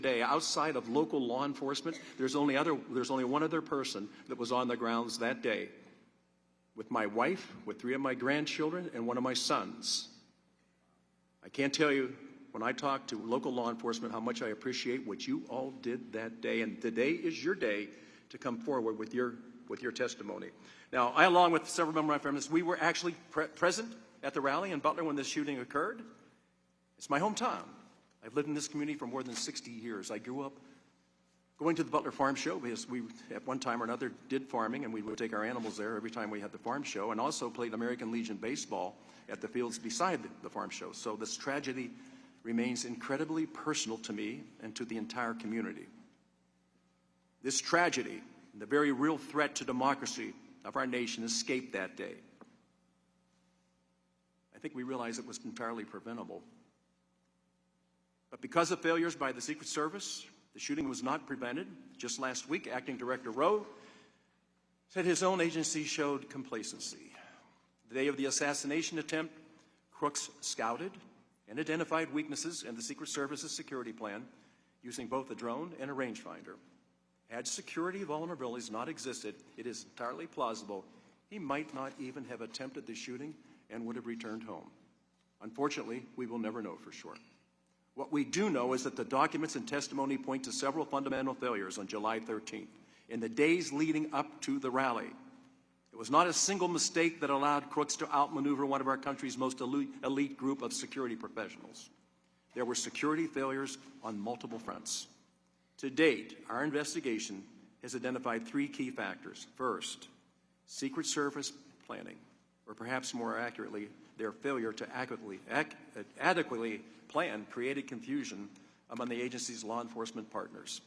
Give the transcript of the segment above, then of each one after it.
today, outside of local law enforcement, there's only one other person that was on the grounds that day, with my wife, with 3 of my grandchildren, and 1 of my sons. I can't tell you, when I talk to local law enforcement, how much I appreciate what you all did that day, and today is your day to come forward with your testimony. Now, I, along with several members of my family, we were actually present at the rally in Butler when this shooting occurred. It's my hometown. I've lived in this community for more than 60 years. I grew up going to the Butler Farm Show because we, at one time or another, did farming, and we would take our animals there every time we had the farm show, and also played American Legion baseball at the fields beside the farm show. So this tragedy remains incredibly personal to me and to the entire community. This tragedy, the very real threat to democracy of our nation, escaped that day. I think we realized it was entirely preventable. But because of failures by the Secret Service, the shooting was not prevented. Just last week, Acting Director Rowe said his own agency showed complacency. The day of the assassination attempt, crooks scouted and identified weaknesses in the Secret Service's security plan using both a drone and a rangefinder. Had security vulnerabilities not existed, it is entirely plausible he might not even have attempted the shooting and would have returned home. Unfortunately, we will never know for sure. What we do know is that the documents and testimony point to several fundamental failures on July 13th, in the days leading up to the rally. It was not a single mistake that allowed crooks to outmaneuver one of our country's most elite group of security professionals. There were security failures on multiple fronts. To date, our investigation has identified 3 key factors. First, Secret Service planning, or perhaps more accurately, their failure to adequately plan created confusion among the agency's law enforcement partners.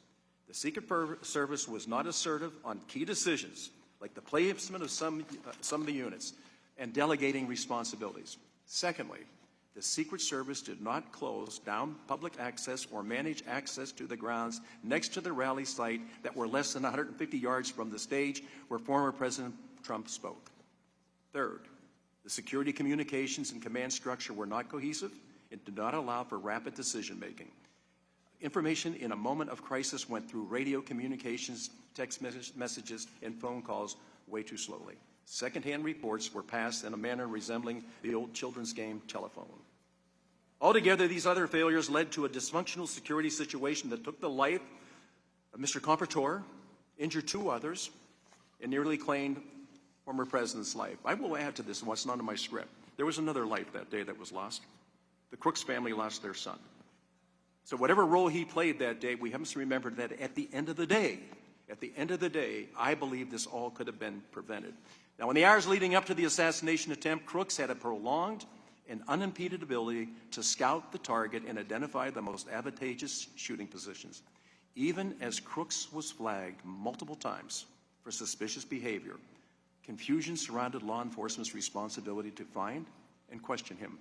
The Secret Service was not assertive on key decisions, like the placement of some of the units and delegating responsibilities. Secondly, the Secret Service did not close down public access or manage access to the grounds next to the rally site that were less than 150 yards from the stage where former President Trump spoke. Third, the security communications and command structure were not cohesive and did not allow for rapid decision-making. Information in a moment of crisis went through radio communications, text messages, and phone calls way too slowly. Second-hand reports were passed in a manner resembling the old children's game telephone. Altogether, these other failures led to a dysfunctional security situation that took the life of Mr. Comperatore, injured 2 others, and nearly claimed former president's life. I will add to this what's not in my script. There was another life that day that was lost. The Crooks family lost their son. So whatever role he played that day, we must remember that at the end of the day, I believe this all could have been prevented. Now, in the hours leading up to the assassination attempt, crooks had a prolonged and unimpeded ability to scout the target and identify the most advantageous shooting positions. Even as Crooks was flagged multiple times for suspicious behavior, confusion surrounded law enforcement's responsibility to find and question him.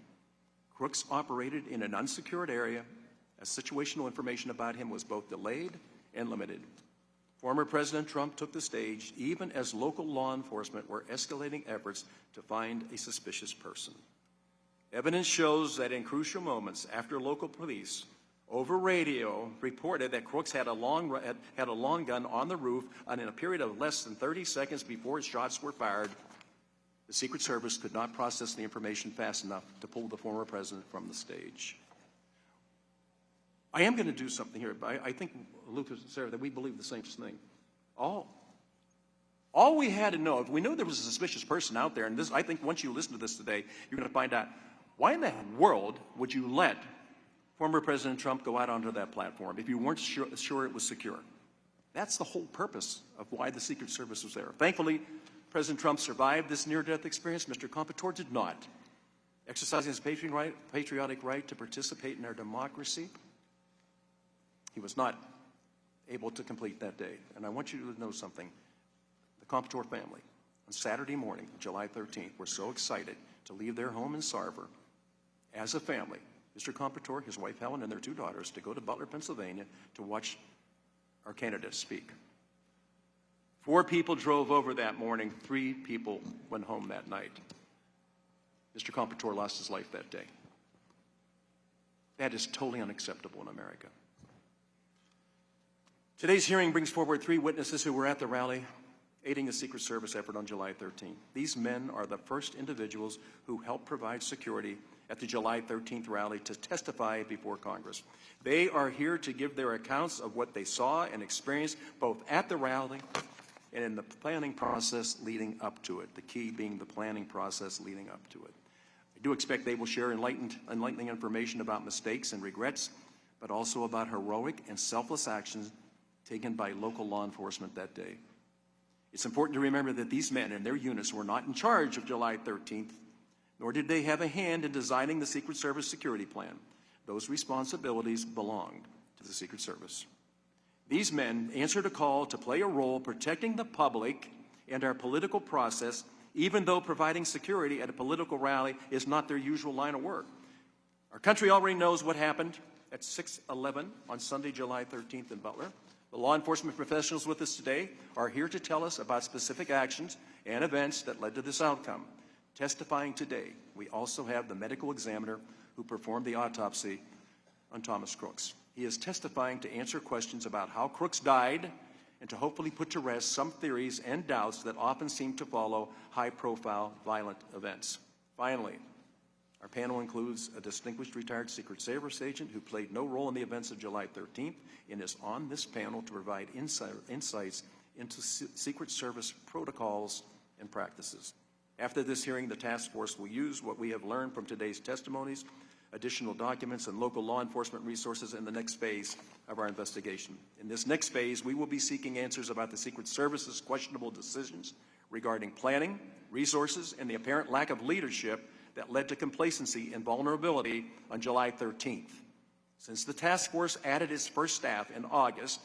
Crooks operated in an unsecured area, as situational information about him was both delayed and limited. Former President Trump took the stage even as local law enforcement were escalating efforts to find a suspicious person. Evidence shows that in crucial moments after local police over radio reported that Crooks had a long gun on the roof, and in a period of less than 30 seconds before shots were fired, the Secret Service could not process the information fast enough to pull the former president from the stage. I am going to do something here, but I think, Lucas and Sarah, that we believe the same thing. All we had to know, if we knew there was a suspicious person out there, and this, I think once you listen to this today, you're going to find out, why in the world would you let former President Trump go out onto that platform if you weren't sure it was secure? That's the whole purpose of why the Secret Service was there. Thankfully, President Trump survived this near-death experience. Mr. Comperatore did not. Exercising his patriotic right to participate in our democracy, he was not able to complete that day. And I want you to know something. The Comperatore family, on Saturday morning, July 13th, were so excited to leave their home in Sarver as a family, Mr. Comperatore, his wife Helen, and their 2 daughters, to go to Butler, Pennsylvania to watch our candidate speak. 4 people drove over that morning. 3 people went home that night. Mr. Comperatore lost his life that day. That is totally unacceptable in America. Today's hearing brings forward 3 witnesses who were at the rally aiding a Secret Service effort on July 13th. These men are the first individuals who helped provide security at the July 13th rally to testify before Congress. They are here to give their accounts of what they saw and experienced both at the rally and in the planning process leading up to it, the key being the planning process leading up to it. I do expect they will share enlightening information about mistakes and regrets, but also about heroic and selfless actions taken by local law enforcement that day. It's important to remember that these men and their units were not in charge of July 13th, nor did they have a hand in designing the Secret Service security plan. Those responsibilities belonged to the Secret Service. These men answered a call to play a role protecting the public and our political process, even though providing security at a political rally is not their usual line of work. Our country already knows what happened at 6/11 on Sunday, July 13th in Butler. The law enforcement professionals with us today are here to tell us about specific actions and events that led to this outcome. Testifying today, we also have the medical examiner who performed the autopsy on Thomas Crooks. He is testifying to answer questions about how Crooks died and to hopefully put to rest some theories and doubts that often seem to follow high-profile violent events. Finally, our panel includes a distinguished retired Secret Service agent who played no role in the events of July 13th and is on this panel to provide insights into Secret Service protocols and practices. After this hearing, the task force will use what we have learned from today's testimonies, additional documents, and local law enforcement resources in the next phase of our investigation. In this next phase, we will be seeking answers about the Secret Service's questionable decisions regarding planning, resources, and the apparent lack of leadership that led to complacency and vulnerability on July 13th. Since the task force added its first staff in August,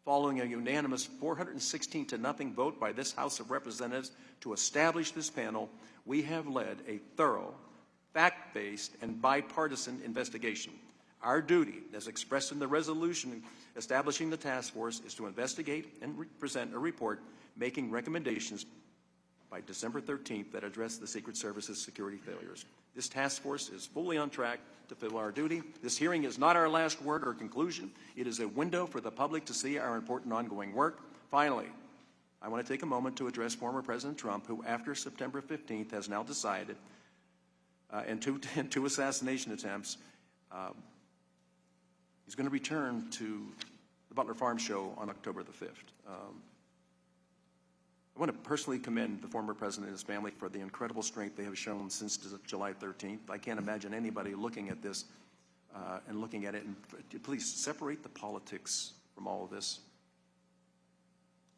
following a unanimous 416-0 vote by this House of Representatives to establish this panel, we have led a thorough, fact-based, and bipartisan investigation. Our duty, as expressed in the resolution establishing the task force, is to investigate and present a report making recommendations by December 13th that address the Secret Service's security failures. This task force is fully on track to fulfill our duty. This hearing is not our last word or conclusion. It is a window for the public to see our important ongoing work. Finally, I want to take a moment to address former President Trump, who after September 15th has now decided, in two assassination attempts, he's going to return to the Butler Farm Show on October the 5th. I want to personally commend the former president and his family for the incredible strength they have shown since July 13th. I can't imagine anybody looking at this and looking at it. And please separate the politics from all of this.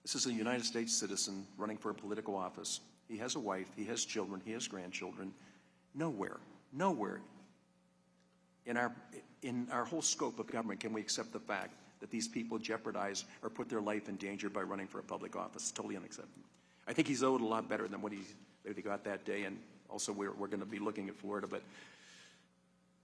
This is a United States citizen running for a political office. He has a wife, he has children, he has grandchildren. Nowhere in our whole scope of government can we accept the fact that these people jeopardize or put their life in danger by running for a public office. It's totally unacceptable. I think he's owed a lot better than what he got that day, and also we're going to be looking at Florida. But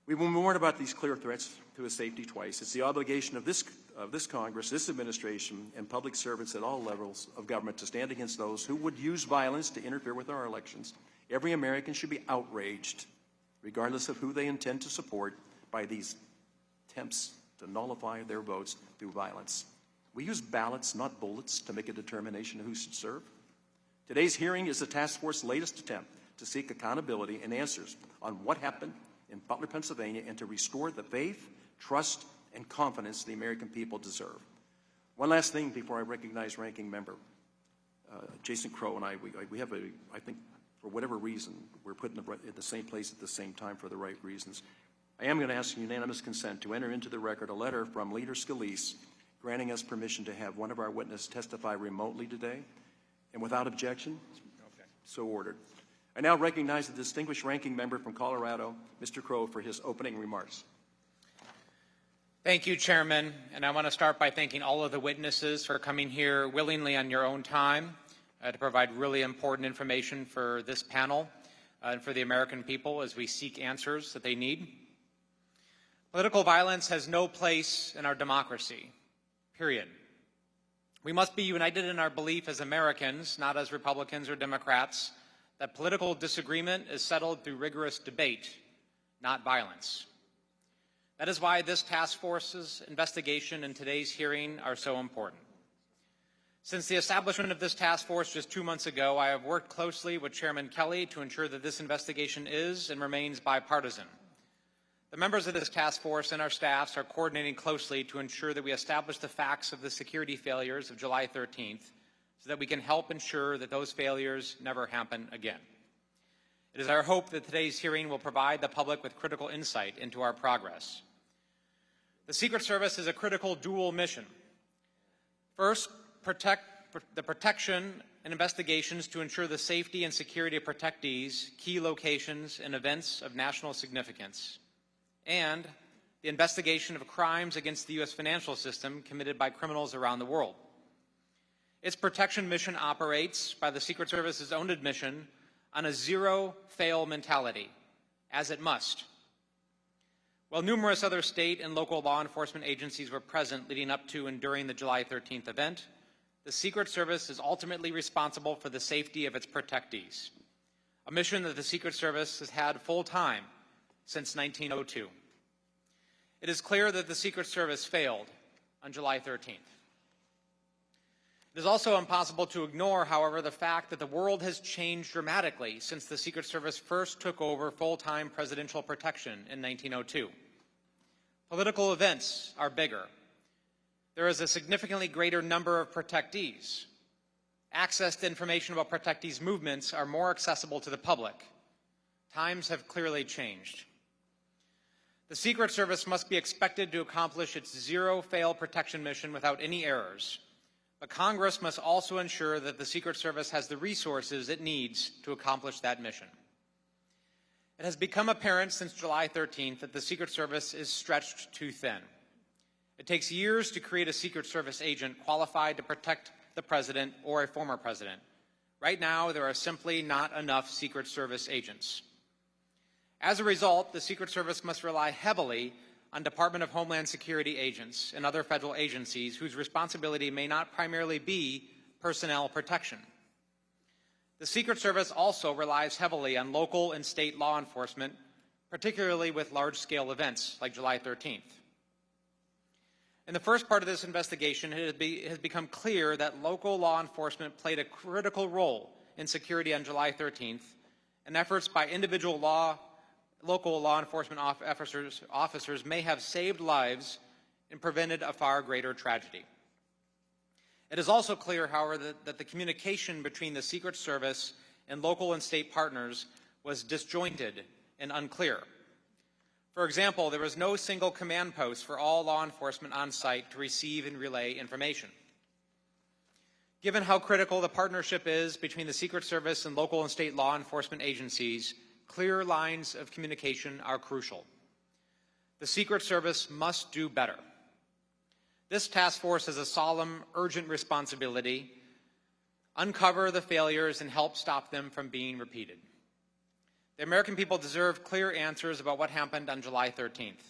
we've been warned about these clear threats to his safety twice. It's the obligation of this Congress, this administration, and public servants at all levels of government to stand against those who would use violence to interfere with our elections. Every American should be outraged, regardless of who they intend to support, by these attempts to nullify their votes through violence. We use ballots, not bullets, to make a determination of who should serve. Today's hearing is the task force's latest attempt to seek accountability and answers on what happened in Butler, Pennsylvania, and to restore the faith, trust, and confidence the American people deserve. One last thing before I recognize Ranking Member Jason Crow and I have I think for whatever reason, we're put in the same place at the same time for the right reasons. I am going to ask unanimous consent to enter into the record a letter from Leader Scalise granting us permission to have one of our witnesses testify remotely today. And without objection, so ordered. I now recognize the distinguished ranking member from Colorado, Mr. Crow, for his opening remarks. Thank you, Chairman. And I want to start by thanking all of the witnesses for coming here willingly on your own time to provide really important information for this panel and for the American people as we seek answers that they need. Political violence has no place in our democracy, period. We must be united in our belief as Americans, not as Republicans or Democrats, that political disagreement is settled through rigorous debate, not violence. That is why this task force's investigation and today's hearing are so important. Since the establishment of this task force just 2 months ago, I have worked closely with Chairman Kelly to ensure that this investigation is and remains bipartisan. The members of this task force and our staffs are coordinating closely to ensure that we establish the facts of the security failures of July 13th so that we can help ensure that those failures never happen again. It is our hope that today's hearing will provide the public with critical insight into our progress. The Secret Service is a critical dual mission. First, the protection and investigations to ensure the safety and security of protectees, key locations, and events of national significance, and the investigation of crimes against the U.S. financial system committed by criminals around the world. Its protection mission operates by the Secret Service's own admission on a zero-fail mentality, as it must. While numerous other state and local law enforcement agencies were present leading up to and during the July 13th event, the Secret Service is ultimately responsible for the safety of its protectees, a mission that the Secret Service has had full-time since 1902. It is clear that the Secret Service failed on July 13th. It is also impossible to ignore, however, the fact that the world has changed dramatically since the Secret Service first took over full-time presidential protection in 1902. Political events are bigger. There is a significantly greater number of protectees. Access to information about protectees' movements are more accessible to the public. Times have clearly changed. The Secret Service must be expected to accomplish its zero-fail protection mission without any errors. But Congress must also ensure that the Secret Service has the resources it needs to accomplish that mission. It has become apparent since July 13th that the Secret Service is stretched too thin. It takes years to create a Secret Service agent qualified to protect the president or a former president. Right now, there are simply not enough Secret Service agents. As a result, the Secret Service must rely heavily on Department of Homeland Security agents and other federal agencies whose responsibility may not primarily be personnel protection. The Secret Service also relies heavily on local and state law enforcement, particularly with large-scale events like July 13th. In the first part of this investigation, it has become clear that local law enforcement played a critical role in security on July 13th, and efforts by individual local law enforcement officers may have saved lives and prevented a far greater tragedy. It is also clear, however, that the communication between the Secret Service and local and state partners was disjointed and unclear. For example, there was no single command post for all law enforcement on site to receive and relay information. Given how critical the partnership is between the Secret Service and local and state law enforcement agencies, clear lines of communication are crucial. The Secret Service must do better. This task force has a solemn, urgent responsibility: uncover the failures and help stop them from being repeated. The American people deserve clear answers about what happened on July 13th.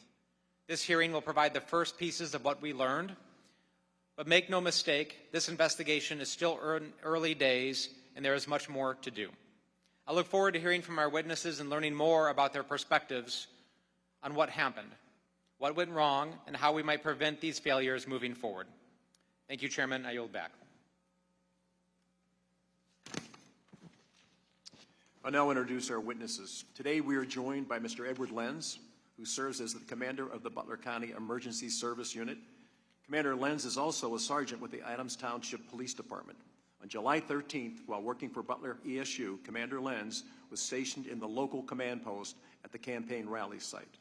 This hearing will provide the first pieces of what we learned, but make no mistake, this investigation is still early days and there is much more to do. I look forward to hearing from our witnesses and learning more about their perspectives on what happened, what went wrong, and how we might prevent these failures moving forward. Thank you, Chairman. I yield back. I'll now introduce our witnesses. Today we are joined by Mr. Edward Lenz, who serves as the commander of the Butler County Emergency Service Unit. Commander Lenz is also a sergeant with the Adams Township Police Department. On July 13th, while working for Butler ESU, Commander Lenz was stationed in the local command post at the campaign rally site.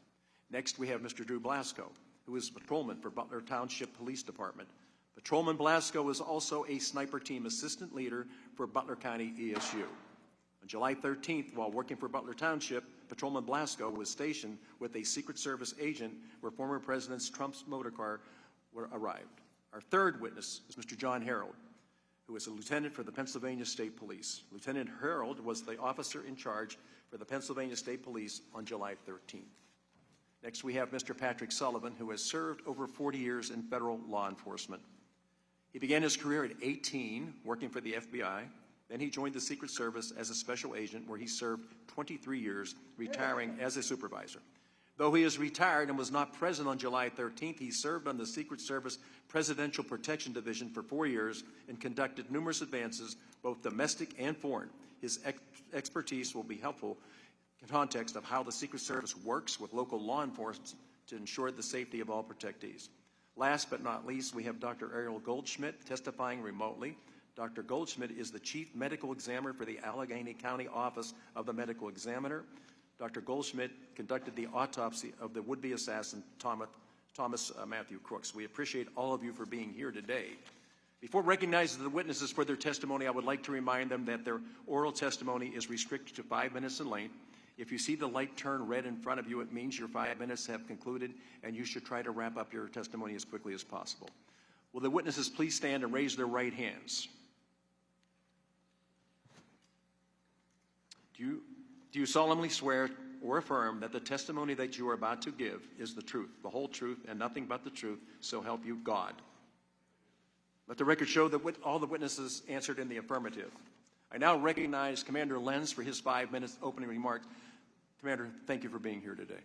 Next, we have Mr. Drew Blasco, who is a patrolman for Butler Township Police Department. Patrolman Blasco is also a sniper team assistant leader for Butler County ESU. On July 13th, while working for Butler Township, Patrolman Blasco was stationed with a Secret Service agent where former President Trump's motorcar arrived. Our third witness is Mr. John Herold, who is a lieutenant for the Pennsylvania State Police. Lieutenant Herold was the officer in charge for the Pennsylvania State Police on July 13th. Next, we have Mr. Patrick Sullivan, who has served over 40 years in federal law enforcement. He began his career at 18, working for the FBI. Then he joined the Secret Service as a special agent, where he served 23 years, retiring as a supervisor. Though he is retired and was not present on July 13th, he served on the Secret Service Presidential Protection Division for 4 years and conducted numerous advances, both domestic and foreign. His expertise will be helpful in context of how the Secret Service works with local law enforcement to ensure the safety of all protectees. Last but not least, we have Dr. Herold Goldschmidt testifying remotely. Dr. Goldschmidt is the Chief Medical Examiner for the Allegheny County Office of the Medical Examiner. Dr. Goldschmidt conducted the autopsy of the would-be assassin Thomas Matthew Crooks. We appreciate all of you for being here today. Before recognizing the witnesses for their testimony, I would like to remind them that their oral testimony is restricted to 5 minutes in length. If you see the light turn red in front of you, it means your 5 minutes have concluded, and you should try to wrap up your testimony as quickly as possible. Will the witnesses please stand and raise their right hands? Do you solemnly swear or affirm that the testimony that you are about to give is the truth, the whole truth, and nothing but the truth, so help you God? Let the record show that all the witnesses answered in the affirmative. I now recognize Commander Lenz for his 5 minutes opening remarks. Commander, thank you for being here today.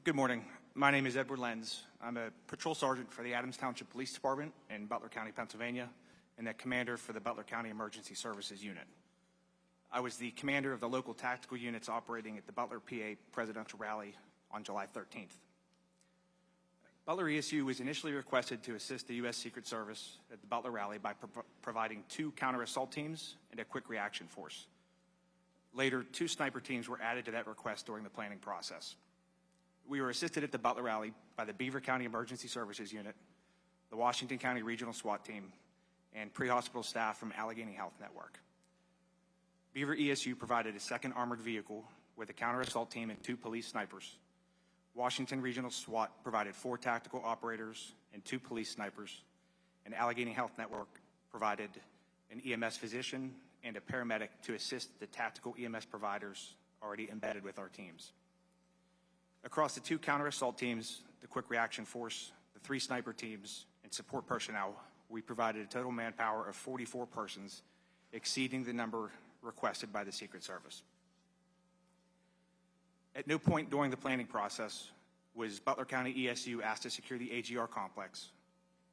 Good morning. My name is Edward Lenz. I'm a patrol sergeant for the Adams Township Police Department in Butler County, Pennsylvania, and a commander for the Butler County Emergency Services Unit. I was the commander of the local tactical units operating at the Butler, PA presidential rally on July 13th. Butler ESU was initially requested to assist the U.S. Secret Service at the Butler rally by providing 2 counter-assault teams and a quick reaction force. Later, 2 sniper teams were added to that request during the planning process. We were assisted at the Butler rally by the Beaver County Emergency Services Unit, the Washington County Regional SWAT Team, and pre-hospital staff from Allegheny Health Network. Beaver ESU provided a 2nd armored vehicle with a counter-assault team and 2 police snipers. Washington Regional SWAT provided 4 tactical operators and 2 police snipers, and Allegheny Health Network provided an EMS physician and a paramedic to assist the tactical EMS providers already embedded with our teams. Across the 2 counter-assault teams, the quick reaction force, the 3 sniper teams, and support personnel, we provided a total manpower of 44 persons, exceeding the number requested by the Secret Service. At no point during the planning process was Butler County ESU asked to secure the AGR complex,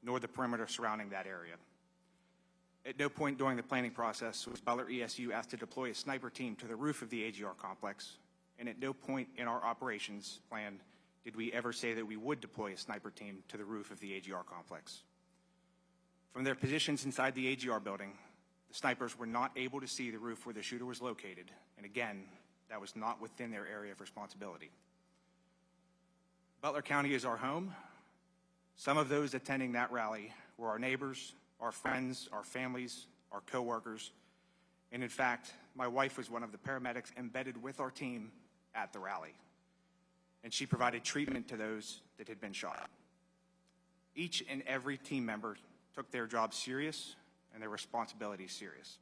nor the perimeter surrounding that area. At no point during the planning process was Butler ESU asked to deploy a sniper team to the roof of the AGR complex, and at no point in our operations plan did we ever say that we would deploy a sniper team to the roof of the AGR complex. From their positions inside the AGR building, the snipers were not able to see the roof where the shooter was located, and again, that was not within their area of responsibility. Butler County is our home. Some of those attending that rally were our neighbors, our friends, our families, our coworkers, and in fact, my wife was one of the paramedics embedded with our team at the rally, and she provided treatment to those that had been shot. Each and every team member took their job serious and their responsibilities serious.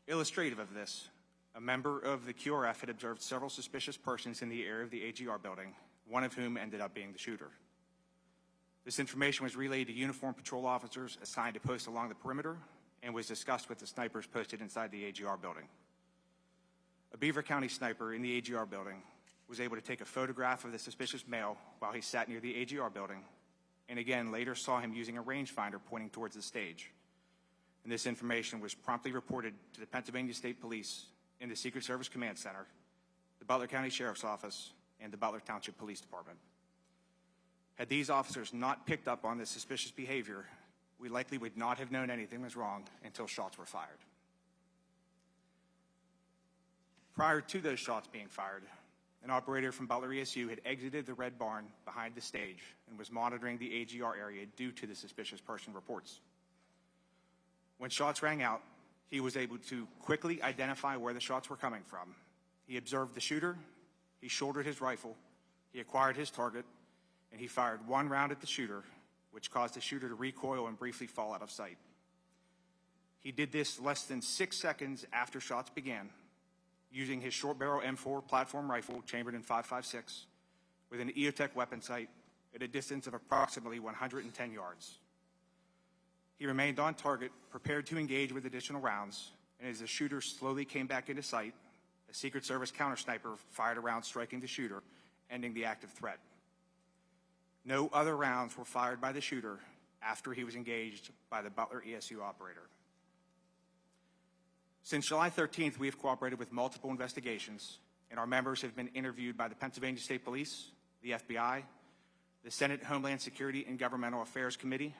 Illustrative of this, a member of the QRF had observed several suspicious persons in the area of the AGR building, one of whom ended up being the shooter. This information was relayed to uniformed patrol officers assigned to post along the perimeter and was discussed with the snipers posted inside the AGR building. A Beaver County sniper in the AGR building was able to take a photograph of the suspicious male while he sat near the AGR building, and again later saw him using a rangefinder pointing towards the stage. And this information was promptly reported to the Pennsylvania State Police in the Secret Service Command Center, the Butler County Sheriff's Office, and the Butler Township Police Department. Had these officers not picked up on this suspicious behavior, we likely would not have known anything was wrong until shots were fired. Prior to those shots being fired, an operator from Butler ESU had exited the red barn behind the stage and was monitoring the AGR area due to the suspicious person reports. When shots rang out, he was able to quickly identify where the shots were coming from. He observed the shooter, he shouldered his rifle, he acquired his target, and he fired 1 round at the shooter, which caused the shooter to recoil and briefly fall out of sight. He did this less than 6 seconds after shots began, using his short barrel M4 platform rifle chambered in .556 with an EOTech weapon sight at a distance of approximately 110 yards. He remained on target, prepared to engage with additional rounds, and as the shooter slowly came back into sight, a Secret Service counter-sniper fired a round striking the shooter, ending the active threat. No other rounds were fired by the shooter after he was engaged by the Butler ESU operator. Since July 13th, we have cooperated with multiple investigations, and our members have been interviewed by the Pennsylvania State Police, the FBI, the Senate Homeland Security and Governmental Affairs Committee,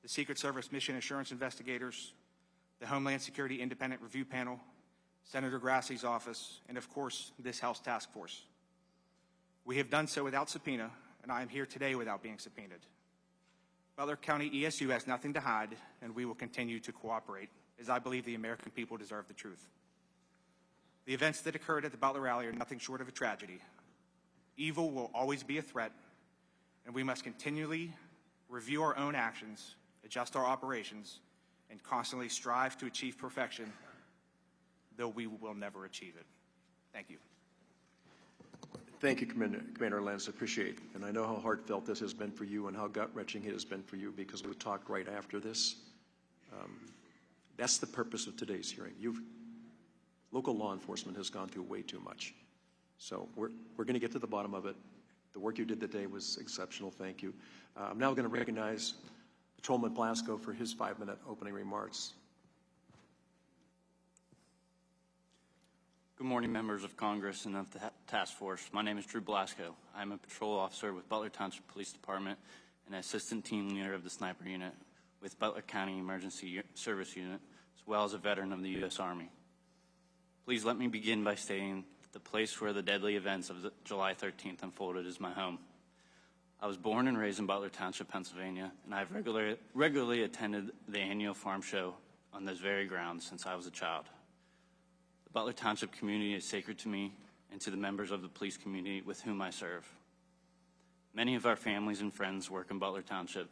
the Secret Service Mission Assurance Investigators, the Homeland Security Independent Review Panel, Senator Grassi's office, and of course, this House Task Force. We have done so without subpoena, and I am here today without being subpoenaed. Butler County ESU has nothing to hide, and we will continue to cooperate, as I believe the American people deserve the truth. The events that occurred at the Butler rally are nothing short of a tragedy. Evil will always be a threat, and we must continually review our own actions, adjust our operations, and constantly strive to achieve perfection, though we will never achieve it. Thank you. Thank you, Commander Lenz. I appreciate it. And I know how heartfelt this has been for you and how gut-wrenching it has been for you, because we talked right after this. That's the purpose of today's hearing. Local law enforcement has gone through way too much. So we're going to get to the bottom of it. The work you did today was exceptional. Thank you. I'm now going to recognize Patrolman Blasco for his 5-minute opening remarks. Good morning, members of Congress and of the task force. My name is Drew Blasco. I'm a patrol officer with Butler Township Police Department and assistant team leader of the sniper unit with Butler County Emergency Service Unit, as well as a veteran of the U.S. Army. Please let me begin by stating the place where the deadly events of July 13th unfolded is my home. I was born and raised in Butler Township, Pennsylvania, and I've regularly attended the annual farm show on those very grounds since I was a child. The Butler Township community is sacred to me and to the members of the police community with whom I serve. Many of our families and friends work in Butler Township,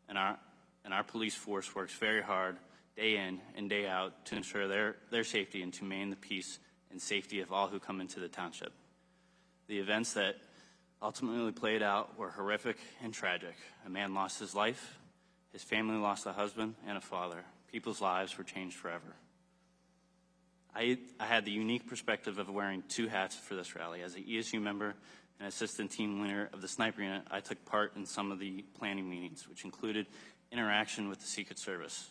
and our police force works very hard day in and day out to ensure their safety and to maintain the peace and safety of all who come into the township. The events that ultimately played out were horrific and tragic. A man lost his life, his family lost a husband and a father. People's lives were changed forever. I had the unique perspective of wearing two hats for this rally. As an ESU member and assistant team leader of the sniper unit, I took part in some of the planning meetings, which included interaction with the Secret Service.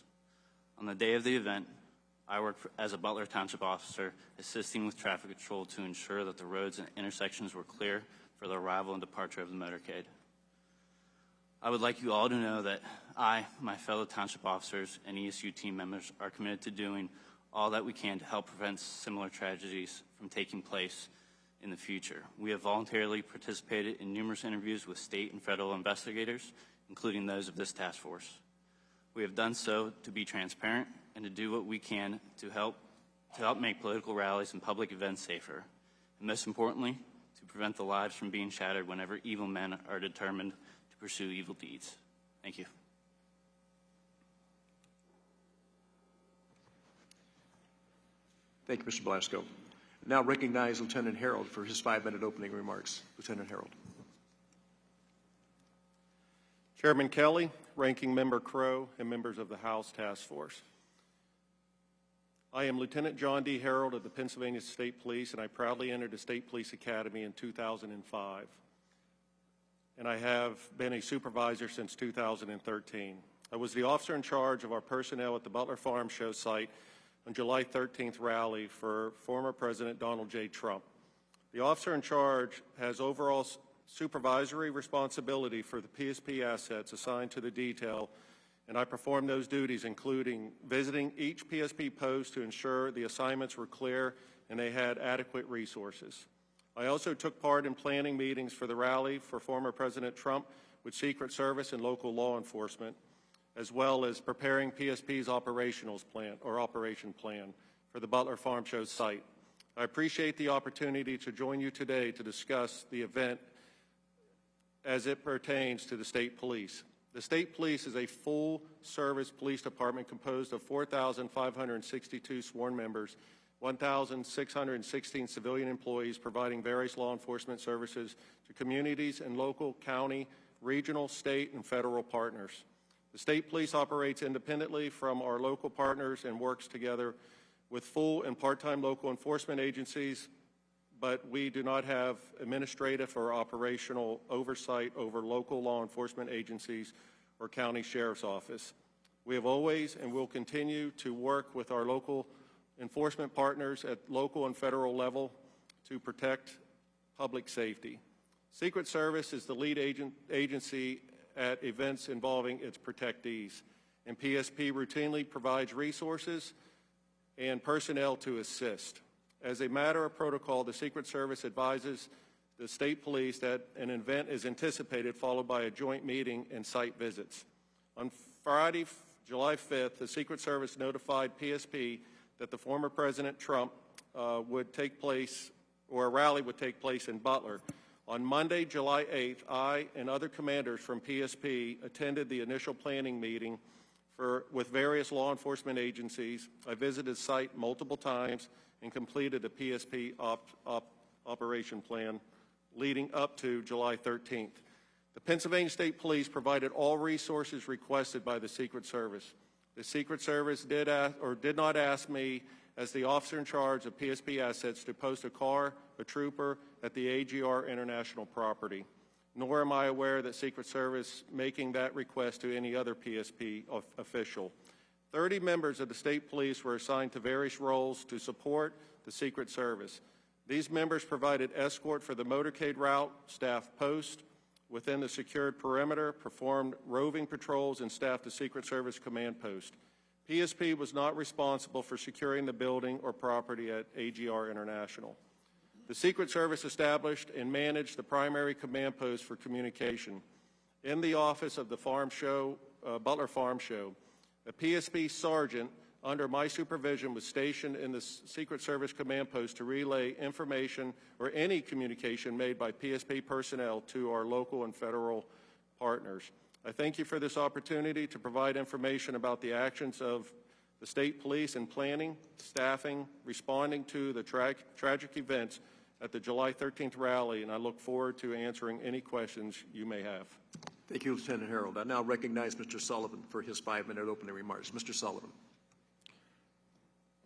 On the day of the event, I worked as a Butler Township officer, assisting with traffic control to ensure that the roads and intersections were clear for the arrival and departure of the motorcade. I would like you all to know that I, my fellow township officers, and ESU team members are committed to doing all that we can to help prevent similar tragedies from taking place in the future. We have voluntarily participated in numerous interviews with state and federal investigators, including those of this task force. We have done so to be transparent and to do what we can to help make political rallies and public events safer, and most importantly, to prevent the lives from being shattered whenever evil men are determined to pursue evil deeds. Thank you. Thank you, Mr. Blasco. Now recognize Lieutenant Herold for his 5-minute opening remarks. Lieutenant Herold. Chairman Kelly, Ranking Member Crow, and members of the House Task Force. I am Lieutenant John D. Herold of the Pennsylvania State Police, and I proudly entered the State Police Academy in 2005. And I have been a supervisor since 2013. I was the officer in charge of our personnel at the Butler Farm Show site on July 13th rally for former President Donald J. Trump. The officer in charge has overall supervisory responsibility for the PSP assets assigned to the detail, and I performed those duties, including visiting each PSP post to ensure the assignments were clear and they had adequate resources. I also took part in planning meetings for the rally for former President Trump with Secret Service and local law enforcement, as well as preparing PSP's operation plan for the Butler Farm Show site. I appreciate the opportunity to join you today to discuss the event as it pertains to the State Police. The State Police is a full-service police department composed of 4,562 sworn members, 1,616 civilian employees providing various law enforcement services to communities and local, county, regional, state, and federal partners. The state police operates independently from our local partners and works together with full and part-time local enforcement agencies, but we do not have administrative or operational oversight over local law enforcement agencies or county sheriff's office. We have always and will continue to work with our local enforcement partners at local and federal level to protect public safety. Secret Service is the lead agency at events involving its protectees, and PSP routinely provides resources and personnel to assist. As a matter of protocol, the Secret Service advises the state police that an event is anticipated, followed by a joint meeting and site visits. On Friday, July 5th, the Secret Service notified PSP that the former President Trump a rally would take place in Butler. On Monday, July 8th, I and other commanders from PSP attended the initial planning meeting with various law enforcement agencies. I visited the site multiple times and completed a PSP operation plan leading up to July 13th. The Pennsylvania State Police provided all resources requested by the Secret Service. The Secret Service did not ask me, as the officer in charge of PSP assets, to post a trooper at the AGR International property, nor am I aware that Secret Service making that request to any other PSP official. 30 members of the state police were assigned to various roles to support the Secret Service. These members provided escort for the motorcade route, staffed post within the secured perimeter, performed roving patrols, and staffed the Secret Service command post. PSP was not responsible for securing the building or property at AGR International. The Secret Service established and managed the primary command post for communication in the office of the Butler Farm Show. A PSP sergeant under my supervision was stationed in the Secret Service command post to relay information or any communication made by PSP personnel to our local and federal partners. I thank you for this opportunity to provide information about the actions of the state police in planning, staffing, responding to the tragic events at the July 13th rally, and I look forward to answering any questions you may have. Thank you, Lieutenant Herold. I now recognize Mr. Sullivan for his 5-minute opening remarks. Mr. Sullivan.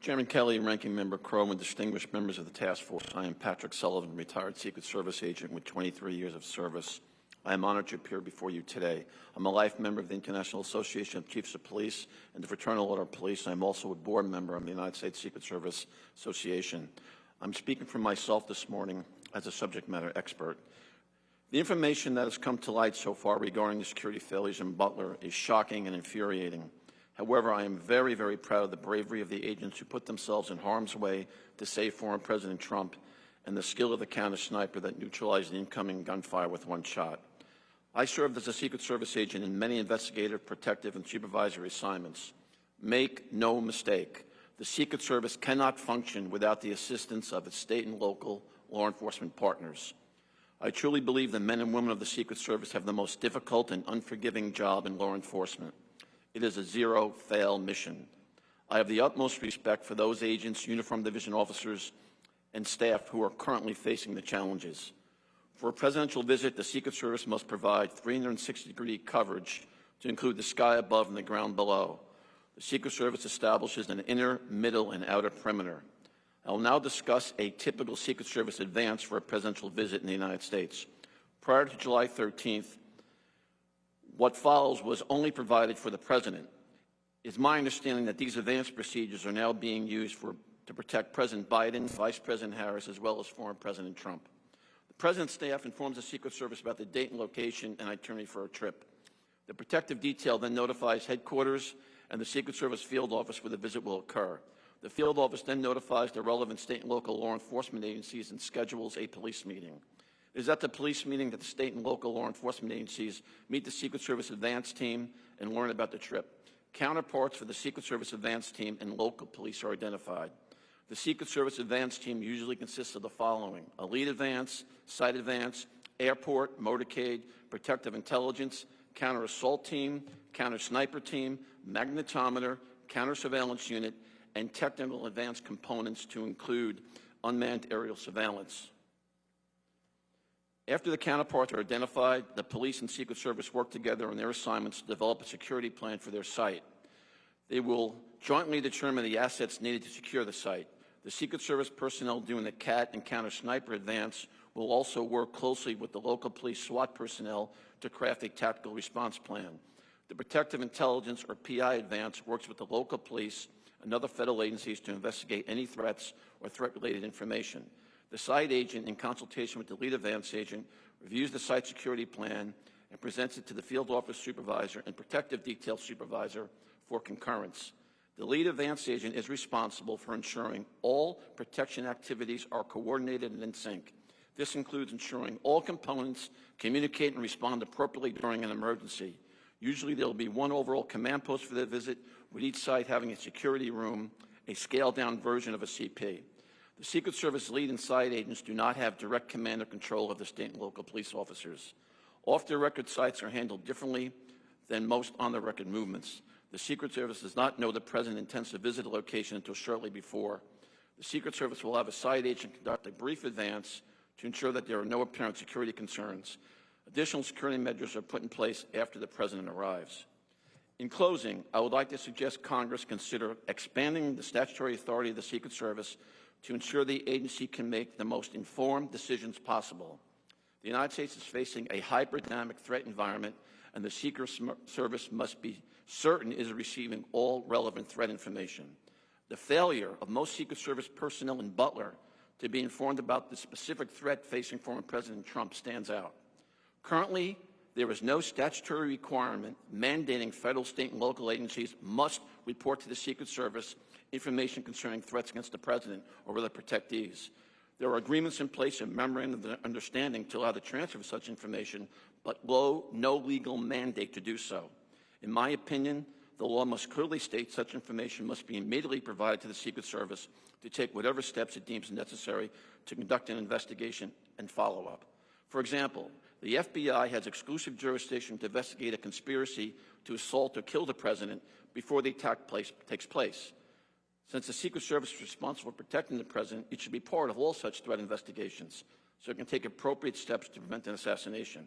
Chairman Kelly, Ranking Member Crow, and distinguished members of the task force, I am Patrick Sullivan, retired Secret Service agent with 23 years of service. I am honored to appear before you today. I'm a life member of the International Association of Chiefs of Police and the Fraternal Order of Police. I'm also a board member of the United States Secret Service Association. I'm speaking for myself this morning as a subject matter expert. The information that has come to light so far regarding the security failures in Butler is shocking and infuriating. However, I am very, very proud of the bravery of the agents who put themselves in harm's way to save former President Trump and the skill of the counter-sniper that neutralized the incoming gunfire with one shot. I served as a Secret Service agent in many investigative, protective, and supervisory assignments. Make no mistake, the Secret Service cannot function without the assistance of its state and local law enforcement partners. I truly believe the men and women of the Secret Service have the most difficult and unforgiving job in law enforcement. It is a zero-fail mission. I have the utmost respect for those agents, uniformed division officers, and staff who are currently facing the challenges. For a presidential visit, the Secret Service must provide 360-degree coverage to include the sky above and the ground below. The Secret Service establishes an inner, middle, and outer perimeter. I will now discuss a typical Secret Service advance for a presidential visit in the United States. Prior to July 13th, what follows was only provided for the President. It's my understanding that these advance procedures are now being used to protect President Biden, Vice President Harris, as well as former President Trump. The President's staff informs the Secret Service about the date and location and itinerary for a trip. The protective detail then notifies headquarters and the Secret Service field office where the visit will occur. The field office then notifies the relevant state and local law enforcement agencies and schedules a police meeting. It is at the police meeting that the state and local law enforcement agencies meet the Secret Service advance team and learn about the trip. Counterparts for the Secret Service advance team and local police are identified. The Secret Service advance team usually consists of the following: a lead advance, site advance, airport, motorcade, protective intelligence, counter-assault team, counter-sniper team, magnetometer, counter-surveillance unit, and technical advance components to include unmanned aerial surveillance. After the counterparts are identified, the police and Secret Service work together on their assignments to develop a security plan for their site. They will jointly determine the assets needed to secure the site. The Secret Service personnel doing the CAT and counter-sniper advance will also work closely with the local police SWAT personnel to craft a tactical response plan. The Protective Intelligence, or PI advance, works with the local police and other federal agencies to investigate any threats or threat-related information. The site agent, in consultation with the lead advance agent, reviews the site security plan and presents it to the field office supervisor and protective detail supervisor for concurrence. The lead advance agent is responsible for ensuring all protection activities are coordinated and in sync. This includes ensuring all components communicate and respond appropriately during an emergency. Usually there will be one overall command post for the visit, with each site having a security room, a scaled-down version of a CP. The Secret Service lead and site agents do not have direct command or control of the state and local police officers. Off-the-record sites are handled differently than most on-the-record movements. The Secret Service does not know the President intends to visit a location until shortly before. The Secret Service will have a site agent conduct a brief advance to ensure that there are no apparent security concerns. Additional security measures are put in place after the President arrives. In closing, I would like to suggest Congress consider expanding the statutory authority of the Secret Service to ensure the agency can make the most informed decisions possible. The United States is facing a hyper-dynamic threat environment, and the Secret Service must be certain it is receiving all relevant threat information. The failure of most Secret Service personnel in Butler to be informed about the specific threat facing former President Trump stands out. Currently, there is no statutory requirement mandating federal, state, and local agencies must report to the Secret Service information concerning threats against the President or other protectees. There are agreements in place and memorandums of understanding to allow the transfer of such information, but no legal mandate to do so. In my opinion, the law must clearly state such information must be immediately provided to the Secret Service to take whatever steps it deems necessary to conduct an investigation and follow-up. For example, the FBI has exclusive jurisdiction to investigate a conspiracy to assault or kill the President before the attack takes place. Since the Secret Service is responsible for protecting the President, it should be part of all such threat investigations so it can take appropriate steps to prevent an assassination.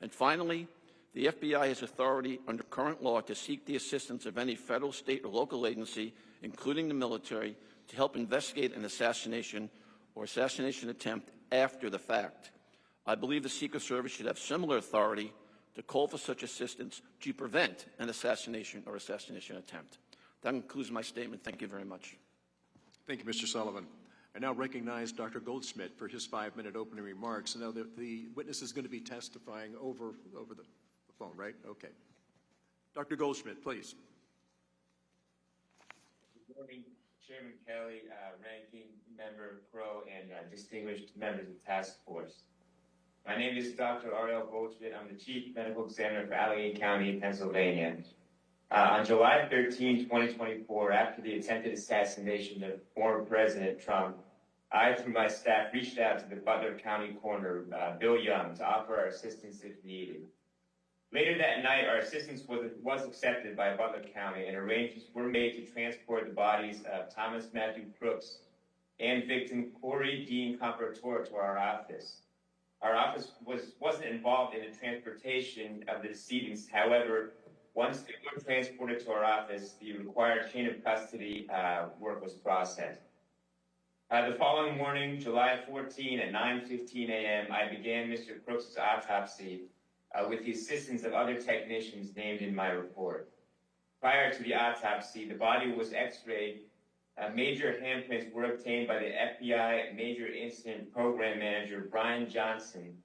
And finally, the FBI has authority under current law to seek the assistance of any federal, state, or local agency, including the military, to help investigate an assassination or assassination attempt after the fact. I believe the Secret Service should have similar authority to call for such assistance to prevent an assassination or assassination attempt. That concludes my statement. Thank you very much. Thank you, Mr. Sullivan. I now recognize Dr. Goldschmidt for his 5-minute opening remarks. Now, the witness is going to be testifying over the phone, right? Okay. Dr. Goldschmidt, please. Good morning, Chairman Kelly, Ranking Member Crow, and distinguished members of the task force. My name is Dr. Ariel Goldschmidt. I'm the Chief Medical Examiner for Allegheny County, Pennsylvania. On July 13, 2024, after the attempted assassination of former President Trump, I, through my staff, reached out to the Butler County Coroner, Bill Young, to offer our assistance if needed. Later that night, our assistance was accepted by Butler County, and arrangements were made to transport the bodies of Thomas Matthew Crooks and victim Cory Comperatore to our office. Our office wasn't involved in the transportation of the decedents. However, once they were transported to our office, the required chain of custody work was processed. The following morning, July 14 at 9:15 a.m., I began Mr. Crooks' autopsy with the assistance of other technicians named in my report. Prior to the autopsy, the body was x-rayed. Major handprints were obtained by the FBI Major Incident Program Manager Brian Johnson,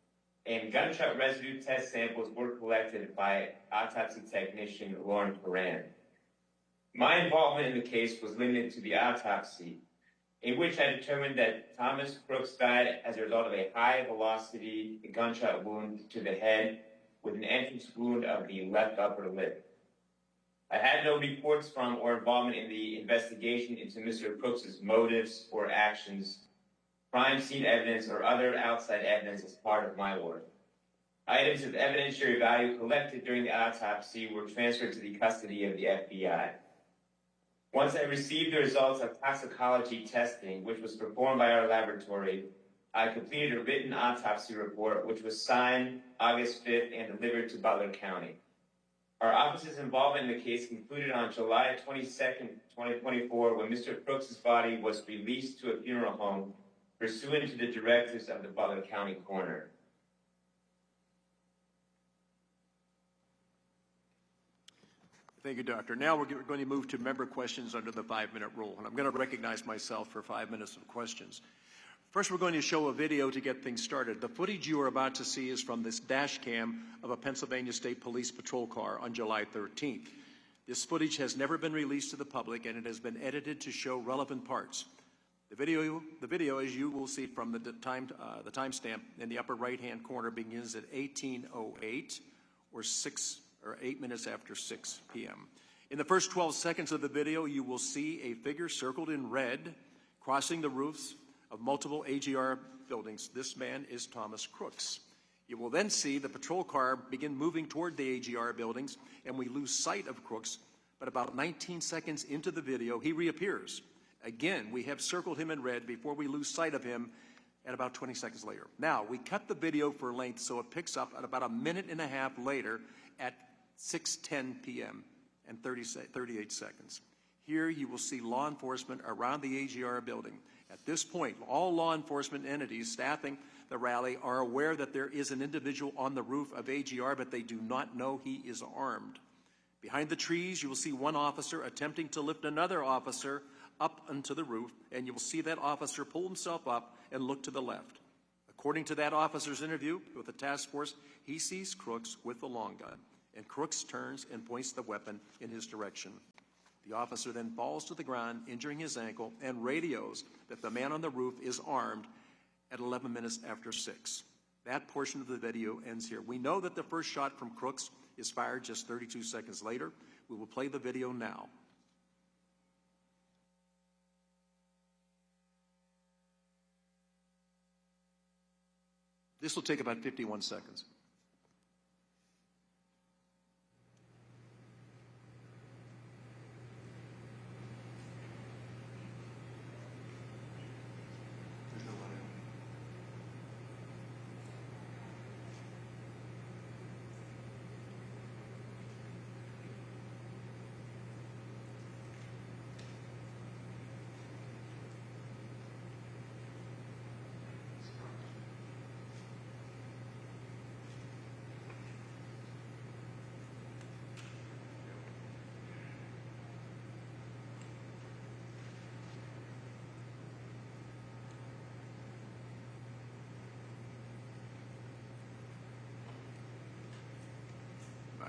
and gunshot residue test samples were collected by autopsy technician Lauren Perrin. My involvement in the case was limited to the autopsy, in which I determined that Thomas Crooks died as a result of a high-velocity gunshot wound to the head with an entrance wound of the left upper lip. I had no reports from or involvement in the investigation into Mr. Crooks' motives or actions, crime scene evidence, or other outside evidence as part of my work. Items of evidentiary value collected during the autopsy were transferred to the custody of the FBI. Once I received the results of toxicology testing, which was performed by our laboratory, I completed a written autopsy report, which was signed August 5th and delivered to Butler County. Our office's involvement in the case concluded on July 22nd, 2024, when Mr. Crooks' body was released to a funeral home pursuant to the directives of the Butler County coroner. Thank you, Doctor. Now we're going to move to member questions under the 5-minute rule, and I'm going to recognize myself for 5 minutes of questions. First, we're going to show a video to get things started. The footage you are about to see is from this dash cam of a Pennsylvania State Police patrol car on July 13th. This footage has never been released to the public, and it has been edited to show relevant parts. The video, as you will see from the timestamp in the upper right-hand corner, begins at 18:08 or 8 minutes after 6 p.m. In the first 12 seconds of the video, you will see a figure circled in red crossing the roofs of multiple AGR buildings. This man is Thomas Crooks. You will then see the patrol car begin moving toward the AGR buildings, and we lose sight of Crooks, but about 19 seconds into the video, he reappears. Again, we have circled him in red before we lose sight of him at about 20 seconds later. Now, we cut the video for length so it picks up at about a minute and a half later at 6:10 p.m. and 38 seconds. Here you will see law enforcement around the AGR building. At this point, all law enforcement entities staffing the rally are aware that there is an individual on the roof of AGR, but they do not know he is armed. Behind the trees, you will see one officer attempting to lift another officer up onto the roof, and you will see that officer pull himself up and look to the left. According to that officer's interview with the task force, he sees Crooks with the long gun, and Crooks turns and points the weapon in his direction. The officer then falls to the ground, injuring his ankle, and radios that the man on the roof is armed at 11 minutes after 6. That portion of the video ends here. We know that the first shot from Crooks is fired just 32 seconds later. We will play the video now. This will take about 51 seconds.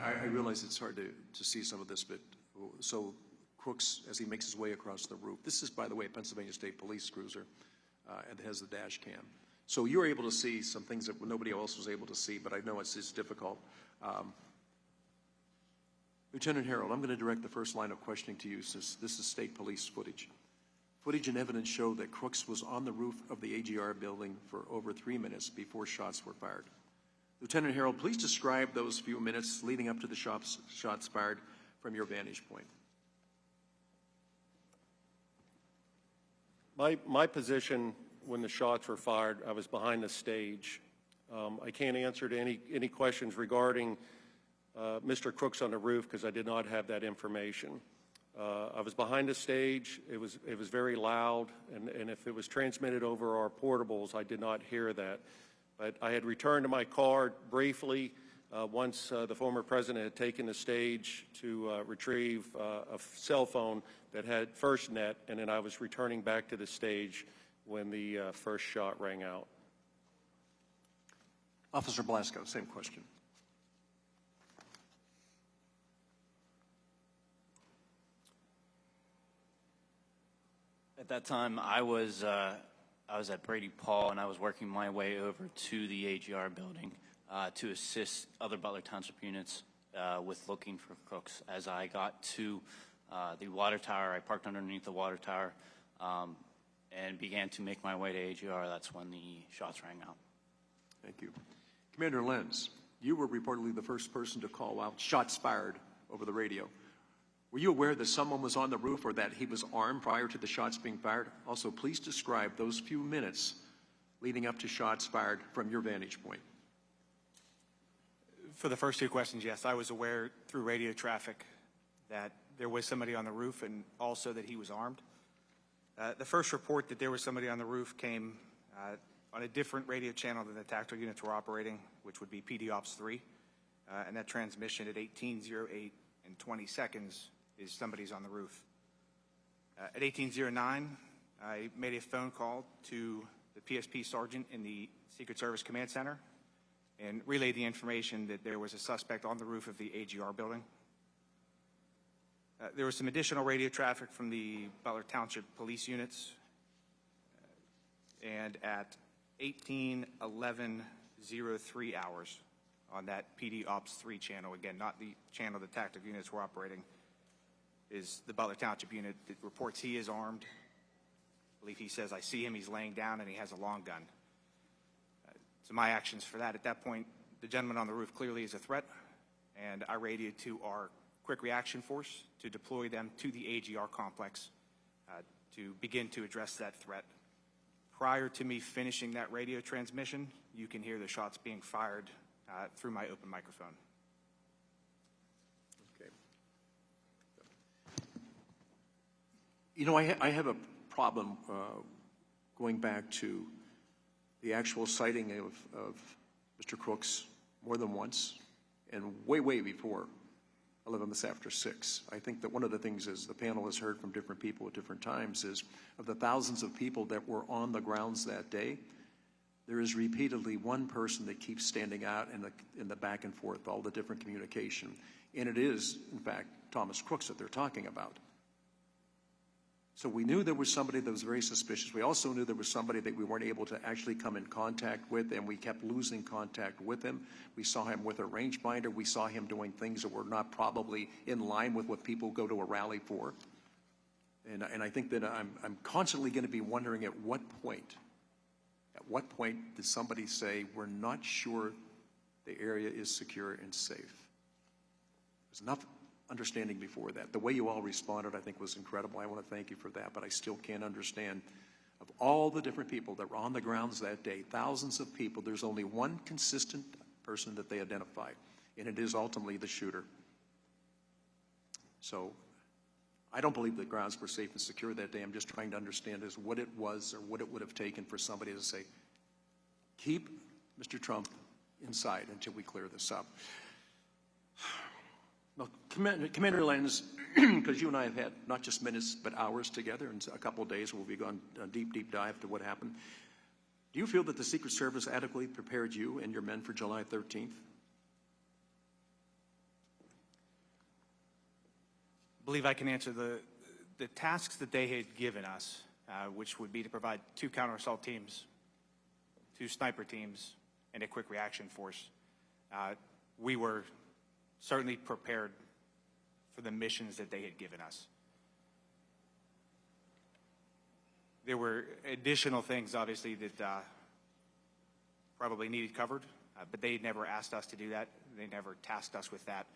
I realize it's hard to see some of this, but so Crooks, as he makes his way across the roof, this is, by the way, a Pennsylvania State Police cruiser, and it has the dash cam. So you're able to see some things that nobody else was able to see, but I know it's difficult. Lieutenant Herold, I'm going to direct the first line of questioning to you, since this is state police footage. Footage and evidence show that Crooks was on the roof of the AGR building for over 3 minutes before shots were fired. Lieutenant Herold, please describe those few minutes leading up to the shots fired from your vantage point. My position when the shots were fired, I was behind the stage. I can't answer to any questions regarding Mr. Crooks on the roof because I did not have that information. I was behind the stage. It was very loud, and if it was transmitted over our portables, I did not hear that. But I had returned to my car briefly once the former president had taken the stage to retrieve a cell phone that had FirstNet, and then I was returning back to the stage when the first shot rang out. Officer Blasco, same question. At that time, I was at Brady Paul, and I was working my way over to the AGR building to assist other Butler Township units with looking for Crooks. As I got to the water tower, I parked underneath the water tower and began to make my way to AGR. That's when the shots rang out. Thank you. Commander Lenz, you were reportedly the first person to call out shots fired over the radio. Were you aware that someone was on the roof or that he was armed prior to the shots being fired? Also, please describe those few minutes leading up to shots fired from your vantage point? For the first two questions, yes, I was aware through radio traffic that there was somebody on the roof and also that he was armed. The first report that there was somebody on the roof came on a different radio channel than the tactical units were operating, which would be PD Ops 3. And that transmission at 18:08 and 20 seconds is somebody's on the roof. At 18:09, I made a phone call to the PSP sergeant in the Secret Service Command Center and relayed the information that there was a suspect on the roof of the AGR building. There was some additional radio traffic from the Butler Township police units, and at 18:11:03 hours on that PD Ops 3 channel, again, not the channel the tactical units were operating, is the Butler Township unit that reports he is armed. I believe he says, I see him, he's laying down, and he has a long gun. So my actions for that, at that point, the gentleman on the roof clearly is a threat, and I radioed to our quick reaction force to deploy them to the AGR complex to begin to address that threat. Prior to me finishing that radio transmission, you can hear the shots being fired through my open microphone. Okay. You know, I have a problem going back to the actual sighting of Mr. Crooks more than once and way before 11 minutes after 6. I think that one of the things is the panel has heard from different people at different times is of the thousands of people that were on the grounds that day, there is repeatedly one person that keeps standing out in the back and forth, all the different communication. And it is, in fact, Thomas Crooks that they're talking about. So we knew there was somebody that was very suspicious. We also knew there was somebody that we weren't able to actually come in contact with, and we kept losing contact with him. We saw him with a rangefinder. We saw him doing things that were not probably in line with what people go to a rally for. And I think that I'm constantly going to be wondering at what point did somebody say, we're not sure the area is secure and safe? There's enough understanding before that. The way you all responded, I think, was incredible. I want to thank you for that, but I still can't understand. Of all the different people that were on the grounds that day, thousands of people, there's only one consistent person that they identified, and it is ultimately the shooter. So I don't believe the grounds were safe and secure that day. I'm just trying to understand is what it was or what it would have taken for somebody to say, keep Mr. Trump inside until we clear this up. Well, Commander Lenz, because you and I have had not just minutes but hours together, and a couple of days we'll be going a deep dive to what happened. Do you feel that the Secret Service adequately prepared you and your men for July 13th? I believe I can answer the tasks that they had given us, which would be to provide 2 counter-assault teams, 2 sniper teams, and a quick reaction force. We were certainly prepared for the missions that they had given us. There were additional things, obviously, that probably needed covered, but they never asked us to do that. They never tasked us with that.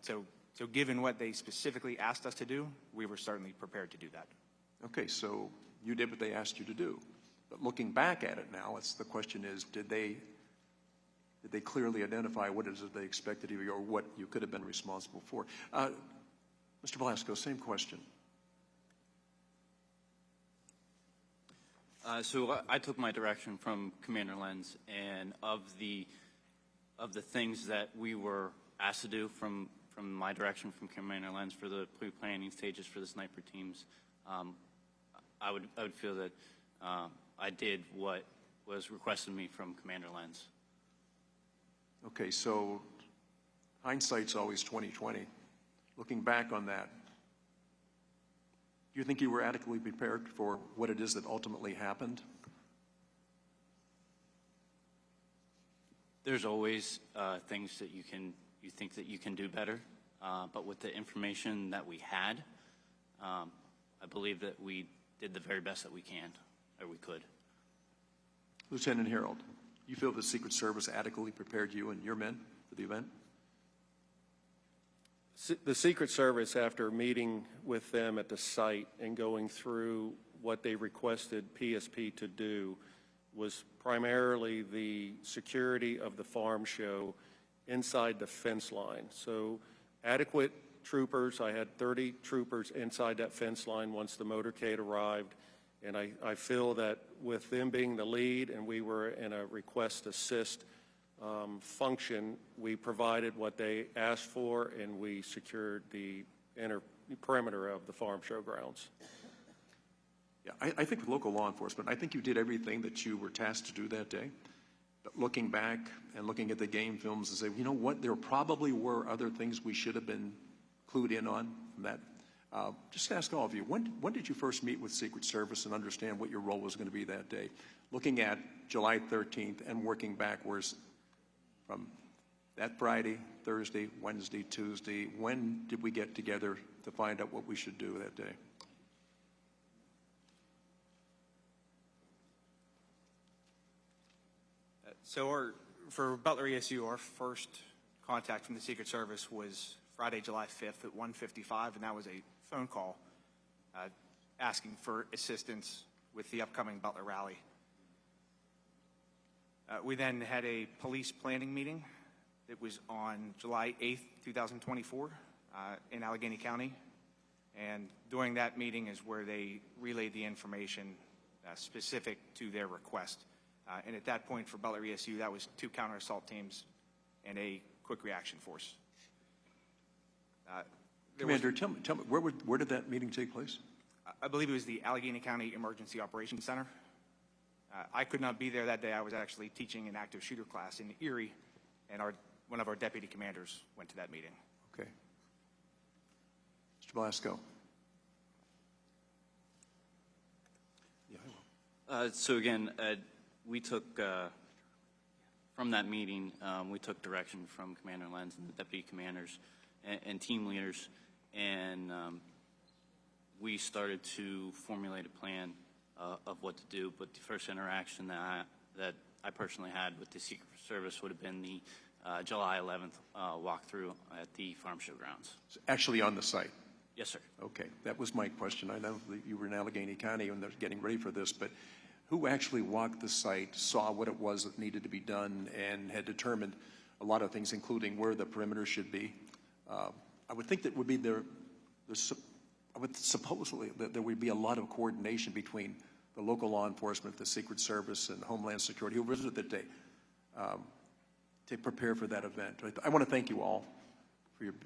So given what they specifically asked us to do, we were certainly prepared to do that. Okay, so you did what they asked you to do. But looking back at it now, the question is, did they clearly identify what it is that they expected of you or what you could have been responsible for? Mr. Blasco, same question. So I took my direction from Commander Lenz, and of the things that we were asked to do from my direction from Commander Lenz for the pre-planning stages for the sniper teams, I would feel that I did what was requested of me from Commander Lenz. Okay, so hindsight's always 20/20. Looking back on that, do you think you were adequately prepared for what it is that ultimately happened? There's always things that you think that you can do better, but with the information that we had, I believe that we did the very best that we can, or we could. Lieutenant Herold, you feel the Secret Service adequately prepared you and your men for the event? The Secret Service, after meeting with them at the site and going through what they requested PSP to do, was primarily the security of the farm show inside the fence line. So adequate troopers, I had 30 troopers inside that fence line once the motorcade arrived, and I feel that with them being the lead and we were in a request assist function, we provided what they asked for and we secured the inner perimeter of the farm show grounds. Yeah, I think with local law enforcement, I think you did everything that you were tasked to do that day. But looking back and looking at the game films and say, you know what, there probably were other things we should have been clued in on that. Just ask all of you, when did you first meet with Secret Service and understand what your role was going to be that day? Looking at July 13th and working backwards from that Friday, Thursday, Wednesday, Tuesday, when did we get together to find out what we should do that day? So for Butler ESU, our first contact from the Secret Service was Friday, July 5th at 1:55, and that was a phone call asking for assistance with the upcoming Butler rally. We then had a police planning meeting. It was on July 8th, 2024 in Allegheny County, and during that meeting is where they relayed the information specific to their request. And at that point for Butler ESU, that was 2 counter-assault teams and a quick reaction force. Commander, tell me, where did that meeting take place? I believe it was the Allegheny County Emergency Operations Center. I could not be there that day. I was actually teaching an active shooter class in Erie, and one of our deputy commanders went to that meeting. Okay. Mr. Blasco. Yeah, I will. So again, we took, from that meeting, we took direction from Commander Lenz and the deputy commanders and team leaders, and we started to formulate a plan of what to do. But the first interaction that I personally had with the Secret Service would have been the July 11th walkthrough at the farm show grounds. Actually on the site? Yes, sir. Okay, that was my question. I know that you were in Allegheny County and they're getting ready for this, but who actually walked the site, saw what it was that needed to be done, and had determined a lot of things, including where the perimeter should be? I would think that would be I would supposedly that there would be a lot of coordination between the local law enforcement, the Secret Service, and Homeland Security, who visited that day, to prepare for that event. I want to thank you all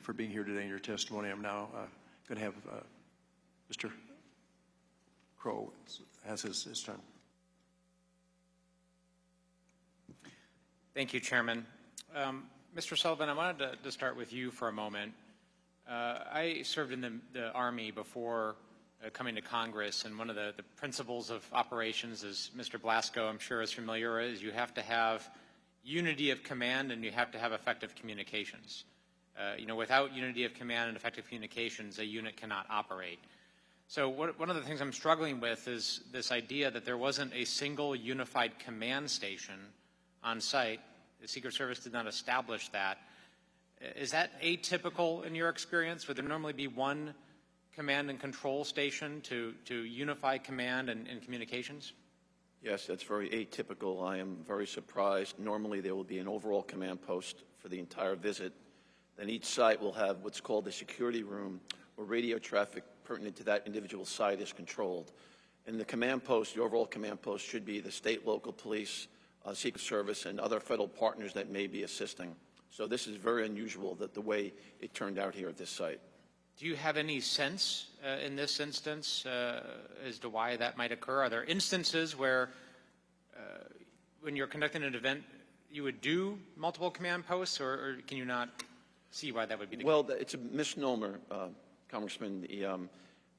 for being here today in your testimony. I'm now going to have Mr. Crow has his turn. Thank you, Chairman. Mr. Sullivan, I wanted to start with you for a moment. I served in the Army before coming to Congress, and one of the principles of operations, as Mr. Blasco, I'm sure, is familiar, is you have to have unity of command and you have to have effective communications. Without unity of command and effective communications, a unit cannot operate. So one of the things I'm struggling with is this idea that there wasn't a single unified command station on site. The Secret Service did not establish that. Is that atypical in your experience? Would there normally be one command and control station to unify command and communications? Yes, that's very atypical. I am very surprised. Normally there will be an overall command post for the entire visit. Then each site will have what's called the security room, where radio traffic pertinent to that individual site is controlled. And the command post, the overall command post, should be the state, local police, Secret Service, and other federal partners that may be assisting. So this is very unusual that the way it turned out here at this site. Do you have any sense in this instance as to why that might occur? Are there instances where when you're conducting an event you would do multiple command posts, or can you not see why that would be the case? Well, it's a misnomer, Congressman. The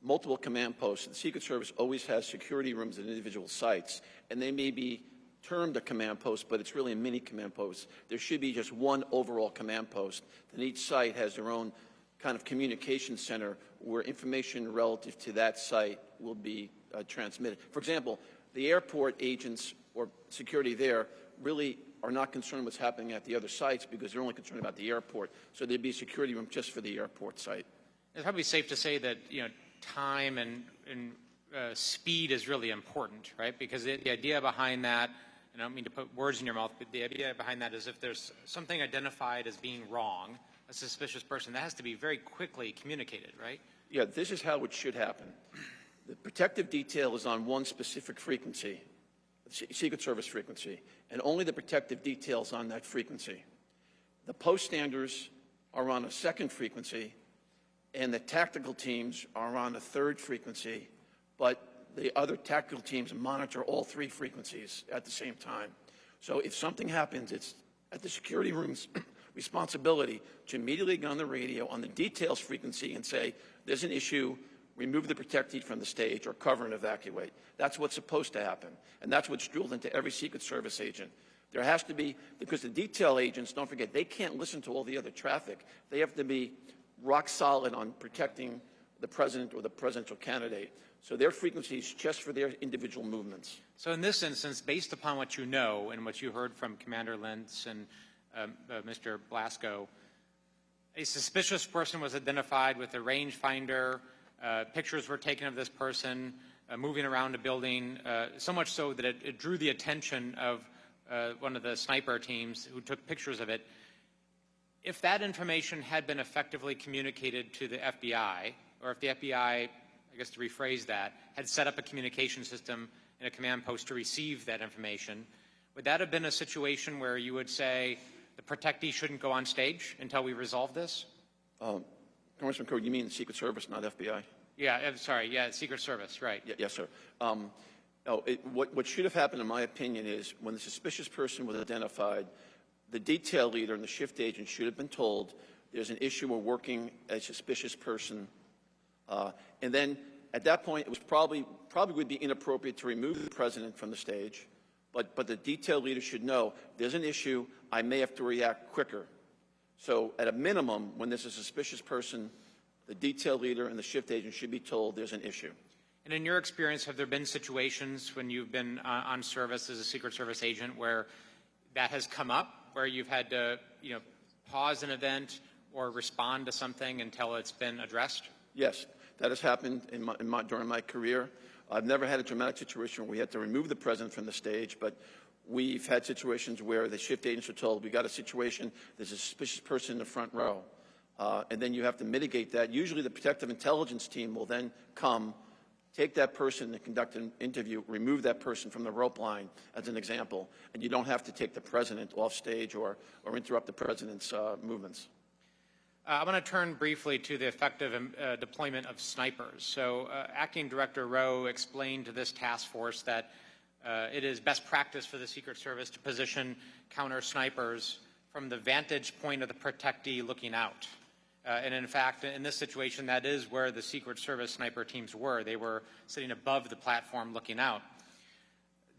multiple command posts, the Secret Service always has security rooms at individual sites, and they may be termed a command post, but it's really a mini command post. There should be just one overall command post, and each site has their own kind of communication center where information relative to that site will be transmitted. For example, the airport agents or security there really are not concerned what's happening at the other sites because they're only concerned about the airport. So there'd be a security room just for the airport site. It's probably safe to say that time and speed is really important, right? Because the idea behind that, and I don't mean to put words in your mouth, but the idea behind that is if there's something identified as being wrong, a suspicious person, that has to be very quickly communicated, right? Yeah, this is how it should happen. The protective detail is on one specific frequency, Secret Service frequency, and only the protective details on that frequency. The post standers are on a second frequency, and the tactical teams are on a third frequency, but the other tactical teams monitor all three frequencies at the same time. So if something happens, it's at the security room's responsibility to immediately get on the radio on the details frequency and say, there's an issue, remove the protectee from the stage or cover and evacuate. That's what's supposed to happen. And that's what's drilled into every Secret Service agent. There has to be, because the detail agents, don't forget, they can't listen to all the other traffic. They have to be rock solid on protecting the president or the presidential candidate. So their frequency is just for their individual movements. So in this instance, based upon what you know and what you heard from Commander Lenz and Mr. Blasco, a suspicious person was identified with a rangefinder. Pictures were taken of this person moving around a building, so much so that it drew the attention of one of the sniper teams who took pictures of it. If that information had been effectively communicated to the FBI, or if the FBI, I guess to rephrase that, had set up a communication system and a command post to receive that information, would that have been a situation where you would say the protectee shouldn't go on stage until we resolve this? Congressman Cory, you mean the Secret Service, not FBI? Yeah, I'm sorry. Yeah, Secret Service, right. Yes, sir. What should have happened, in my opinion, is when the suspicious person was identified, the detail leader and the shift agent should have been told there's an issue, we're working a suspicious person. And then at that point, it was probably would be inappropriate to remove the president from the stage, but the detail leader should know there's an issue, I may have to react quicker. So at a minimum, when there's a suspicious person, the detail leader and the shift agent should be told there's an issue. And in your experience, have there been situations when you've been on service as a Secret Service agent where that has come up, where you've had to, pause an event or respond to something until it's been addressed? Yes, that has happened during my career. I've never had a dramatic situation where we had to remove the president from the stage, but we've had situations where the shift agents are told, we got a situation, there's a suspicious person in the front row. And then you have to mitigate that. Usually the protective intelligence team will then come, take that person and conduct an interview, remove that person from the rope line, as an example, and you don't have to take the president off stage or interrupt the president's movements. I want to turn briefly to the effective deployment of snipers. So Acting Director Rowe explained to this task force that it is best practice for the Secret Service to position counter snipers from the vantage point of the protectee looking out. And in fact, in this situation, that is where the Secret Service sniper teams were. They were sitting above the platform looking out.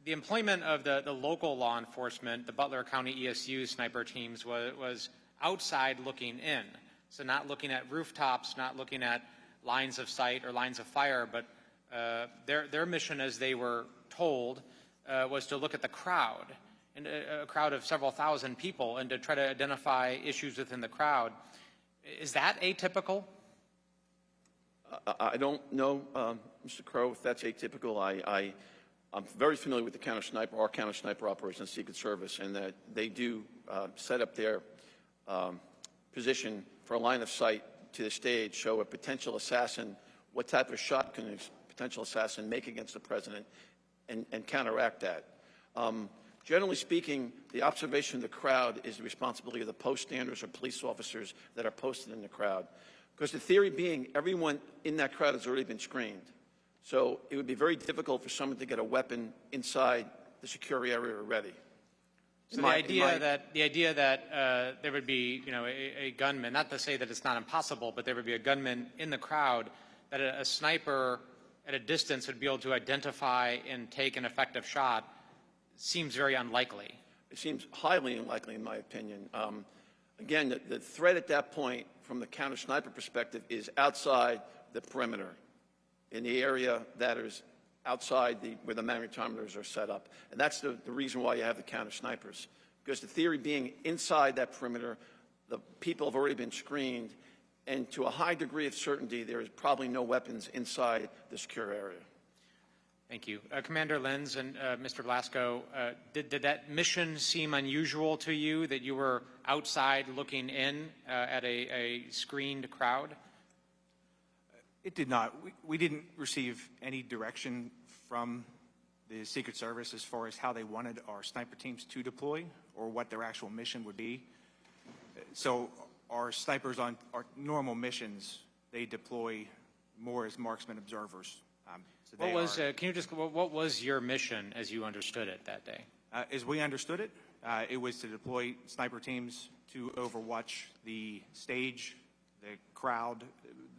The employment of the local law enforcement, the Butler County ESU sniper teams, was outside looking in. So not looking at rooftops, not looking at lines of sight or lines of fire, but their mission, as they were told, was to look at the crowd, and a crowd of several thousand people, and to try to identify issues within the crowd. Is that atypical? I don't know, Mr. Crow, if that's atypical. I'm very familiar with the counter-sniper, our counter-sniper operation, Secret Service, and that they do set up their position for a line of sight to the stage, show a potential assassin, what type of shot can a potential assassin make against the president, and counteract that. Generally speaking, the observation of the crowd is the responsibility of the post standers or police officers that are posted in the crowd. Because the theory being, everyone in that crowd has already been screened. So it would be very difficult for someone to get a weapon inside the secure area already. So the idea that there would be, a gunman, not to say that it's not impossible, but there would be a gunman in the crowd, that a sniper at a distance would be able to identify and take an effective shot, seems very unlikely. It seems highly unlikely, in my opinion. Again, the threat at that point, from the counter-sniper perspective, is outside the perimeter, in the area that is outside where the magnetometers are set up. And that's the reason why you have the counter-snipers. Because the theory being, inside that perimeter, the people have already been screened, and to a high degree of certainty, there is probably no weapons inside the secure area. Thank you. Commander Lenz and Mr. Blasco, did that mission seem unusual to you, that you were outside looking in at a screened crowd? It did not. We didn't receive any direction from the Secret Service as far as how they wanted our sniper teams to deploy or what their actual mission would be. So our snipers on our normal missions, they deploy more as marksman observers. So What was, what was your mission as you understood it that day? as we understood it, it was to deploy sniper teams to overwatch the stage, the crowd,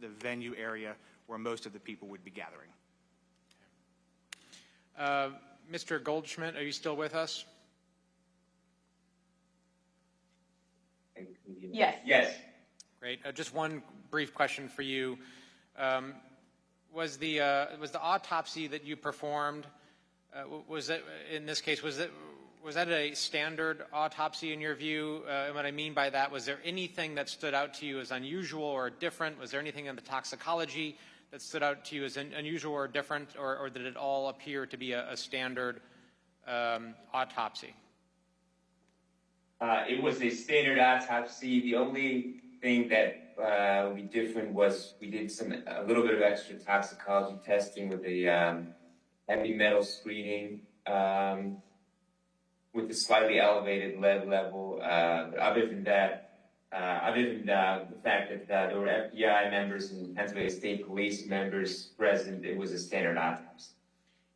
the venue area where most of the people would be gathering. Mr. Goldschmidt, are you still with us? Yes. Yes. Great. Just one brief question for you. Was the autopsy that you performed, was that, in this case, was that a standard autopsy in your view? And what I mean by that, was there anything that stood out to you as unusual or different? Was there anything in the toxicology that stood out to you as unusual or different, or did it all appear to be a standard autopsy? It was a standard autopsy. The only thing that we different was we did a little bit of extra toxicology testing with a heavy metal screening with a slightly elevated lead level. But other than that, the fact that there were FBI members and Pennsylvania State Police members present, it was a standard autopsy.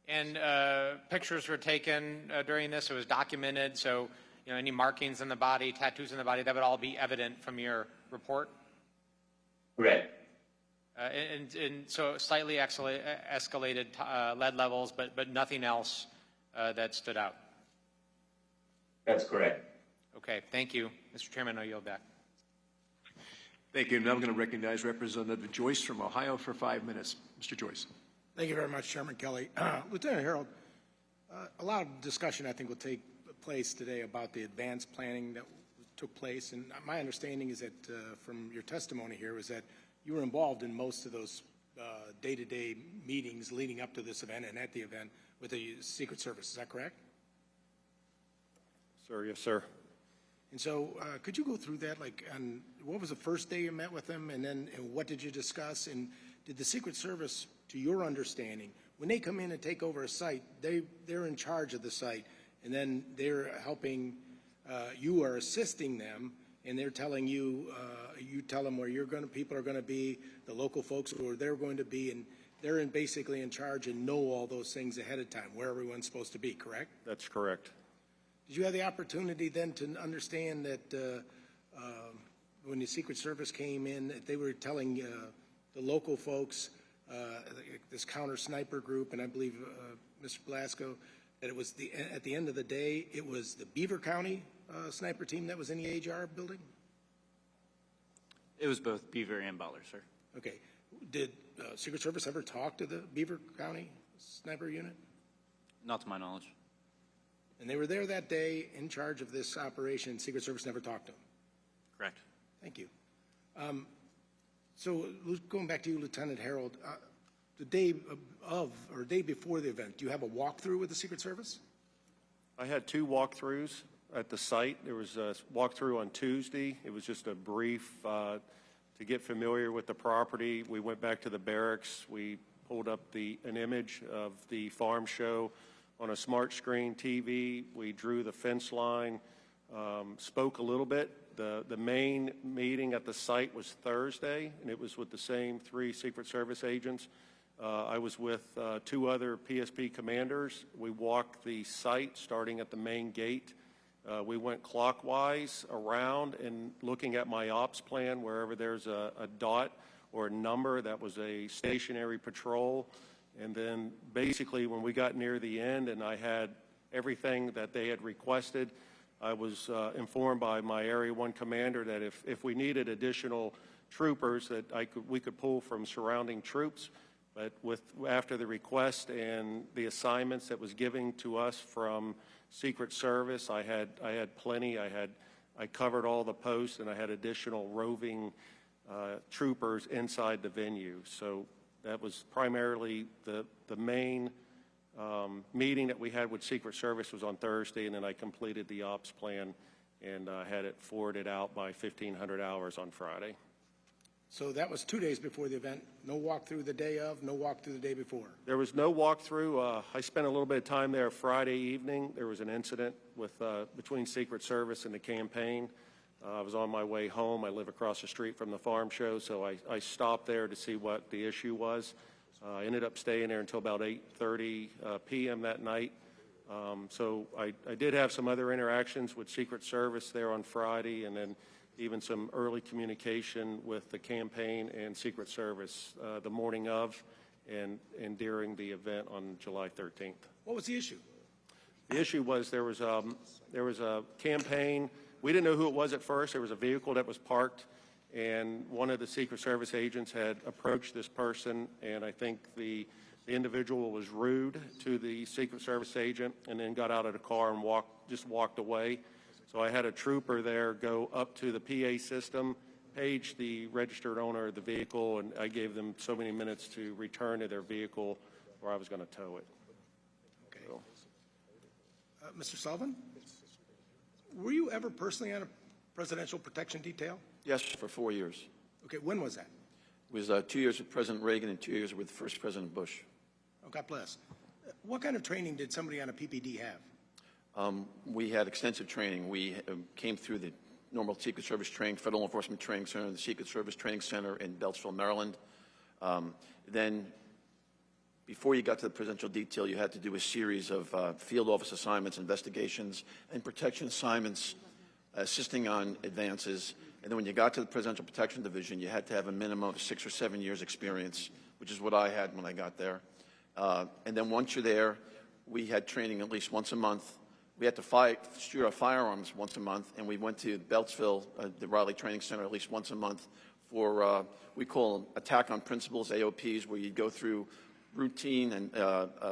And pictures were taken during this. It was documented. So, you know, any markings in the body, tattoos in the body, that would all be evident from your report? Correct. And so slightly escalated lead levels, but nothing else that stood out. That's correct. Okay, thank you. Mr. Chairman, I'll yield back. Thank you. Now I'm going to recognize Representative Joyce from Ohio for 5 minutes. Mr. Joyce. Thank you very much, Chairman Kelly. Lieutenant Herold, a lot of discussion, I think, will take place today about the advanced planning that took place. And my understanding is that from your testimony here is that you were involved in most of those day-to-day meetings leading up to this event and at the event with the Secret Service. Is that correct? Sir, yes, sir. And so could you go through that? Like, on what was the first day you met with them, and then what did you discuss? And did the Secret Service, to your understanding, when they come in and take over a site, they're in charge of the site, and then they're helping, you are assisting them, and they're telling you, you tell them where people are going to be, the local folks where they're going to be, and they're basically in charge and know all those things ahead of time, where everyone's supposed to be, correct? That's correct. Did you have the opportunity then to understand that when the Secret Service came in, that they were telling the local folks, this counter sniper group, and I believe Mr. Blasco, that it was at the end of the day, it was the Beaver County sniper team that was in the AHR building? It was both Beaver and Butler, sir. Okay. Did Secret Service ever talk to the Beaver County sniper unit? Not to my knowledge. And they were there that day in charge of this operation. Secret Service never talked to them? Correct. Thank you. So going back to you, Lieutenant Herold, the day of or day before the event, do you have a walkthrough with the Secret Service? I had 2 walkthroughs at the site. There was a walkthrough on Tuesday. It was just a brief to get familiar with the property. We went back to the barracks. We pulled up an image of the farm show on a smart screen TV. We drew the fence line, spoke a little bit. The main meeting at the site was Thursday, and it was with the same 3 Secret Service agents. I was with 2 other PSP commanders. We walked the site starting at the main gate. We went clockwise around and looking at my ops plan, wherever there's a dot or a number, that was a stationary patrol. And then basically when we got near the end and I had everything that they had requested, I was informed by my Area 1 commander that if we needed additional troopers, that we could pull from surrounding troops. But after the request and the assignments that was given to us from Secret Service, I had plenty. I covered all the posts, and I had additional roving troopers inside the venue. So that was primarily the main meeting that we had with Secret Service was on Thursday, and then I completed the ops plan and had it forwarded out by 1,500 hours on Friday. So that was 2 days before the event. No walkthrough the day of, no walkthrough the day before. There was no walkthrough. I spent a little bit of time there Friday evening. There was an incident with between Secret Service and the campaign. I was on my way home. I live across the street from the farm show, so I stopped there to see what the issue was. I ended up staying there until about 8:30 p.m. that night. So I did have some other interactions with Secret Service there on Friday, and then even some early communication with the campaign and Secret Service the morning of and during the event on July 13th. What was the issue? The issue was there was a campaign. We didn't know who it was at first. There was a vehicle that was parked, and one of the Secret Service agents had approached this person, and I think the individual was rude to the Secret Service agent and then got out of the car and walked away. So I had a trooper there go up to the PA system, page the registered owner of the vehicle, and I gave them so many minutes to return to their vehicle or I was going to tow it. Okay. So. Mr. Sullivan, were you ever personally on a presidential protection detail? Yes, for 4 years. Okay, when was that? It was 2 years with President Reagan and 2 years with First President Bush. Oh, God bless. What kind of training did somebody on a PPD have? We had extensive training. We came through the normal Secret Service training, Federal Enforcement Training Center, the Secret Service Training Center in Beltsville, Maryland. Then, before you got to the presidential detail, you had to do a series of field office assignments, investigations, and protection assignments, assisting on advances. And then when you got to the Presidential Protection Division, you had to have a minimum of 6 or 7 years experience, which is what I had when I got there. And then once you're there, we had training at least once a month. We had to shoot our firearms once a month, and we went to Beltsville, the Riley Training Center, at least once a month for, we call them attack on principles, AOPs, where you'd go through routine and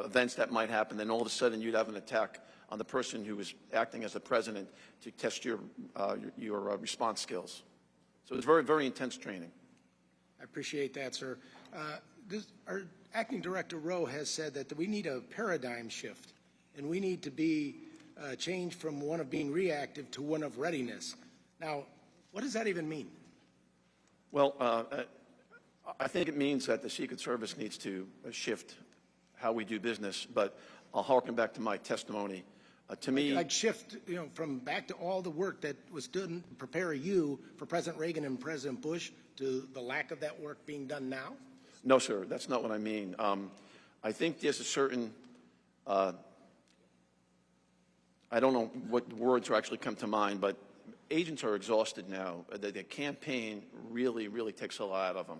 events that might happen, then all of a sudden you'd have an attack on the person who was acting as the president to test your response skills. So it was very, very intense training. I appreciate that, sir. Our Acting Director Rowe has said that we need a paradigm shift, and we need to be changed from one of being reactive to one of readiness. Now, what does that even mean? Well, I think it means that the Secret Service needs to shift how we do business, but I'll harken back to my testimony. To me, like shift, from back to all the work that was done to prepare you for President Reagan and President Bush to the lack of that work being done now? No, sir, that's not what I mean. I think there's a certain, I don't know what words actually come to mind, but agents are exhausted now. The campaign really, really takes a lot out of them.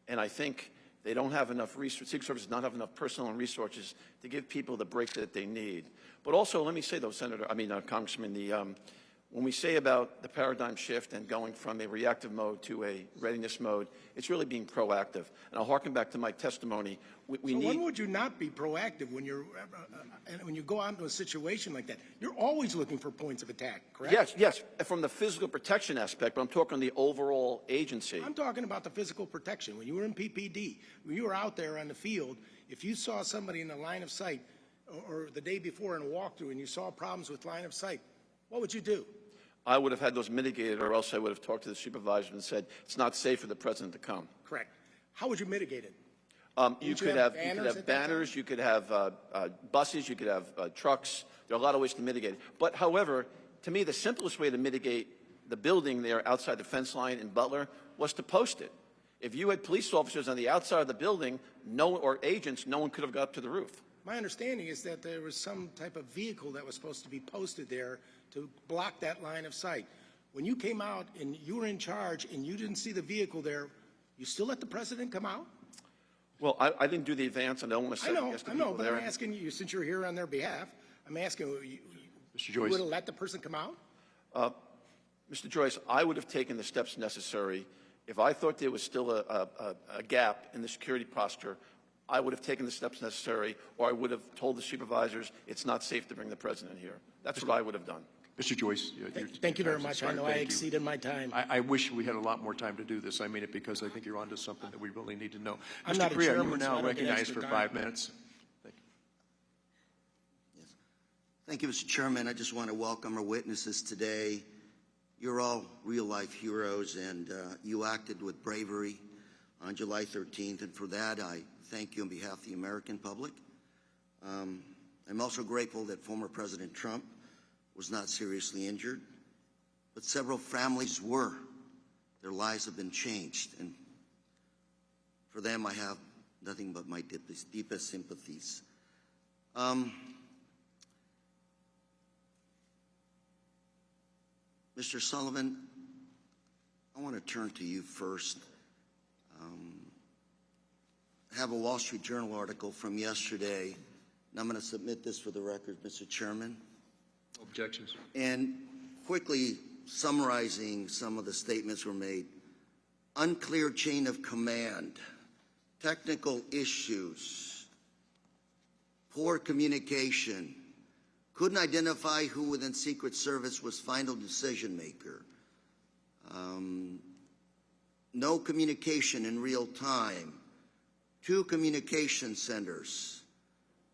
And I think they don't have enough resources, Secret Service does not have enough personnel and resources to give people the break that they need. But also, let me say though, Congressman, when we say about the paradigm shift and going from a reactive mode to a readiness mode, it's really being proactive. And I'll harken back to my testimony. We need. When would you not be proactive when when you go out into a situation like that? You're always looking for points of attack, correct? Yes, from the physical protection aspect, but I'm talking the overall agency. I'm talking about the physical protection. When you were in PPD, when you were out there on the field, if you saw somebody in the line of sight or the day before in a walkthrough and you saw problems with line of sight, what would you do? I would have had those mitigated, or else I would have talked to the supervisor and said, it's not safe for the president to come. Correct. How would you mitigate it? You could have banners, you could have buses, you could have trucks. There are a lot of ways to mitigate it. But, however, to me, the simplest way to mitigate the building there outside the fence line in Butler was to post it. If you had police officers on the outside of the building, or agents, no one could have got up to the roof. My understanding is that there was some type of vehicle that was supposed to be posted there to block that line of sight. When you came out and you were in charge and you didn't see the vehicle there, you still let the president come out? Well, I didn't do the advance, and I don't want to say yes to I know, people but there. I'm asking you, since you're here on their behalf, I'm asking you, Mr. Joyce. Would have let the person come out? Mr. Joyce, I would have taken the steps necessary. If I thought there was still a gap in the security posture, I would have taken the steps necessary, or I would have told the supervisors it's not safe to bring the president here. That's what I would have done. Mr. Joyce. Thank you very much. I know I exceeded my time. I wish we had a lot more time to do this. I mean it because I think you're onto something that we really need to know. I'm Mr. not a Correa, you chairman, are so I now don't get recognized extra for time. 5 minutes. Thank you. Thank you, Mr. Chairman. I just want to welcome our witnesses today. You're all real-life heroes, and you acted with bravery on July 13th, and for that I thank you on behalf of the American public. I'm also grateful that former President Trump was not seriously injured, but several families were. Their lives have been changed, and for them I have nothing but my deepest sympathies. Mr. Sullivan, I want to turn to you first. I have a Wall Street Journal article from yesterday, and I'm going to submit this for the record, Mr. Chairman. Objections. And quickly summarizing some of the statements were made. Unclear chain of command, technical issues, poor communication, couldn't identify who within Secret Service was final decision maker, no communication in real time, 2 communication centers.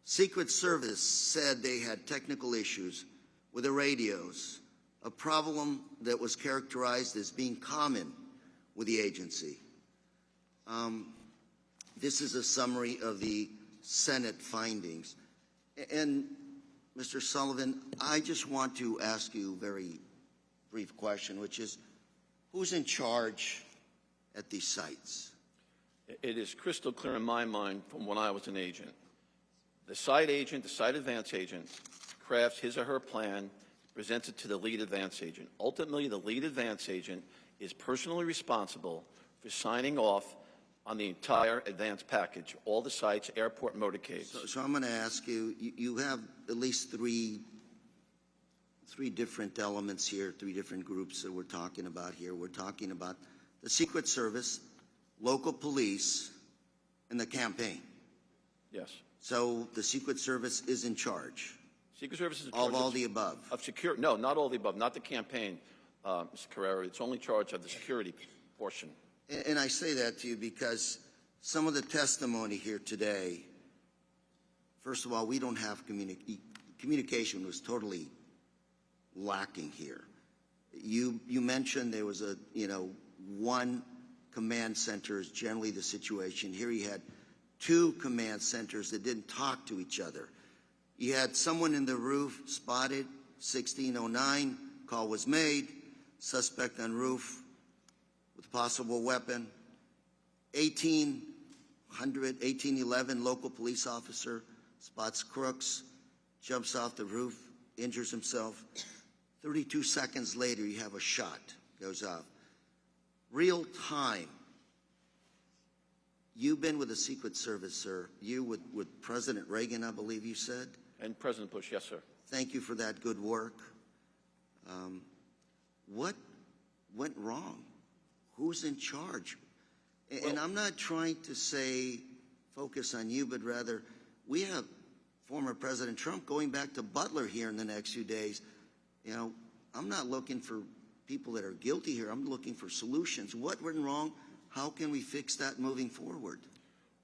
Secret Service said they had technical issues with the radios, a problem that was characterized as being common with the agency. This is a summary of the Senate findings. And Mr. Sullivan, I just want to ask you a very brief question, which is, who's in charge at these sites? It is crystal clear in my mind from when I was an agent. The site agent, the site advance agent, crafts his or her plan, presents it to the lead advance agent. Ultimately, the lead advance agent is personally responsible for signing off on the entire advance package, all the sites, airport motorcades. So I'm going to ask you, you have at least three different elements here, 3 different groups that we're talking about here. We're talking about the Secret Service, local police, and the campaign. Yes. So the Secret Service is in charge. Secret Service is in charge Of all the above. Of security. No, not all the above. Not the campaign, Mr. Carrera. It's only in charge of the security portion. And I say that to you because some of the testimony here today, first of all, we don't have communication was totally lacking here. You mentioned there was one command center is generally the situation. Here you had 2 command centers that didn't talk to each other. You had someone in the roof spotted, 1609, call was made, suspect on roof with possible weapon. 1811, local police officer spots crooks, jumps off the roof, injures himself. 32 seconds later, you have a shot, goes off. Real time. You've been with the Secret Service, sir. You with President Reagan, I believe you said. And President Bush, yes, sir. Thank you for that good work. What went wrong? Who's in charge? And I'm not trying to say focus on you, but rather we have former President Trump going back to Butler here in the next few days. I'm not looking for people that are guilty here. I'm looking for solutions. What went wrong? How can we fix that moving forward?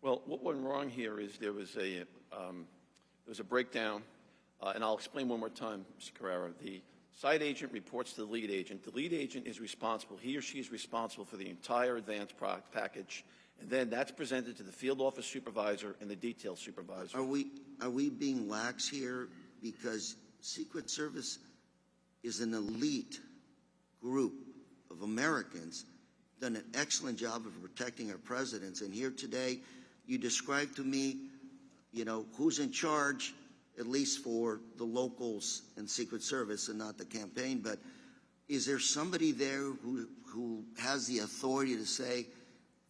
Well, what went wrong here is there was a breakdown, and I'll explain one more time, Mr. Carrera. The site agent reports to the lead agent. The lead agent is responsible. He or she is responsible for the entire advance package, and then that's presented to the field office supervisor and the detail supervisor. Are we being lax here? Because Secret Service is an elite group of Americans, done an excellent job of protecting our presidents. And here today, you described to me, who's in charge, at least for the locals and Secret Service and not the campaign. But is there somebody there who has the authority to say,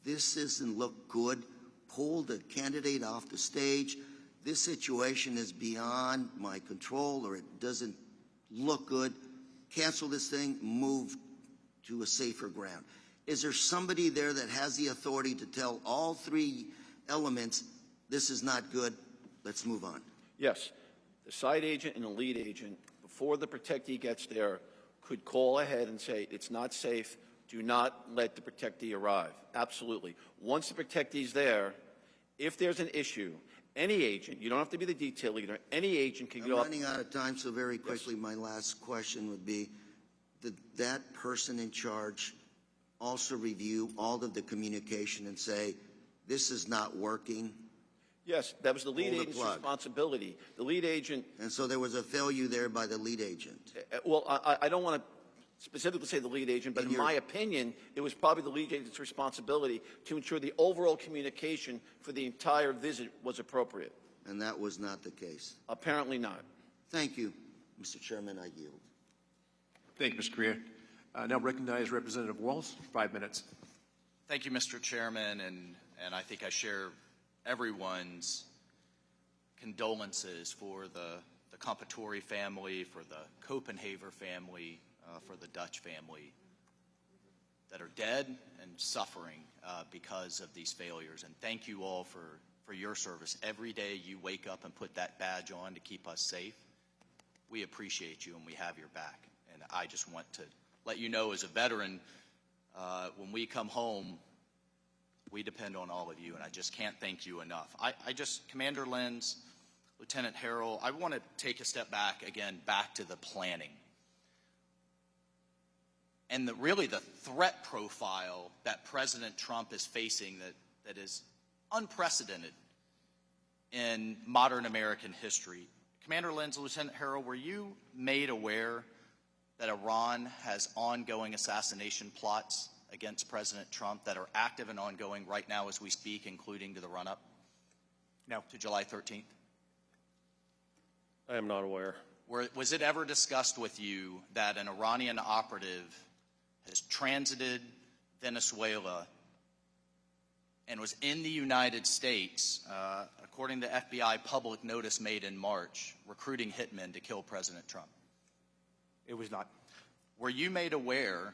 this doesn't look good, pull the candidate off the stage, this situation is beyond my control, or it doesn't look good, cancel this thing, move to a safer ground? Is there somebody there that has the authority to tell all 3 elements, this is not good, let's move on? Yes. The site agent and the lead agent, before the protectee gets there, could call ahead and say, it's not safe, do not let the protectee arrive. Absolutely. Once the protectee's there, if there's an issue, Any agent, you don't have to be the detail leader, any agent can I'm go up. running out of time, so very quickly, my last question would be, did that person in charge also review all of the communication and say, this is not working? Yes, that was the lead Pull the agent's plug. responsibility. The lead agent, And so there was a failure there by the lead agent. well, I don't want to specifically say the lead agent, but in my opinion, it was probably the lead agent's responsibility to ensure the overall communication for the entire visit was appropriate. And that was not the case. Apparently not. Thank you, Mr. Chairman. I yield. Thank you, Mr. Correa. Now recognize Representative Walz, 5 minutes. Thank you, Mr. Chairman, and I think I share everyone's condolences for the Comperatore family, for the Copenhaver family, for the Dutch family that are dead and suffering because of these failures. And thank you all for your service. Every day you wake up and put that badge on to keep us safe. We appreciate you and we have your back. And I just want to let you know, as a veteran, when we come home, we depend on all of you, and I just can't thank you enough. Commander Lenz, Lieutenant Herold, I want to take a step back again, back to the planning. And really the threat profile that President Trump is facing that is unprecedented in modern American history. Commander Lenz, Lieutenant Herold, were you made aware that Iran has ongoing assassination plots against President Trump that are active and ongoing right now as we speak, including to the run-up? No. To July 13th? I am not aware. Was it ever discussed with you that an Iranian operative has transited Venezuela and was in the United States, according to FBI public notice made in March, recruiting hitmen to kill President Trump? It was not. Were you made aware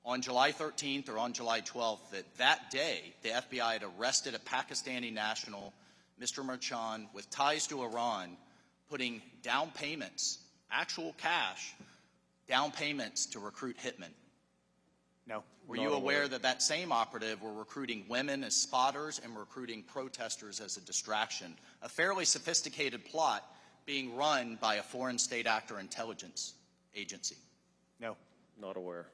on July 13th or on July 12th that day the FBI had arrested a Pakistani national, Mr. Merchan, with ties to Iran, putting down payments, actual cash, down payments to recruit hitmen? No. Were you aware that that same operative were recruiting women as spotters and recruiting protesters as a distraction? A fairly sophisticated plot being run by a foreign state actor intelligence agency. No. Not aware.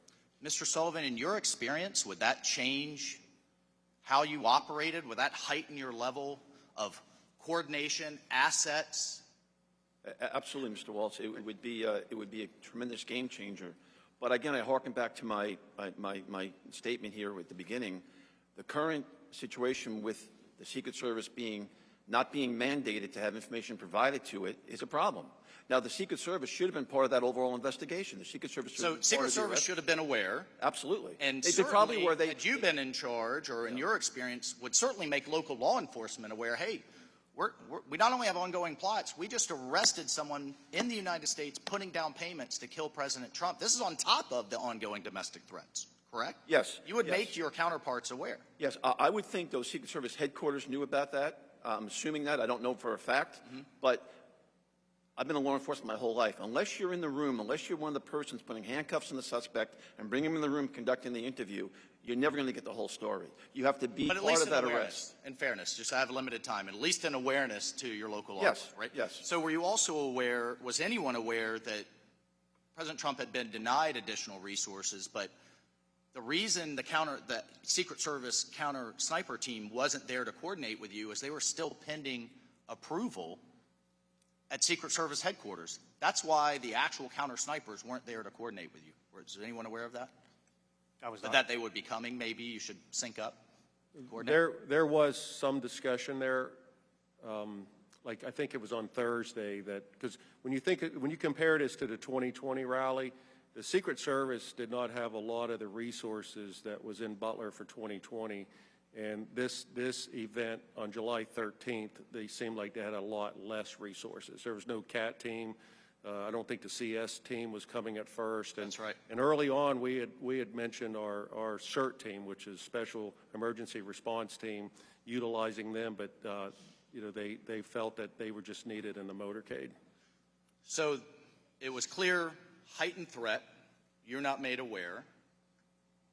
Mr. Sullivan, in your experience, would that change how you operated? Would that heighten your level of coordination, assets? Absolutely, Mr. Waltz. It would be a tremendous game changer. But again, I harken back to my statement here at the beginning. The current situation with the Secret Service not being mandated to have information provided to it is a problem. Now, the Secret Service should have been part of that overall investigation. The Secret Service should have been aware. Absolutely. And they probably were. Had you been in charge, or in your experience, would certainly make local law enforcement aware, hey, we not only have ongoing plots, we just arrested someone in the United States putting down payments to kill President Trump. This is on top of the ongoing domestic threats, correct? Yes. You would make your counterparts aware. Yes, I would think those Secret Service headquarters knew about that. I'm assuming that. I don't know for a fact. But I've been in law enforcement my whole life. Unless you're in the room, unless you're one of the persons putting handcuffs on the suspect and bringing him in the room conducting the interview, you're never going to get the whole story. You have to be part of that arrest. In fairness, just I have limited time, at least an awareness to your local office, right? Yes. So were you also aware, was anyone aware that President Trump had been denied additional resources, but the reason the Secret Service counter sniper team wasn't there to coordinate with you is they were still pending approval at Secret Service headquarters. That's why the actual counter snipers weren't there to coordinate with you. Was anyone aware of that? I was But not. that they would be coming, maybe you should sync up, coordinate? There was some discussion there. Like I think it was on Thursday because when you compare this to the 2020 rally, the Secret Service did not have a lot of the resources that was in Butler for 2020. And this event on July 13th, they seemed like they had a lot less resources. There was no CAT team. I don't think the CS team was coming at first. That's right. And early on, we had mentioned our CERT team, which is Special Emergency Response Team, utilizing them, but they felt that they were just needed in the motorcade. So it was clear, heightened threat, you're not made aware,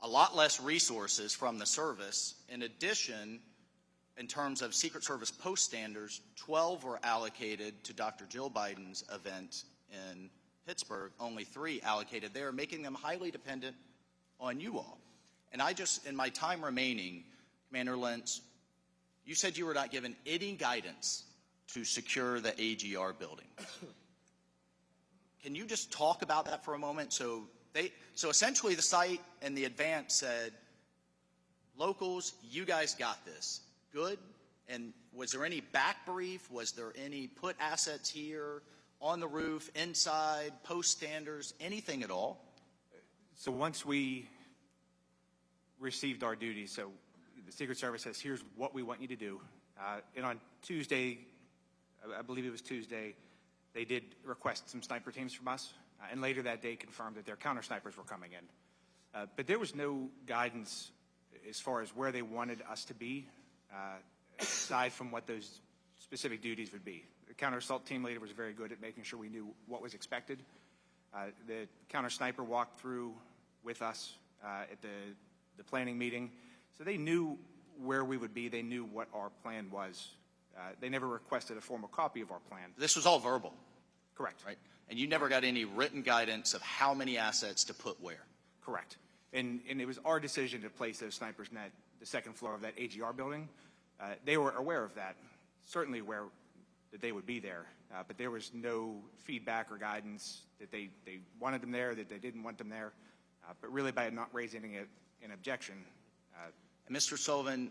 a lot less resources from the service. In addition, in terms of Secret Service post standards, 12 were allocated to Dr. Jill Biden's event in Pittsburgh, only 3 allocated there, making them highly dependent on you all. And in my time remaining, Commander Lenz, you said you were not given any guidance to secure the AGR building. Can you just talk about that for a moment? So essentially the site and the advance said, locals, you guys got this. Good? And was there any back brief? Was there any put assets here, on the roof, inside, post standards, anything at all? So once we received our duties, so the Secret Service says, here's what we want you to do. And on Tuesday, I believe it was Tuesday, they did request some sniper teams from us, and later that day confirmed that their counter snipers were coming in. But there was no guidance as far as where they wanted us to be, aside from what those specific duties would be. The counter assault team leader was very good at making sure we knew what was expected. The counter sniper walked through with us at the planning meeting, so they knew where we would be. They knew what our plan was. They never requested a formal copy of our plan. This was all verbal. Correct. Right? And you never got any written guidance of how many assets to put where. Correct. And it was our decision to place those snipers at the second floor of that AGR building. They were aware of that, certainly aware that they would be there, but there was no feedback or guidance that they wanted them there, that they didn't want them there, but really by not raising an objection. And Mr. Sullivan,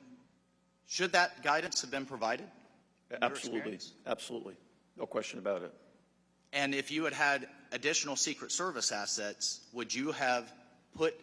should that guidance have been provided? Absolutely. Absolutely. No question about it. And if you had had additional Secret Service assets, would you have put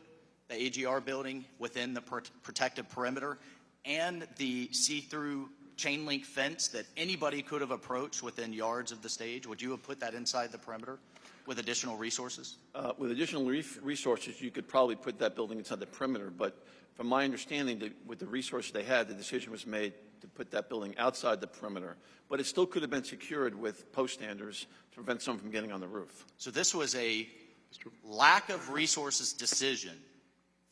the AGR building within the protective perimeter and the see-through chain link fence that anybody could have approached within yards of the stage? Would you have put that inside the perimeter with additional resources? With additional resources, you could probably put that building inside the perimeter, but from my understanding, with the resources they had, the decision was made to put that building outside the perimeter. But it still could have been secured with post standards to prevent someone from getting on the roof. So this was a lack of resources decision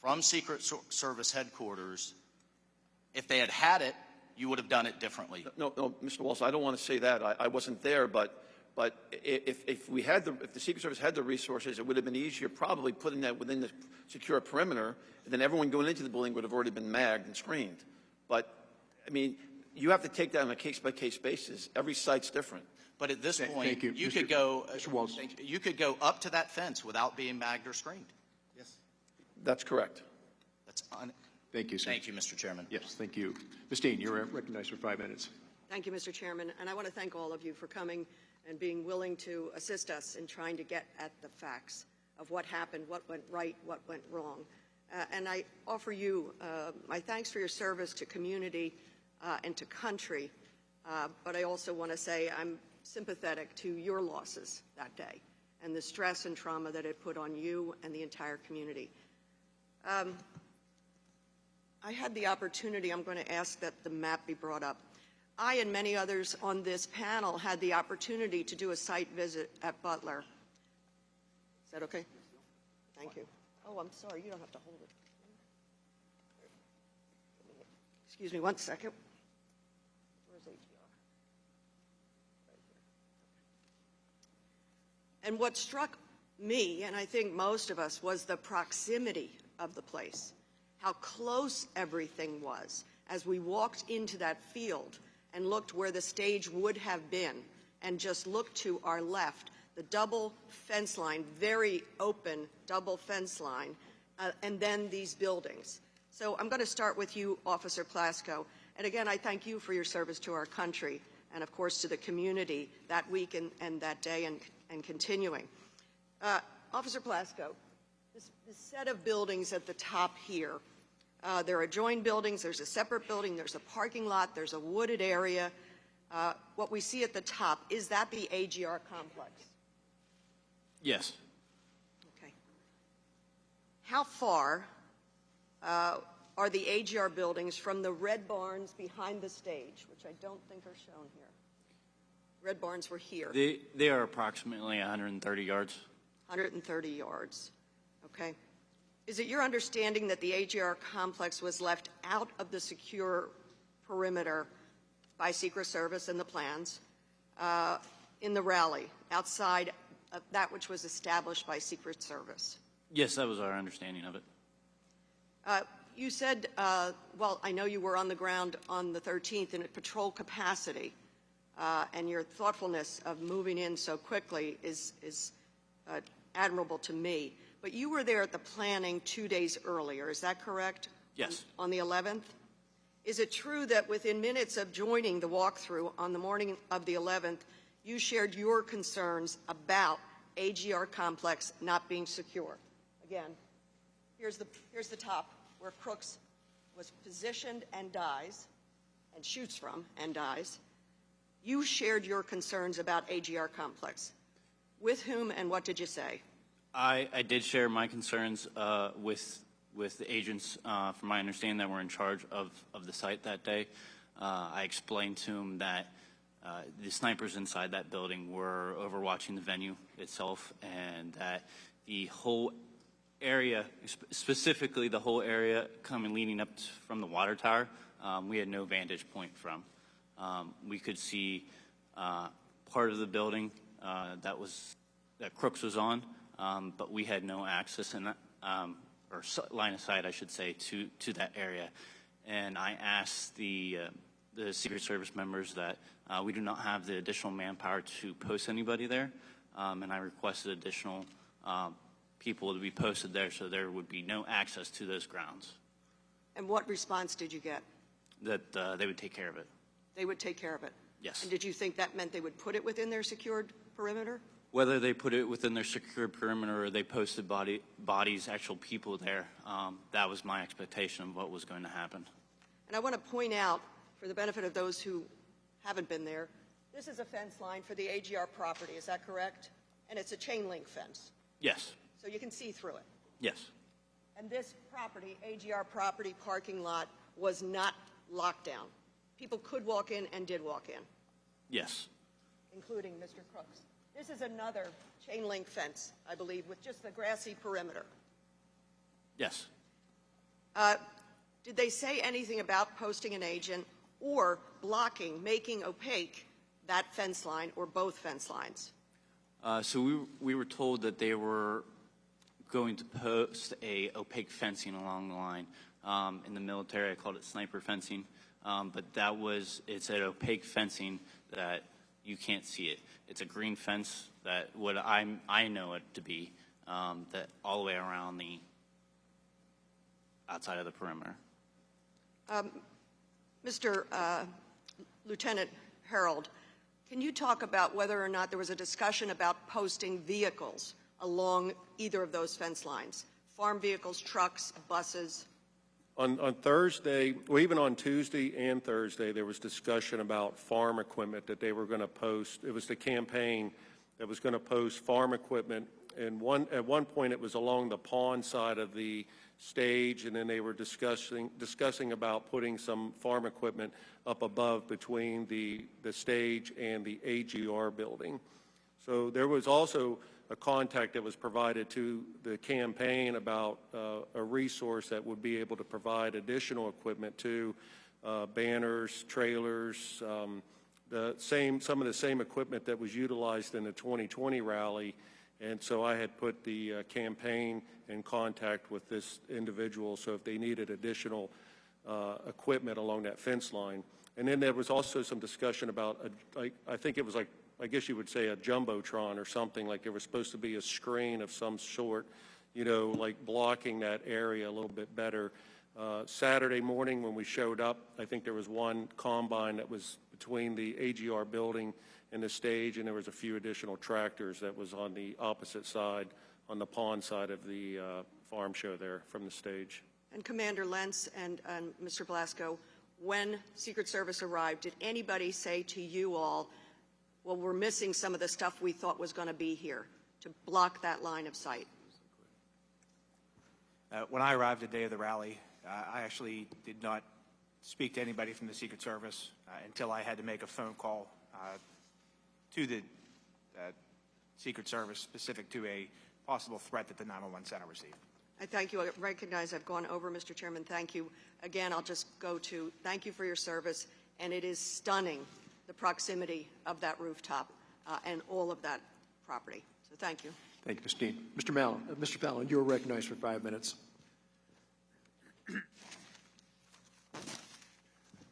from Secret Service headquarters. If they had had it, you would have done it differently. No, Mr. Walsh, I don't want to say that. I wasn't there, but if the Secret Service had the resources, it would have been easier probably putting that within the secure perimeter, and then everyone going into the building would have already been magged and screened. But, I mean, you have to take that on a case-by-case basis. Every site's different. But at this point, you could go up to that fence without being magged or screened. Yes. That's correct. Thank you, sir. Thank you, Mr. Chairman. Yes, thank you. Ms. Dean, you're recognized for 5 minutes. Thank you, Mr. Chairman, and I want to thank all of you for coming and being willing to assist us in trying to get at the facts of what happened, what went right, what went wrong. And I offer you my thanks for your service to community and to country, but I also want to say I'm sympathetic to your losses that day and the stress and trauma that it put on you and the entire community. I had the opportunity, I'm going to ask that the map be brought up. I and many others on this panel had the opportunity to do a site visit at Butler. Is that okay? Thank you. Oh, I'm sorry, you don't have to hold it. Excuse me 1 second. Where's AGR? Right here. And what struck me, and I think most of us, was the proximity of the place, how close everything was as we walked into that field and looked where the stage would have been and just looked to our left, the double fence line, very open double fence line, and then these buildings. So I'm going to start with you, Officer Blasco. And again, I thank you for your service to our country and, of course, to the community that week and that day and continuing. Officer Blasco, this set of buildings at the top here, there are joined buildings, there's a separate building, there's a parking lot, there's a wooded area. What we see at the top, is that the AGR complex? Yes. Okay. How far are the AGR buildings from the red barns behind the stage, which I don't think are shown here? Red barns were here. They are approximately 130 yards. 130 yards. Okay. Is it your understanding that the AGR complex was left out of the secure perimeter by Secret Service and the plans in the rally, outside of that which was established by Secret Service? Yes, that was our understanding of it. You said, well, I know you were on the ground on the 13th in a patrol capacity, and your thoughtfulness of moving in so quickly is admirable to me. But you were there at the planning 2 days earlier, is that correct? Yes. On the 11th? Is it true that within minutes of joining the walkthrough on the morning of the 11th, you shared your concerns about AGR complex not being secure? Again, here's the top where Crooks was positioned and dies, and shoots from and dies. You shared your concerns about AGR complex. With whom and what did you say? I did share my concerns with the agents, from my understanding, that were in charge of the site that day. I explained to them that the snipers inside that building were overwatching the venue itself, and that the whole area, specifically the whole area leading up from the water tower, we had no vantage point from. We could see part of the building that Crooks was on, but we had no access or line of sight, I should say, to that area. And I asked the Secret Service members that we do not have the additional manpower to post anybody there, and I requested additional people to be posted there so there would be no access to those grounds. And what response did you get? That they would take care of it. They would take care of it? Yes. And did you think that meant they would put it within their secured perimeter? Whether they put it within their secured perimeter or they posted bodies, actual people there, that was my expectation of what was going to happen. And I want to point out, for the benefit of those who haven't been there, this is a fence line for the AGR property, is that correct? And it's a chain link fence. Yes. So you can see through it. Yes. And this property, AGR property parking lot, was not locked down. People could walk in and did walk in. Yes. Including Mr. Crooks. This is another chain link fence, I believe, with just the grassy perimeter. Yes. Did they say anything about posting an agent or blocking, making opaque that fence line or both fence lines? So we were told that they were going to post a opaque fencing along the line. In the military, I called it sniper fencing, but it's an opaque fencing that you can't see it. It's a green fence that what I know it to be, that all the way around the outside of the perimeter. Mr. Lieutenant Herold, can you talk about whether or not there was a discussion about posting vehicles along either of those fence lines? Farm vehicles, trucks, buses? On Thursday, well, even on Tuesday and Thursday, there was discussion about farm equipment that they were going to post. It was the campaign that was going to post farm equipment. And at one point, it was along the pond side of the stage, and then they were discussing about putting some farm equipment up above between the stage and the AGR building. So there was also a contact that was provided to the campaign about a resource that would be able to provide additional equipment to banners, trailers, some of the same equipment that was utilized in the 2020 rally. And so I had put the campaign in contact with this individual, so if they needed additional equipment along that fence line. And then there was also some discussion about, I think it was like, I guess you would say a jumbotron or something, like there was supposed to be a screen of some sort, like blocking that area a little bit better. Saturday morning when we showed up, I think there was one combine that was between the AGR building and the stage, and there was a few additional tractors that was on the opposite side, on the pond side of the farm show there from the stage. And Commander Lenz and Mr. Blasco, when Secret Service arrived, did anybody say to you all, well, we're missing some of the stuff we thought was going to be here, to block that line of sight? When I arrived the day of the rally, I actually did not speak to anybody from the Secret Service until I had to make a phone call to the Secret Service specific to a possible threat that the 911 center received. I thank you. I recognize I've gone over, Mr. Chairman. Thank you. Again, I'll just go to thank you for your service, and it is stunning, the proximity of that rooftop and all of that property. So thank you. Thank you, Ms. Dean. Mr. Fallon, you are recognized for 5 minutes.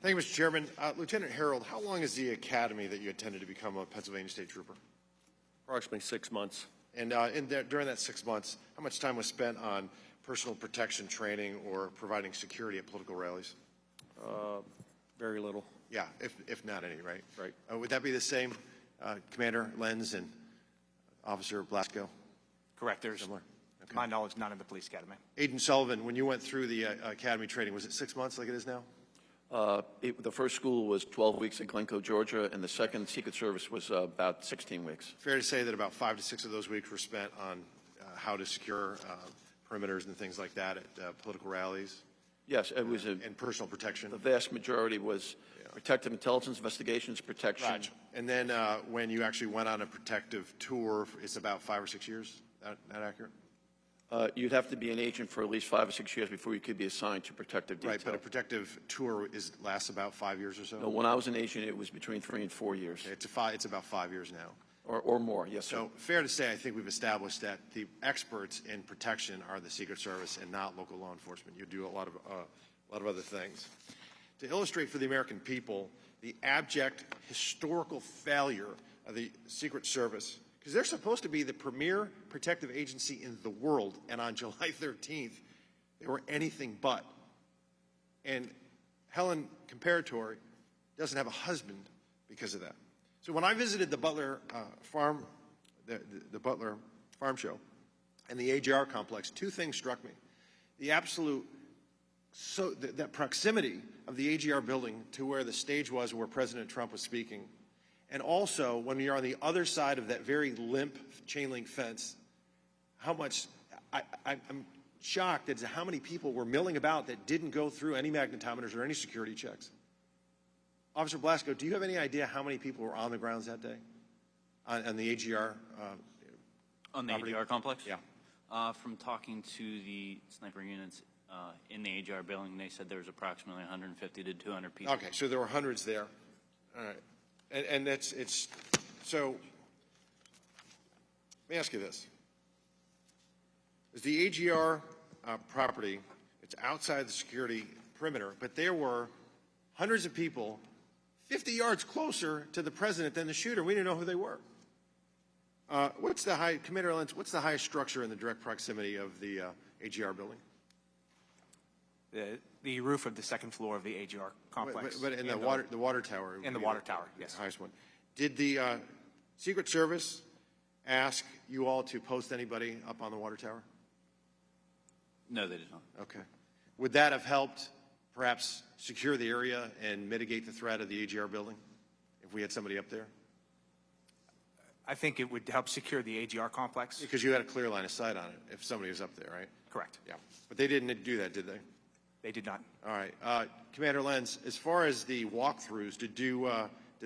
Thank you, Mr. Chairman. Lieutenant Herold, how long is the academy that you attended to become a Pennsylvania State Trooper? Approximately 6 months. And during that 6 months, how much time was spent on personal protection training or providing security at political rallies? Very little. Yeah, if not any, right? Right. Would that be the same, Commander Lenz and Officer Blasco? Correct. There's, Similar. to my knowledge, none in the police academy. Agent Sullivan, when you went through the academy training, was it 6 months like it is now? The first school was 12 weeks at Glencoe, Georgia, and the second Secret Service was about 16 weeks. Fair to say that about 5 to 6 of those weeks were spent on how to secure perimeters and things like that at political rallies? Yes, it was and personal protection. The vast majority was protective intelligence investigations, protection. Right. And then when you actually went on a protective tour, it's about 5 or 6 years. That accurate? You'd have to be an agent for at least 5 or 6 years before you could be assigned to protective detail. Right, but a protective tour lasts about 5 years or so? No, when I was an agent, it was between 3 and 4 years. Okay, it's about 5 years now. Or more, yes, sir. So fair to say, I think we've established that the experts in protection are the Secret Service and not local law enforcement. You do a lot of other things. To illustrate for the American people the abject historical failure of the Secret Service, because they're supposed to be the premier protective agency in the world, and on July 13th, they were anything but. And Helen Comperatore doesn't have a husband because of that. So when I visited the Butler farm, the Butler farm show and the AGR complex, 2 things struck me. The absolute, that proximity of the AGR building to where the stage was and where President Trump was speaking. And also, when you're on the other side of that very limp chain link fence, how much, I'm shocked as to how many people were milling about that didn't go through any magnetometers or any security checks. Officer Blasco, do you have any idea how many people were on the grounds that day on the AGR On the property? AGR complex? Yeah. From talking to the sniper units in the AGR building, they said there was approximately 150 to 200 people. Okay, so there were hundreds there. All right. And so let me ask you this. Is the AGR property, it's outside the security perimeter, but there were hundreds of people 50 yards closer to the president than the shooter. We didn't know who they were. Commander Lenz, what's the highest structure in the direct proximity of the AGR building? The roof of the second floor of the AGR complex. But in the water tower. In the water tower, yes. The highest one. Did the Secret Service ask you all to post anybody up on the water tower? No, they did not. Okay. Would that have helped perhaps secure the area and mitigate the threat of the AGR building if we had somebody up there? I think it would help secure the AGR complex. Because you had a clear line of sight on it if somebody was up there, right? Correct. Yeah. But they didn't do that, did they? They did not. All right. Commander Lenz, as far as the walkthroughs, did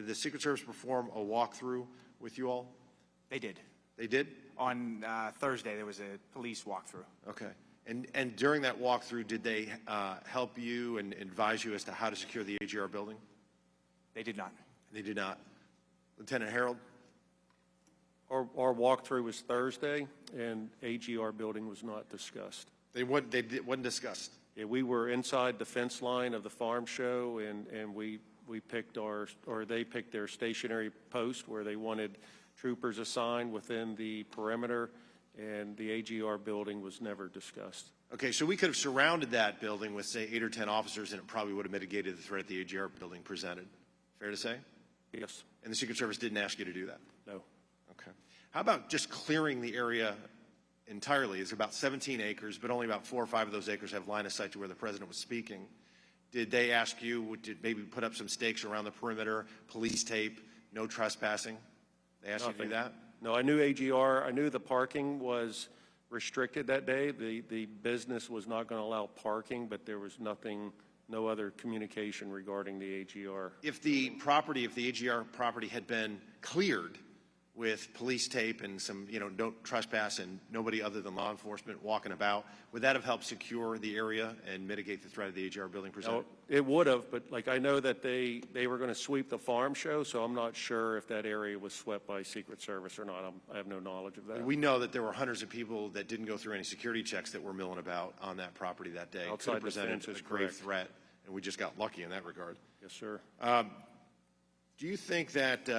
the Secret Service perform a walkthrough with you all? They did. They did? On Thursday, there was a police walkthrough. Okay. And during that walkthrough, did they help you and advise you as to how to secure the AGR building? They did not. They did not. Lieutenant Herold? Our walkthrough was Thursday, and AGR building was not discussed. They wasn't discussed? Yeah, we were inside the fence line of the farm show, and we picked they picked their stationary post where they wanted troopers assigned within the perimeter, and the AGR building was never discussed. Okay, so we could have surrounded that building with, say, 8 or 10 officers, and it probably would have mitigated the threat the AGR building presented. Fair to say? Yes. And the Secret Service didn't ask you to do that? No. Okay. How about just clearing the area entirely? It's about 17 acres, but only about 4 or 5 of those acres have line of sight to where the president was speaking. Did they ask you to maybe put up some stakes around the perimeter, police tape, no trespassing? They asked you to do that? No, I knew AGR. I knew the parking was restricted that day. The business was not going to allow parking, but there was no other communication regarding the AGR. If the AGR property had been cleared, with police tape and some, don't trespass and nobody other than law enforcement walking about, would that have helped secure the area and mitigate the threat of the AGR building presented? No, it would have, but I know that they were going to sweep the farm show, so I'm not sure if that area was swept by Secret Service or not. I have no knowledge of that. We know that there were hundreds of people that didn't go through any security checks that were milling about on that property that day. Outside Could have the presented fence is a grave correct. threat, and we just got lucky in that regard. Yes, sir. Do you think that,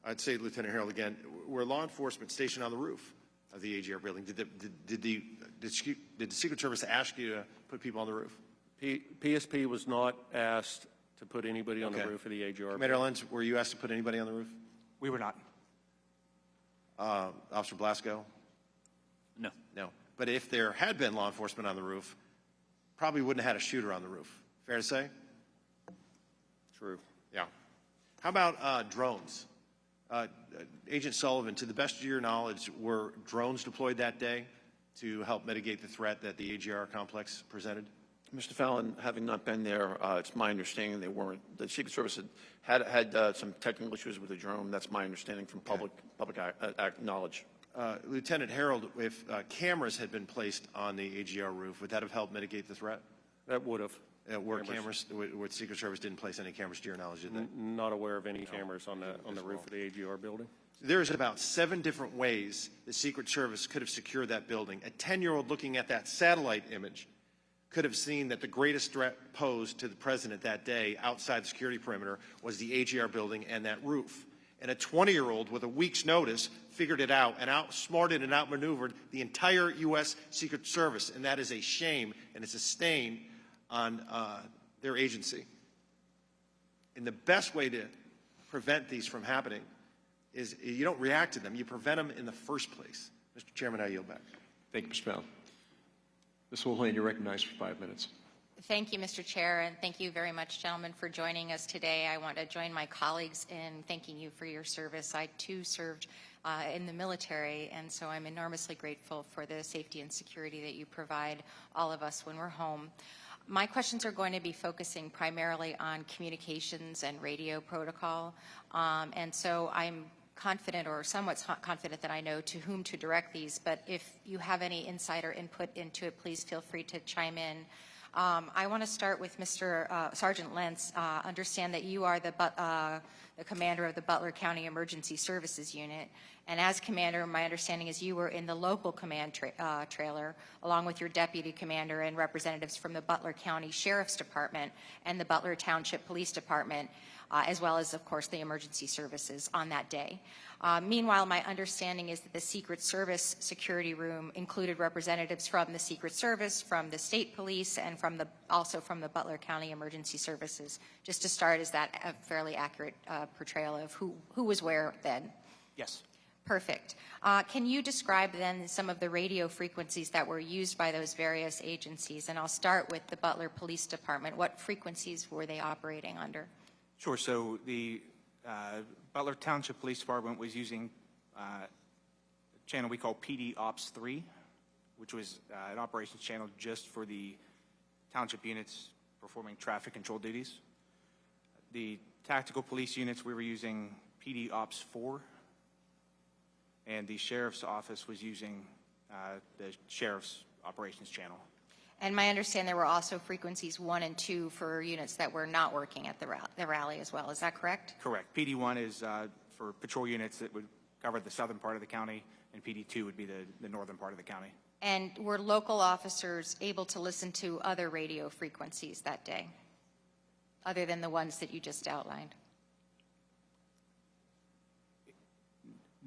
I'd say Lieutenant Herold again, were law enforcement stationed on the roof of the AGR building? Did the Secret Service ask you to put people on the roof? PSP was not asked to put anybody on the Okay. roof of the AGR. Commander Lenz, were you asked to put anybody on the roof? We were not. Officer Blasco? No. No. But if there had been law enforcement on the roof, probably wouldn't have had a shooter on the roof. Fair to say? True. Yeah. How about drones? Agent Sullivan, to the best of your knowledge, were drones deployed that day to help mitigate the threat that the AGR complex presented? Mr. Fallon, having not been there, it's my understanding they weren't. The Secret Service had some technical issues with the drone. That's my understanding from public knowledge. Lieutenant Herold, if cameras had been placed on the AGR roof, would that have helped mitigate the threat? That would have. Where the Secret Service didn't place any cameras to your knowledge, did they? Not aware of any cameras on the roof of the AGR building. There's about 7 different ways the Secret Service could have secured that building. A 10-year-old looking at that satellite image could have seen that the greatest threat posed to the president that day outside the security perimeter was the AGR building and that roof. And a 20-year-old with a week's notice figured it out and outsmarted and outmaneuvered the entire U.S. Secret Service. And that is a shame, and it's a stain on their agency. And the best way to prevent these from happening is you don't react to them, you prevent them in the first place. Mr. Chairman, I yield back. Thank you, Mr. Fallon. Ms. Woolhane, you're recognized for 5 minutes. Thank you, Mr. Chair, and thank you very much, gentlemen, for joining us today. I want to join my colleagues in thanking you for your service. I, too, served in the military, and so I'm enormously grateful for the safety and security that you provide all of us when we're home. My questions are going to be focusing primarily on communications and radio protocol, and so I'm confident or somewhat confident that I know to whom to direct these, but if you have any insider input into it, please feel free to chime in. I want to start with Mr. Sergeant Lenz. Understand that you are the commander of the Butler County Emergency Services Unit, and as commander, my understanding is you were in the local command trailer along with your deputy commander and representatives from the Butler County Sheriff's Department and the Butler Township Police Department, as well as, of course, the emergency services on that day. Meanwhile, my understanding is that the Secret Service security room included representatives from the Secret Service, from the state police, and also from the Butler County Emergency Services. Just to start, is that a fairly accurate portrayal of who was where then? Yes. Perfect. Can you describe then some of the radio frequencies that were used by those various agencies? And I'll start with the Butler Police Department. What frequencies were they operating under? Sure. So the Butler Township Police Department was using a channel we call PD Ops 3, which was an operations channel just for the township units performing traffic control duties. The tactical police units, we were using PD Ops 4, and the sheriff's office was using the sheriff's operations channel. And my understanding there were also frequencies 1 and 2 for units that were not working at the rally as well. Is that correct? Correct. PD1 is for patrol units that would cover the southern part of the county, and PD2 would be the northern part of the county. And were local officers able to listen to other radio frequencies that day, other than the ones that you just outlined?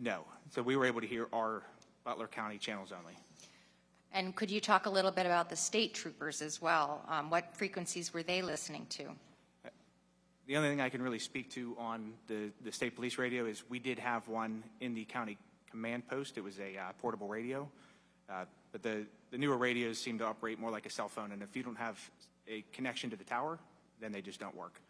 No. So we were able to hear our Butler County channels only. And could you talk a little bit about the state troopers as well? What frequencies were they listening to? The only thing I can really speak to on the state police radio is we did have one in the county command post. It was a portable radio. But the newer radios seem to operate more like a cell phone, and if you don't have a connection to the tower, then they just don't work.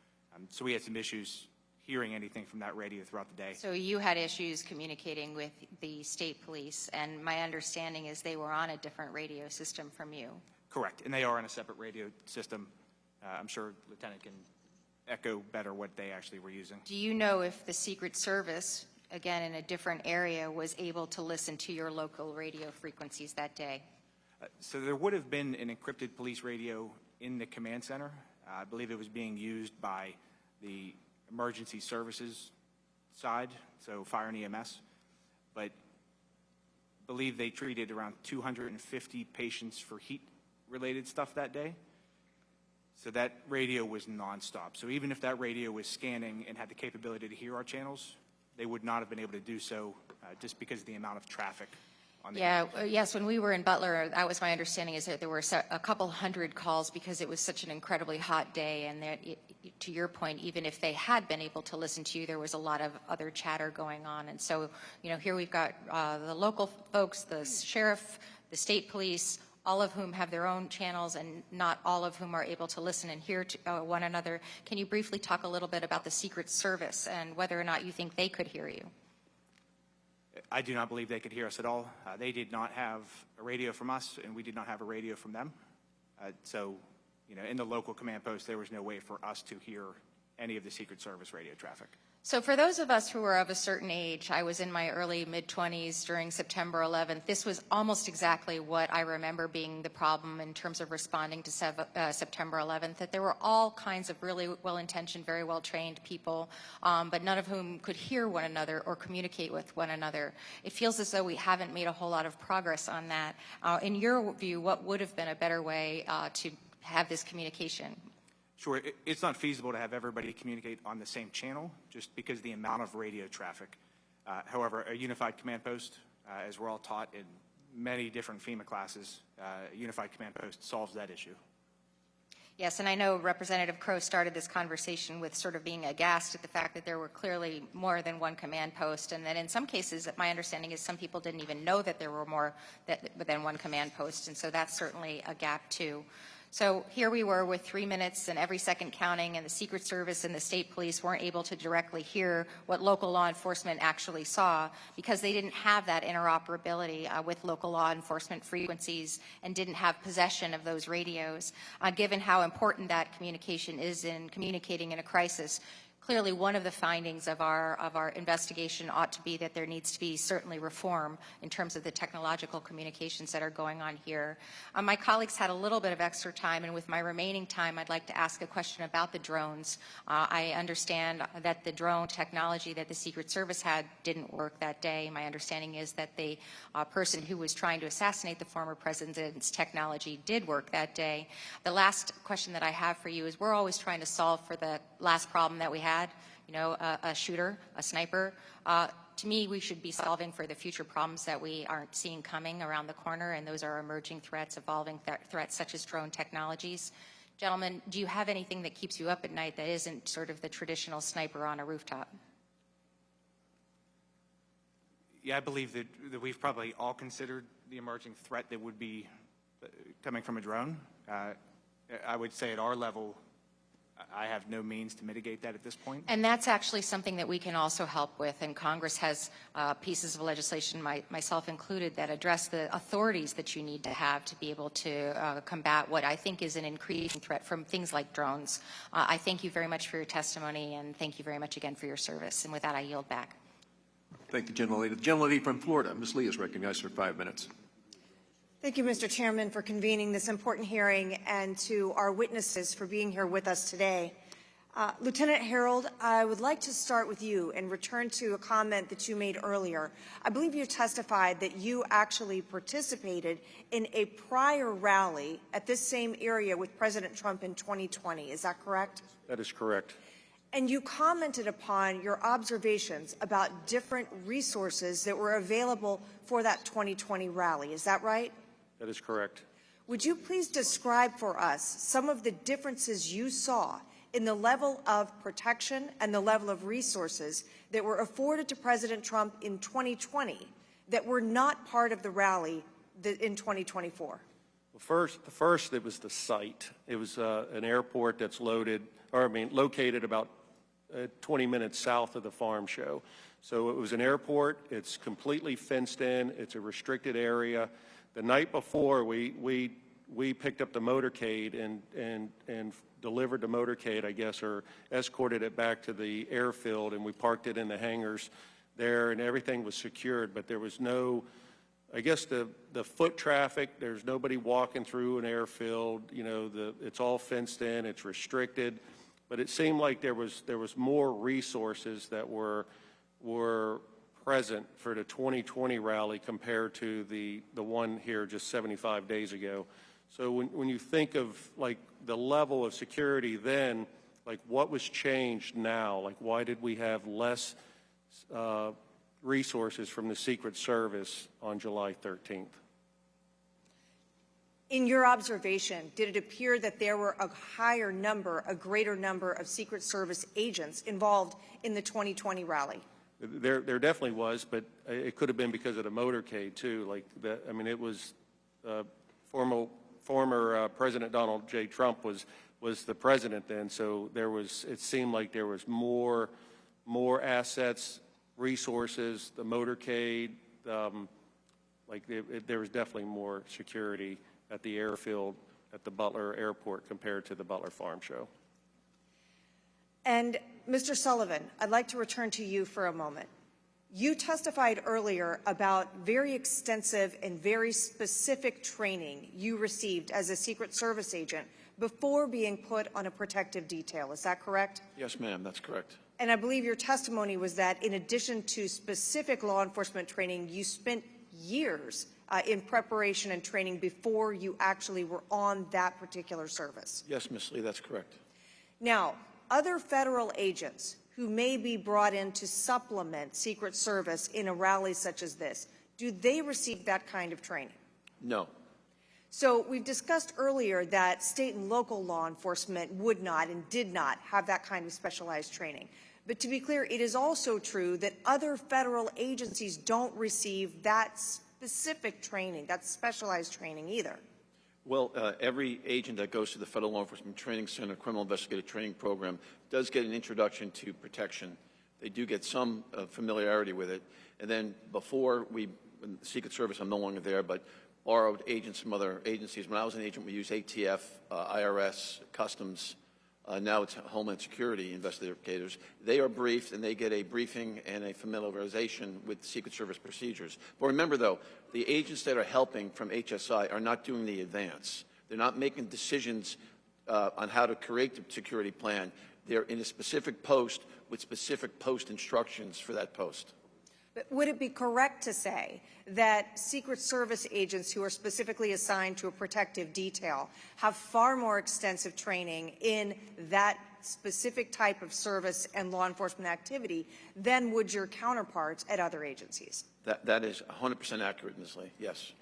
So we had some issues hearing anything from that radio throughout the day. So you had issues communicating with the state police, and my understanding is they were on a different radio system from you. Correct, and they are on a separate radio system. I'm sure Lieutenant can echo better what they actually were using. Do you know if the Secret Service again, in a different area, was able to listen to your local radio frequencies that day? So there would have been an encrypted police radio in the command center. I believe it was being used by the emergency services side, so fire and EMS, but I believe they treated around 250 patients for heat-related stuff that day. So that radio was nonstop. So even if that radio was scanning and had the capability to hear our channels, they would not have been able to do so just because of the amount of traffic. Yes, when we were in Butler, that was my understanding, is that there were a couple hundred calls because it was such an incredibly hot day, and that, to your point, even if they had been able to listen to you, there was a lot of other chatter going on. And so, here we've got the local folks, the sheriff, the state police, all of whom have their own channels, and not all of whom are able to listen and hear to one another. Can you briefly talk a little bit about the Secret Service and whether or not you think they could hear you? I do not believe they could hear us at all. They did not have a radio from us, and we did not have a radio from them. So, in the local command post, there was no way for us to hear any of the Secret Service radio traffic. So for those of us who are of a certain age, I was in my early mid-20s during September 11th. This was almost exactly what I remember being the problem in terms of responding to September 11th, that there were all kinds of really well-intentioned, very well-trained people, but none of whom could hear one another or communicate with one another. It feels as though we haven't made a whole lot of progress on that. In your view, what would have been a better way to have this communication? Sure, it's not feasible to have everybody communicate on the same channel just because of the amount of radio traffic. However, a unified command post, as we're all taught in many different FEMA classes, a unified command post solves that issue. Yes, and I know Representative Crow started this conversation with sort of being aghast at the fact that there were clearly more than one command post, and that in some cases, my understanding is some people didn't even know that there were more than one command post, and so that's certainly a gap too. So here we were with 3 minutes and every second counting, and the Secret Service and the state police weren't able to directly hear what local law enforcement actually saw because they didn't have that interoperability with local law enforcement frequencies and didn't have possession of those radios. Given how important that communication is in communicating in a crisis, clearly one of the findings of our investigation ought to be that there needs to be certainly reform in terms of the technological communications that are going on here. My colleagues had a little bit of extra time, and with my remaining time, I'd like to ask a question about the drones. I understand that the drone technology that the Secret Service had didn't work that day. My understanding is that the person who was trying to assassinate the former president's technology did work that day. The last question that I have for you is we're always trying to solve for the last problem that we had, a shooter, a sniper. To me, we should be solving for the future problems that we aren't seeing coming around the corner, and those are emerging threats, evolving threats such as drone technologies. Gentlemen, do you have anything that keeps you up at night that isn't sort of the traditional sniper on a rooftop? Yeah, I believe that we've probably all considered the emerging threat that would be coming from a drone. I would say at our level, I have no means to mitigate that at this point. And that's actually something that we can also help with, and Congress has pieces of legislation, myself included, that address the authorities that you need to have to be able to combat what I think is an increasing threat from things like drones. I thank you very much for your testimony, and thank you very much again for your service. And with that, I yield back. Thank you, Gentlelady. The Gentlelady from Florida, Ms. Lee, is recognized for 5 minutes. Thank you, Mr. Chairman, for convening this important hearing, and to our witnesses for being here with us today. Lieutenant Herold, I would like to start with you and return to a comment that you made earlier. I believe you testified that you actually participated in a prior rally at this same area with President Trump in 2020. Is that correct? That is correct. And you commented upon your observations about different resources that were available for that 2020 rally. Is that right? That is correct. Would you please describe for us some of the differences you saw in the level of protection and the level of resources that were afforded to President Trump in 2020 that were not part of the rally in 2024? Well, first, it was the site. It was an airport that's located about 20 minutes south of the farm show. So it was an airport. It's completely fenced in. It's a restricted area. The night before, we picked up the motorcade and delivered the motorcade, I guess, or escorted it back to the airfield, and we parked it in the hangars there, and everything was secured, but there was no, I guess the foot traffic, there's nobody walking through an airfield, you know, it's all fenced in, it's restricted, but it seemed like there was more resources that were present for the 2020 rally compared to the one here just 75 days ago. So when you think of like the level of security then, like what was changed now? Like why did we have less resources from the Secret Service on July 13th? In your observation, did it appear that there were a greater number of Secret Service agents involved in the 2020 rally? There definitely was, but it could have been because of the motorcade too. Like that, I mean, it was former President Donald J. Trump was the president then, so it seemed like there was more assets, resources, the motorcade, there was definitely more security at the airfield at the Butler airport compared to the Butler Farm Show. And Mr. Sullivan, I'd like to return to you for a moment. You testified earlier about very extensive and very specific training you received as a Secret Service agent before being put on a protective detail. Is that correct? Yes, ma'am, that's correct. And I believe your testimony was that in addition to specific law enforcement training, you spent years in preparation and training before you actually were on that particular service. Yes, Ms. Lee, that's correct. Now, other federal agents who may be brought in to supplement Secret Service in a rally such as this, do they receive that kind of training? No. So we've discussed earlier that state and local law enforcement would not and did not have that kind of specialized training. But to be clear, it is also true that other federal agencies don't receive that specific training, that specialized training either. Well, every agent that goes to the Federal Law Enforcement Training Center Criminal Investigative Training Program does get an introduction to protection. They do get some familiarity with it. And then before the Secret Service, I'm no longer there, but borrowed agents from other agencies. When I was an agent, we used ATF, IRS, Customs. Now it's Homeland Security investigators. They are briefed, and they get a briefing and a familiarization with Secret Service procedures. But remember, though, the agents that are helping from HSI are not doing the advance. They're not making decisions on how to create the security plan. They're in a specific post with specific post instructions for that post. But would it be correct to say that Secret Service agents who are specifically assigned to a protective detail have far more extensive training in that specific type of service and law enforcement activity than would your counterparts at other agencies? That is 100% accurate, Ms. Lee, yes.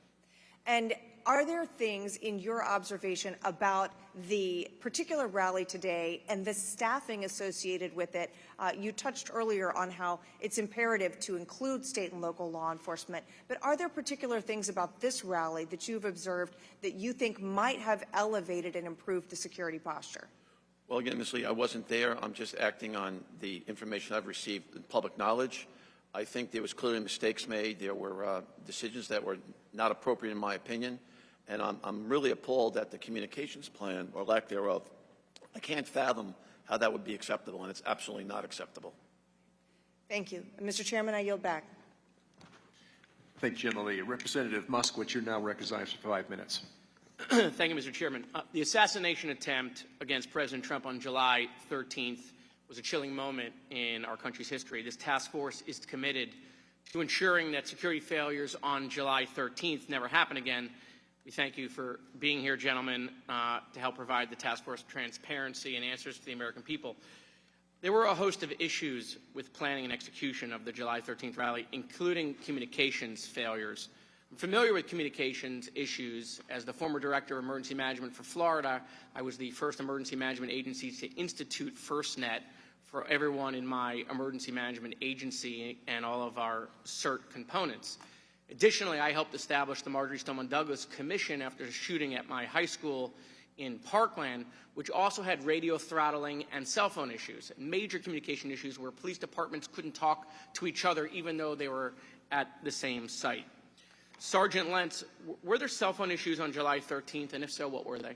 And are there things in your observation about the particular rally today and the staffing associated with it? You touched earlier on how it's imperative to include state and local law enforcement, but are there particular things about this rally that you've observed that you think might have elevated and improved the security posture? Well, again, Ms. Lee, I wasn't there. I'm just acting on the information I've received in public knowledge. I think there was clearly mistakes made. There were decisions that were not appropriate in my opinion. And I'm really appalled at the communications plan, or lack thereof. I can't fathom how that would be acceptable, and it's absolutely not acceptable. Thank you. And Mr. Chairman, I yield back. Thank you, General Lee. Representative Moskowitz, you're now recognized for 5 minutes. Thank you, Mr. Chairman. The assassination attempt against President Trump on July 13th was a chilling moment in our country's history. This task force is committed to ensuring that security failures on July 13th never happen again. We thank you for being here, gentlemen, to help provide the task force transparency and answers to the American people. There were a host of issues with planning and execution of the July 13th rally, including communications failures. I'm familiar with communications issues. As the former Director of Emergency Management for Florida, I was the first emergency management agency to institute FirstNet for everyone in my emergency management agency and all of our CERT components. Additionally, I helped establish the Marjorie Stoneman Douglas Commission after a shooting at my high school in Parkland, which also had radio throttling and cell phone issues, major communication issues where police departments couldn't talk to each other even though they were at the same site. Sergeant Lenz, were there cell phone issues on July 13th, and if so, what were they?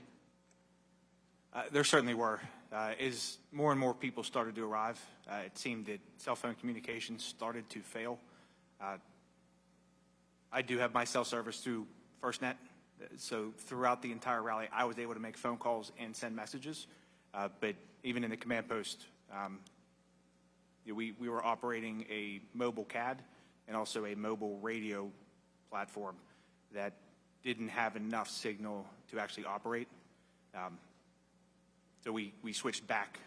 There certainly were. As more and more people started to arrive, it seemed that cell phone communications started to fail. I do have my cell service through FirstNet, so throughout the entire rally, I was able to make phone calls and send messages. But even in the command post, we were operating a mobile CAD and also a mobile radio platform that didn't have enough signal to actually operate. So we switched back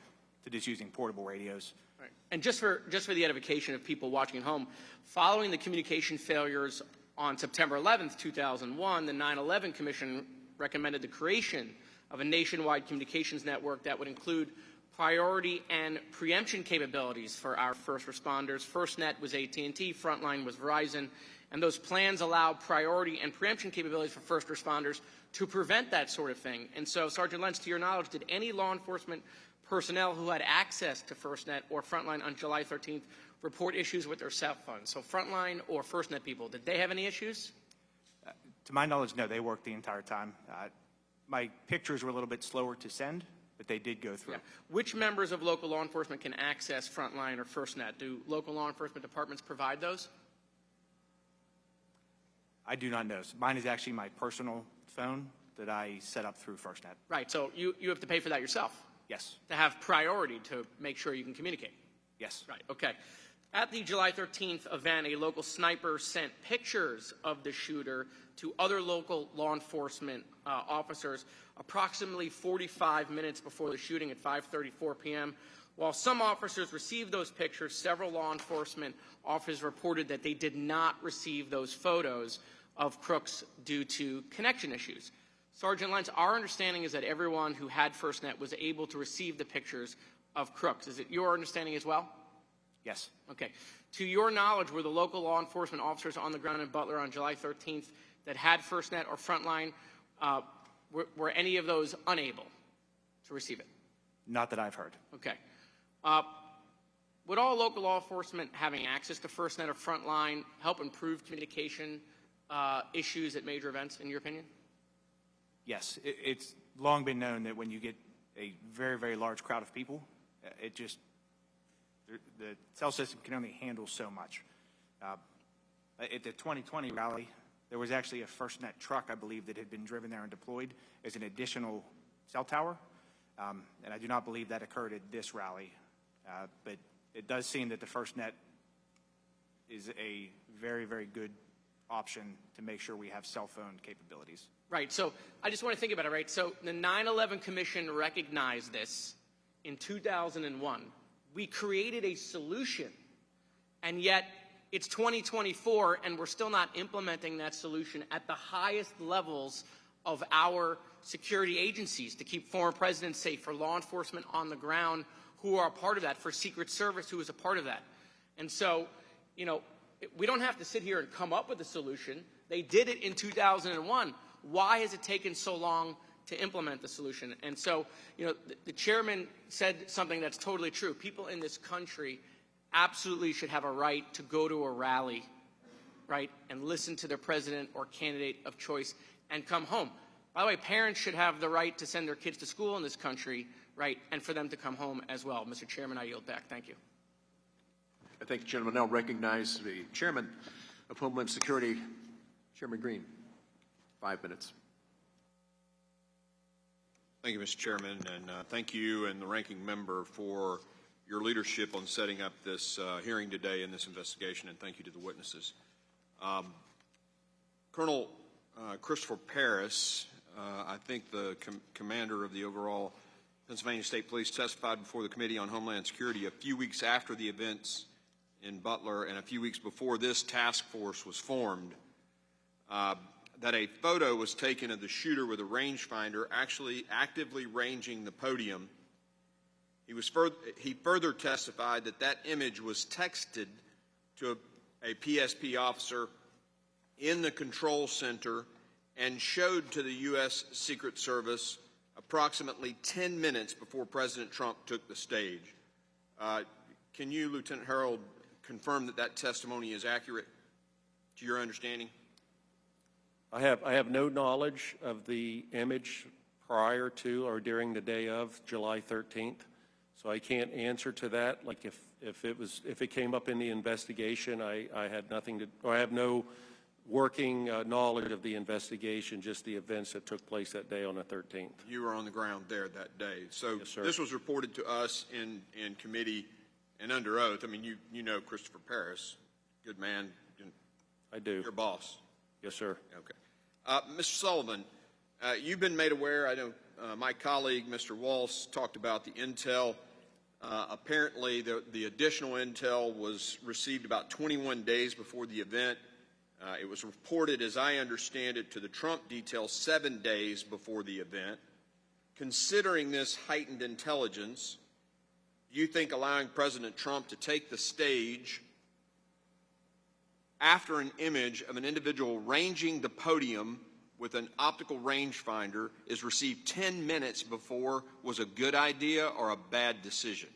to just using portable radios. Right. And just for the edification of people watching at home, following the communication failures on September 11th, 2001, the 9/11 Commission recommended the creation of a nationwide communications network that would include priority and preemption capabilities for our first responders. FirstNet was AT&T, Frontline was Verizon, and those plans allow priority and preemption capabilities for first responders to prevent that sort of thing. And so, Sergeant Lenz, to your knowledge, did any law enforcement personnel who had access to FirstNet or Frontline on July 13th report issues with their cell phones? So Frontline or FirstNet people, did they have any issues? To my knowledge, no, they worked the entire time. My pictures were a little bit slower to send, but they did go through. Yeah. Which members of local law enforcement can access Frontline or FirstNet? Do local law enforcement departments provide those? I do not know. Mine is actually my personal phone that I set up through FirstNet. Right, so you have to pay for that yourself? Yes. To have priority to make sure you can communicate? Yes. Right, okay. At the July 13th event, a local sniper sent pictures of the shooter to other local law enforcement officers approximately 45 minutes before the shooting at 5:34 p.m. While some officers received those pictures, several law enforcement officers reported that they did not receive those photos of crooks due to connection issues. Sergeant Lenz, our understanding is that everyone who had FirstNet was able to receive the pictures of crooks. Is it your understanding as well? Yes. Okay. To your knowledge, were the local law enforcement officers on the ground in Butler on July 13th that had FirstNet or Frontline, were any of those unable to receive it? Not that I've heard. Okay. Would all local law enforcement having access to FirstNet or Frontline help improve communication issues at major events, in your opinion? Yes. It's long been known that when you get a very, very large crowd of people, the cell system can only handle so much. At the 2020 rally, there was actually a FirstNet truck, I believe, that had been driven there and deployed as an additional cell tower. And I do not believe that occurred at this rally. But it does seem that the FirstNet is a very, very good option to make sure we have cell phone capabilities. Right. So I just want to think about it, right? So the 9/11 Commission recognized this in 2001. We created a solution, and yet it's 2024, and we're still not implementing that solution at the highest levels of our security agencies to keep former presidents safe, for law enforcement on the ground who are a part of that, for Secret Service who is a part of that. And so, we don't have to sit here and come up with a solution. They did it in 2001. Why has it taken so long to implement the solution? And so, the chairman said something that's totally true. People in this country absolutely should have a right to go to a rally, right, and listen to their president or candidate of choice and come home. By the way, parents should have the right to send their kids to school in this country, right, and for them to come home as well. Mr. Chairman, I yield back. Thank you. I thank the gentleman. Now recognize the Chairman of Homeland Security, Chairman Green. 5 minutes. Thank you, Mr. Chairman, and thank you and the ranking member for your leadership on setting up this hearing today in this investigation, and thank you to the witnesses. Colonel Christopher Paris, I think the commander of the overall Pennsylvania State Police, testified before the Committee on Homeland Security a few weeks after the events in Butler and a few weeks before this task force was formed, that a photo was taken of the shooter with a rangefinder actually actively ranging the podium. He further testified that image was texted to a PSP officer in the control center and showed to the U.S. Secret Service approximately 10 minutes before President Trump took the stage. Can you, Lieutenant Herold, confirm that testimony is accurate to your understanding? I have no knowledge of the image prior to or during the day of July 13th. So I can't answer to that. Like if it came up in the investigation, I had nothing to, or I have no working knowledge of the investigation, just the events that took place that day on the 13th. You were on the ground there that day. So Yes, sir. this was reported to us in committee and under oath. I mean, you know Christopher Paris, good man. I do. Your boss. Yes, sir. Okay. Mr. Sullivan, you've been made aware, I know my colleague, Mr. Walsh, talked about the intel. Apparently, the additional intel was received about 21 days before the event. It was reported, as I understand it, to the Trump detail 7 days before the event. Considering this heightened intelligence, do you think allowing President Trump to take the stage after an image of an individual ranging the podium with an optical rangefinder is received 10 minutes before was a good idea or a bad decision?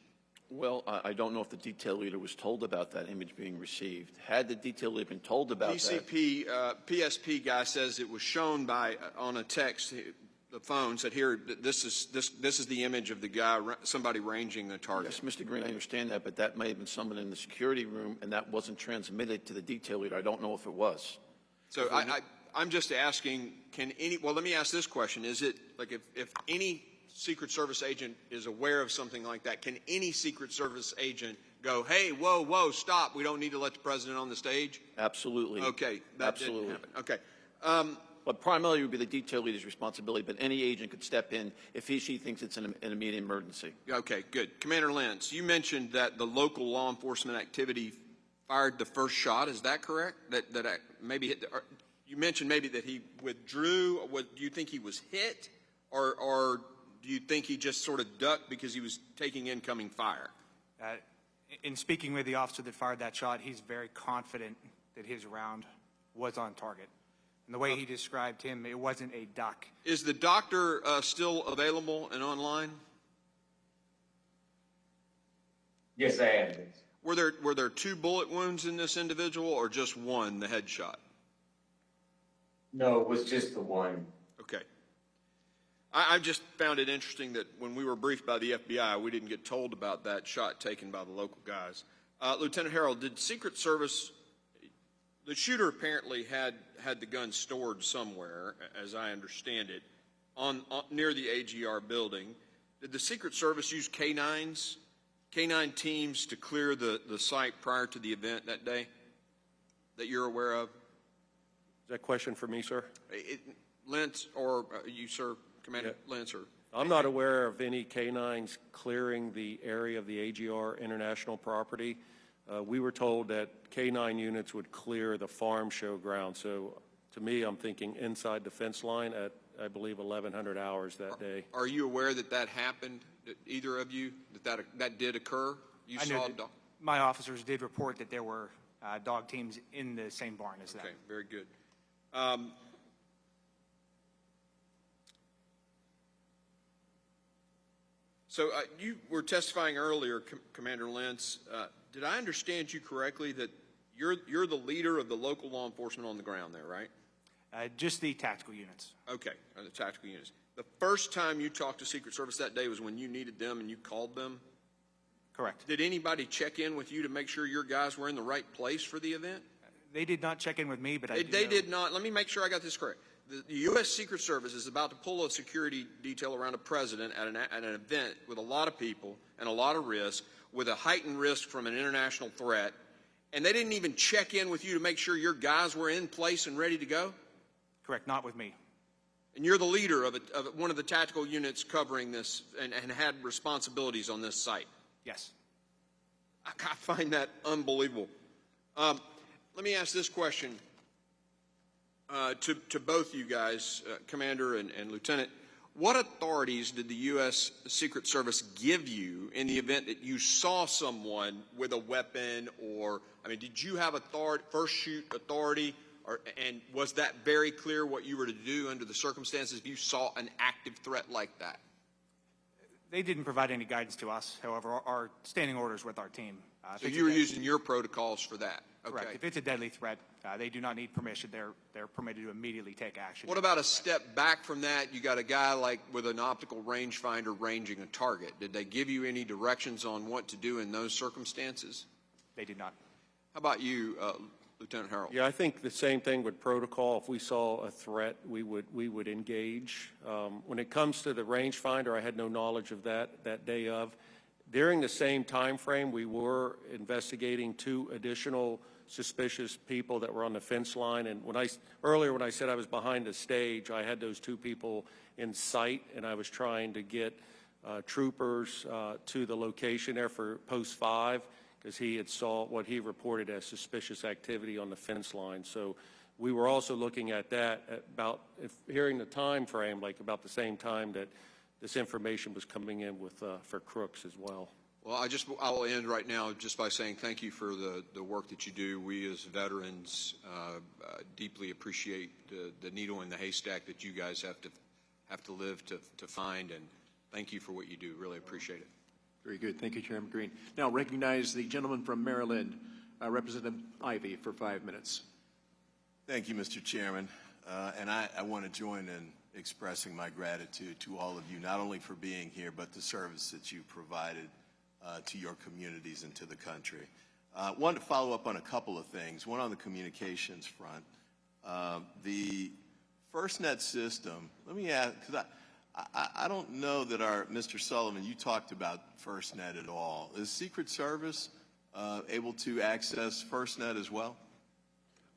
Well, I don't know if the detail leader was told about that image being received. Had the detail leader been told about DCP, PSP guy says it was shown by on a text. The phone said, "Here, this is the image of the guy, somebody ranging the target." Yes, Mr. Green, I understand that, but that may have been someone in the security room, and that wasn't transmitted to the detail leader. I don't know if it was. So I'm just asking, well, let me ask this question. Is it, like, if any Secret Service agent is aware of something like that, can any Secret Service agent go, "Hey, whoa, stop, we don't need to let the president on the stage"? Absolutely. Okay, that Absolutely. didn't happen. Okay. But primarily it would be the detail leader's responsibility, but any agent could step in if she thinks it's an immediate emergency. Okay, good. Commander Lenz, you mentioned that the local law enforcement activity fired the first shot. Is that correct? That maybe hit you mentioned maybe that he withdrew. Do you think he was hit, or do you think he just sort of ducked because he was taking incoming fire? In speaking with the officer that fired that shot, he's very confident that his round was on target. And the way he described him, it wasn't a duck. Is the doctor still available and online? Yes, I am. Were there 2 bullet wounds in this individual, or just one, the headshot? No, it was just the one. Okay. I just found it interesting that when we were briefed by the FBI, we didn't get told about that shot taken by the local guys. Lieutenant Herold, did Secret Service, the shooter apparently had the gun stored somewhere, as I understand it, on near the AGR building. Did the Secret Service use canine teams to clear the site prior to the event that day that you're aware of? Is that a question for me, sir? Lenz, or you, sir, Commander Lenz? Or I'm not aware of any canines clearing the area of the AGR international property. We were told that K9 units would clear the farm show ground. So to me, I'm thinking inside the fence line at, I believe, 1100 hours that day. Are you aware that happened, either of you, that did occur? You saw a dog? My officers did report that there were dog teams in the same barn as that. Okay, very good. So you were testifying earlier, Commander Lenz. Did I understand you correctly that you're the leader of the local law enforcement on the ground there, right? Just the tactical units. Okay, the tactical units. The first time you talked to Secret Service that day was when you needed them and you called them? Correct. Did anybody check in with you to make sure your guys were in the right place for the event? They did not check in with me, but They did not. Let me make sure I got this correct. The U.S. Secret Service is about to pull a security detail around a president at an event with a lot of people and a lot of risk, with a heightened risk from an international threat, and they didn't even check in with you to make sure your guys were in place and ready to go? Correct, not with me. And you're the leader of one of the tactical units covering this and had responsibilities on this site? Yes. I find that unbelievable. Let me ask this question to both you guys, Commander and Lieutenant. What authorities did the U.S. Secret Service give you in the event that you saw someone with a weapon, or, I mean, did you have authority, first shoot authority, and was that very clear what you were to do under the circumstances if you saw an active threat like that? They didn't provide any guidance to us. However, our standing orders with our team. So you were using your protocols for that? Correct. Okay. If it's a deadly threat, they do not need permission. They're permitted to immediately take action. What about a step back from that? You got a guy like with an optical rangefinder ranging a target. Did they give you any directions on what to do in those circumstances? They did not. How about you, Lieutenant Herold? Yeah, I think the same thing with protocol. If we saw a threat, we would engage. When it comes to the rangefinder, I had no knowledge of that day of. During the same time frame, we were investigating 2 additional suspicious people that were on the fence line. And earlier when I said I was behind the stage, I had those 2 people in sight, and I was trying to get troopers to the location there for post 5 because he had saw what he reported as suspicious activity on the fence line. So we were also looking at that hearing the time frame, like about the same time that this information was coming in with for crooks as well. Well, I'll end right now just by saying thank you for the work that you do. We as veterans deeply appreciate the needle in the haystack that you guys have to live to find, and thank you for what you do. Really appreciate it. Very good. Thank you, Chairman Green. Now recognize the gentleman from Maryland, Representative Ivey, for 5 minutes. Thank you, Mr. Chairman. And I want to join in expressing my gratitude to all of you, not only for being here, but the service that you provided to your communities and to the country. I wanted to follow up on a couple of things. One on the communications front. The FirstNet system, let me ask, because I don't know that Mr. Sullivan, you talked about FirstNet at all. Is Secret Service able to access FirstNet as well?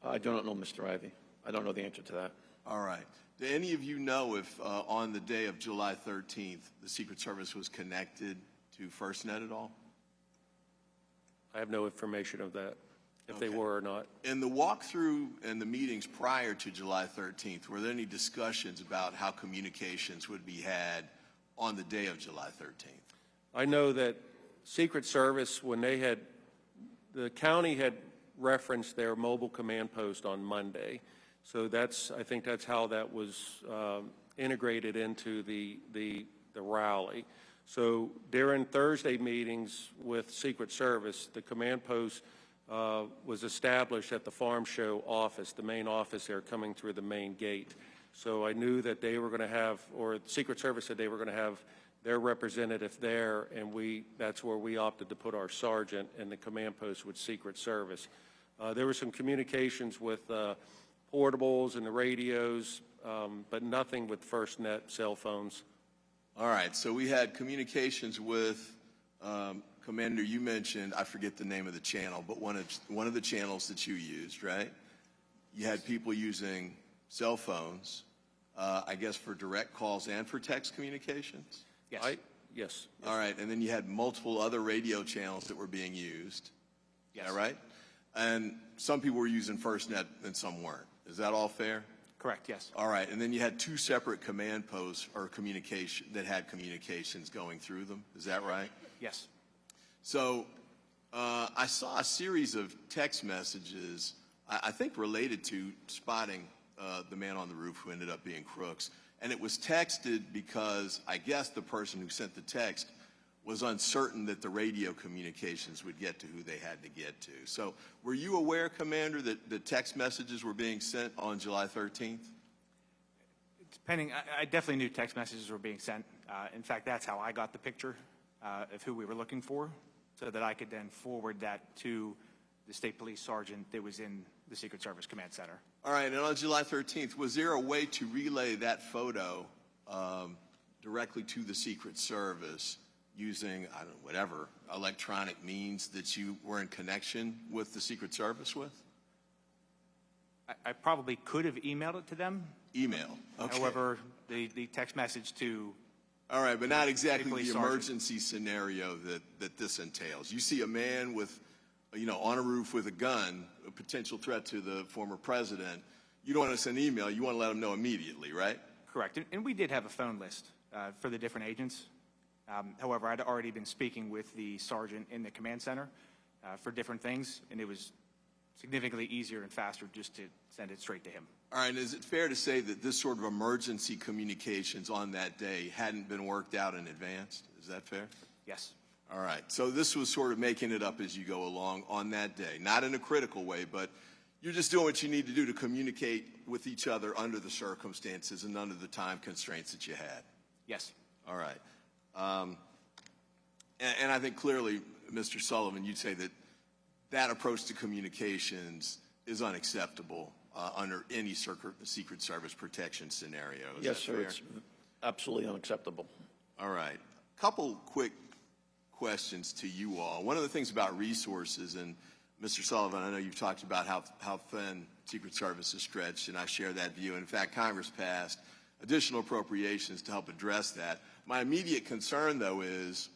I do not know, Mr. Ivey. I don't know the answer to that. All right. Do any of you know if on the day of July 13th, the Secret Service was connected to FirstNet at all? I have no information of that, if they were or not. In the walkthrough and the meetings prior to July 13th, were there any discussions about how communications would be had on the day of July 13th? I know that Secret Service, when the county had referenced their mobile command post on Monday. So I think that's how that was integrated into the rally. So during Thursday meetings with Secret Service, the command post was established at the Farm Show office, the main office there coming through the main gate. So I knew that they were going to have, or Secret Service said they were going to have their representative there, and that's where we opted to put our sergeant and the command post with Secret Service. There were some communications with portables and the radios, but nothing with FirstNet cell phones. All right, so we had communications with, Commander, you mentioned, I forget the name of the channel, but one of the channels that you used, right? You had people using cell phones, I guess for direct calls and for text communications? Yes. Yes. All right, and then you had multiple other radio channels that were being used. Yes. Is that right? And some people were using FirstNet and some weren't. Is that all fair? Correct, yes. All right, and then you had 2 separate command posts or communication that had communications going through them. Is that right? Yes. So I saw a series of text messages, I think related to spotting the man on the roof who ended up being crooks. And it was texted because I guess the person who sent the text was uncertain that the radio communications would get to who they had to get to. So were you aware, Commander, that the text messages were being sent on July 13th? I definitely knew text messages were being sent. In fact, that's how I got the picture of who we were looking for, so that I could then forward that to the state police sergeant that was in the Secret Service Command Center. All right, and on July 13th, was there a way to relay that photo directly to the Secret Service using, I don't know, whatever electronic means that you were in connection with the Secret Service with? I probably could have emailed it to them. Email, okay. However, the text message to... All right, but not exactly the sergeant. emergency scenario that this entails. You see a man with, on a roof with a gun, a potential threat to the former president. You don't want to send an email. You want to let him know immediately, right? Correct. And we did have a phone list for the different agents. However, I'd already been speaking with the sergeant in the command center for different things, and it was significantly easier and faster just to send it straight to him. All right, is it fair to say that this sort of emergency communications on that day hadn't been worked out in advance? Is that fair? Yes. All right. So this was sort of making it up as you go along on that day, not in a critical way, but you're just doing what you need to do to communicate with each other under the circumstances and under the time constraints that you had. Yes. All right. And I think clearly, Mr. Sullivan, you'd say that that approach to communications is unacceptable under any Secret Service protection scenario. Is Yes, that sir. fair? It's absolutely unacceptable. All right. Couple quick questions to you all. One of the things about resources, and Mr. Sullivan, I know you've talked about how thin Secret Service is stretched, and I share that view. In fact, Congress passed additional appropriations to help address that. My immediate concern, though, is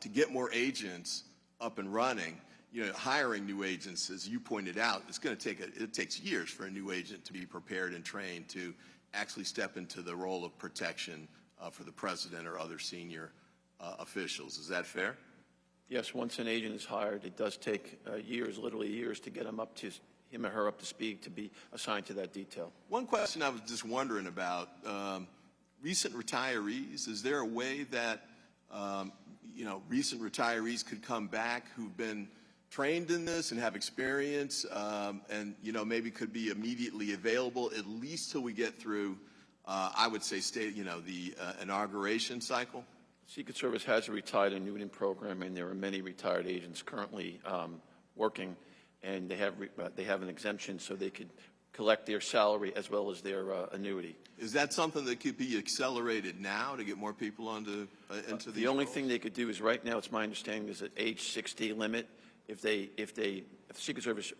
to get more agents up and running. You know, hiring new agents, as you pointed out, it takes years for a new agent to be prepared and trained to actually step into the role of protection for the president or other senior officials. Is that fair? Yes, once an agent is hired, it does take years, literally years, to get him or her up to speed to be assigned to that detail. One question I was just wondering about, recent retirees, is there a way that, recent retirees could come back who've been trained in this and have experience and, maybe could be immediately available at least till we get through, I would say, the inauguration cycle? Secret Service has a retired annuitant program, and there are many retired agents currently working, and they have an exemption so they could collect their salary as well as their annuity. Is that something that could be accelerated now to get more people into the only thing they could do is right now, it's my understanding, there's an age 60 limit. If the Secret Service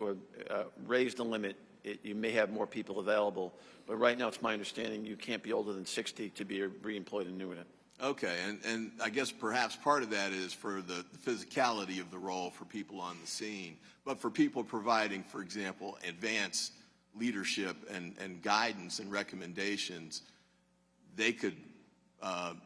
raised the limit, you may have more people available. But right now, it's my understanding you can't be older than 60 to be a reemployed annuitant. Okay, and I guess perhaps part of that is for the physicality of the role for people on the scene. But for people providing, for example, advanced leadership and guidance and recommendations, they could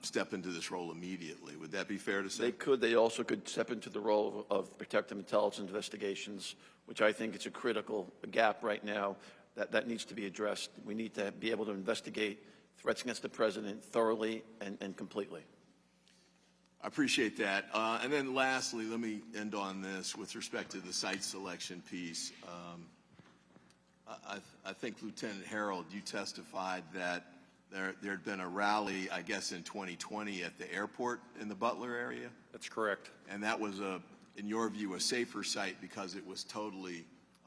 step into this role immediately. Would that be fair to say? They could. They also could step into the role of protective intelligence investigations, which I think is a critical gap right now that needs to be addressed. We need to be able to investigate threats against the president thoroughly and completely. I appreciate that. And then lastly, let me end on this with respect to the site selection piece. I think, Lieutenant Herold, you testified that there had been a rally, I guess, in 2020 at the airport in the Butler area? That's correct. And that was, in your view, a safer site because it was totally...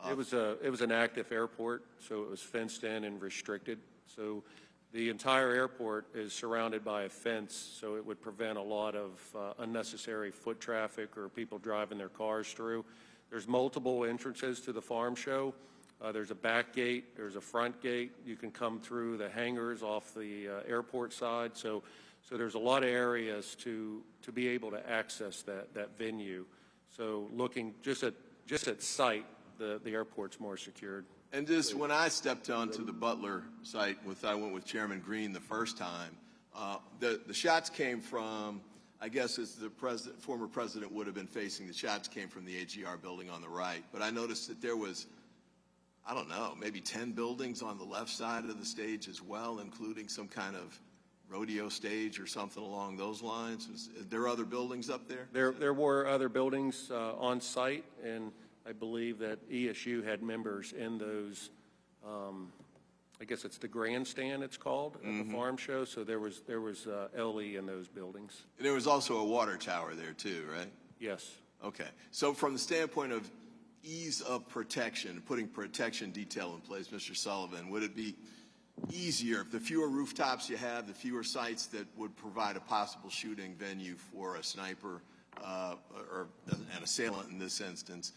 It was an active airport, so it was fenced in and restricted. So the entire airport is surrounded by a fence, so it would prevent a lot of unnecessary foot traffic or people driving their cars through. There's multiple entrances to the farm show. There's a back gate, there's a front gate. You can come through the hangars off the airport side. So there's a lot of areas to be able to access that venue. So looking just at site, the airport's more secured. And just when I stepped onto the Butler site, I went with Chairman Green the first time, the shots came from, I guess as the former president would have been facing, the shots came from the AGR building on the right. But I noticed that there was, I don't know, maybe 10 buildings on the left side of the stage as well, including some kind of rodeo stage or something along those lines. Is there other buildings up there? There were other buildings on site, and I believe that ESU had members in those, I guess it's the grandstand it's called, at the farm show. So there was LE in those buildings. And there was also a water tower there too, right? Yes. Okay. So from the standpoint of ease of protection, putting protection detail in place, Mr. Sullivan, would it be easier if the fewer rooftops you have, the fewer sites that would provide a possible shooting venue for a sniper or an assailant in this instance?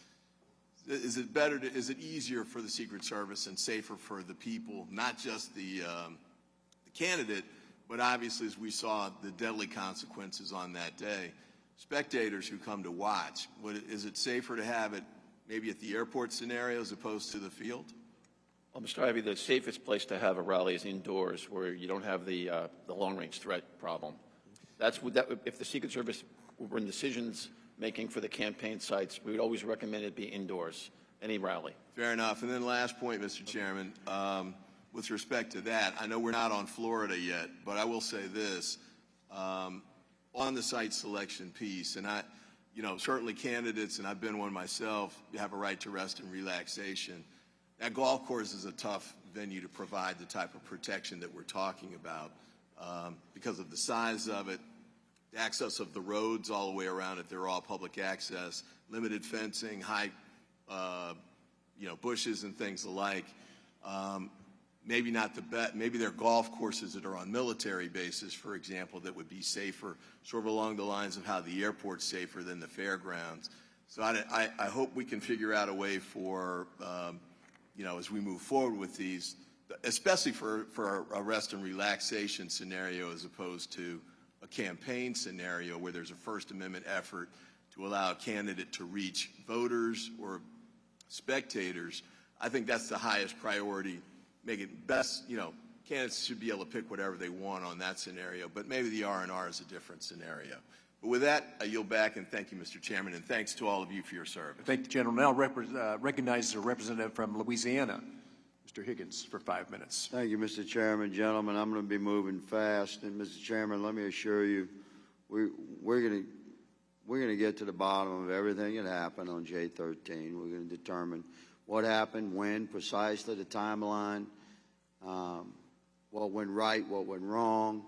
Is it easier for the Secret Service and safer for the people, not just the candidate, but obviously, as we saw, the deadly consequences on that day, spectators who come to watch? Is it safer to have it maybe at the airport scenario as opposed to the field? Well, Mr. Ivey, the safest place to have a rally is indoors, where you don't have the long-range threat problem. If the Secret Service were in decisions making for the campaign sites, we would always recommend it be indoors, any rally. Fair enough. And then last point, Mr. Chairman, with respect to that, I know we're not on Florida yet, but I will say this. on the site selection piece, and certainly candidates, and I've been one myself, have a right to rest and relaxation. That golf course is a tough venue to provide the type of protection that we're talking about because of the size of it, the access of the roads all the way around it. They're all public access, limited fencing, high, bushes and things alike. Maybe not the best. Maybe there are golf courses that are on military bases, for example, that would be safer, sort of along the lines of how the airport's safer than the fairgrounds. So I hope we can figure out a way for, as we move forward with these, especially for a rest and relaxation scenario as opposed to a campaign scenario where there's a First Amendment effort to allow a candidate to reach voters or spectators. I think that's the highest priority. Make it best, candidates should be able to pick whatever they want on that scenario, but maybe the R&R is a different scenario. But with that, I yield back, and thank you, Mr. Chairman, and thanks to all of you for your service. Thank the gentleman. Now recognizes a representative from Louisiana, Mr. Higgins, for 5 minutes. Thank you, Mr. Chairman. Gentlemen, I'm going to be moving fast, and Mr. Chairman, let me assure you, we're going to get to the bottom of everything that happened on J13. We're going to determine what happened, when, precisely the timeline, what went right, what went wrong,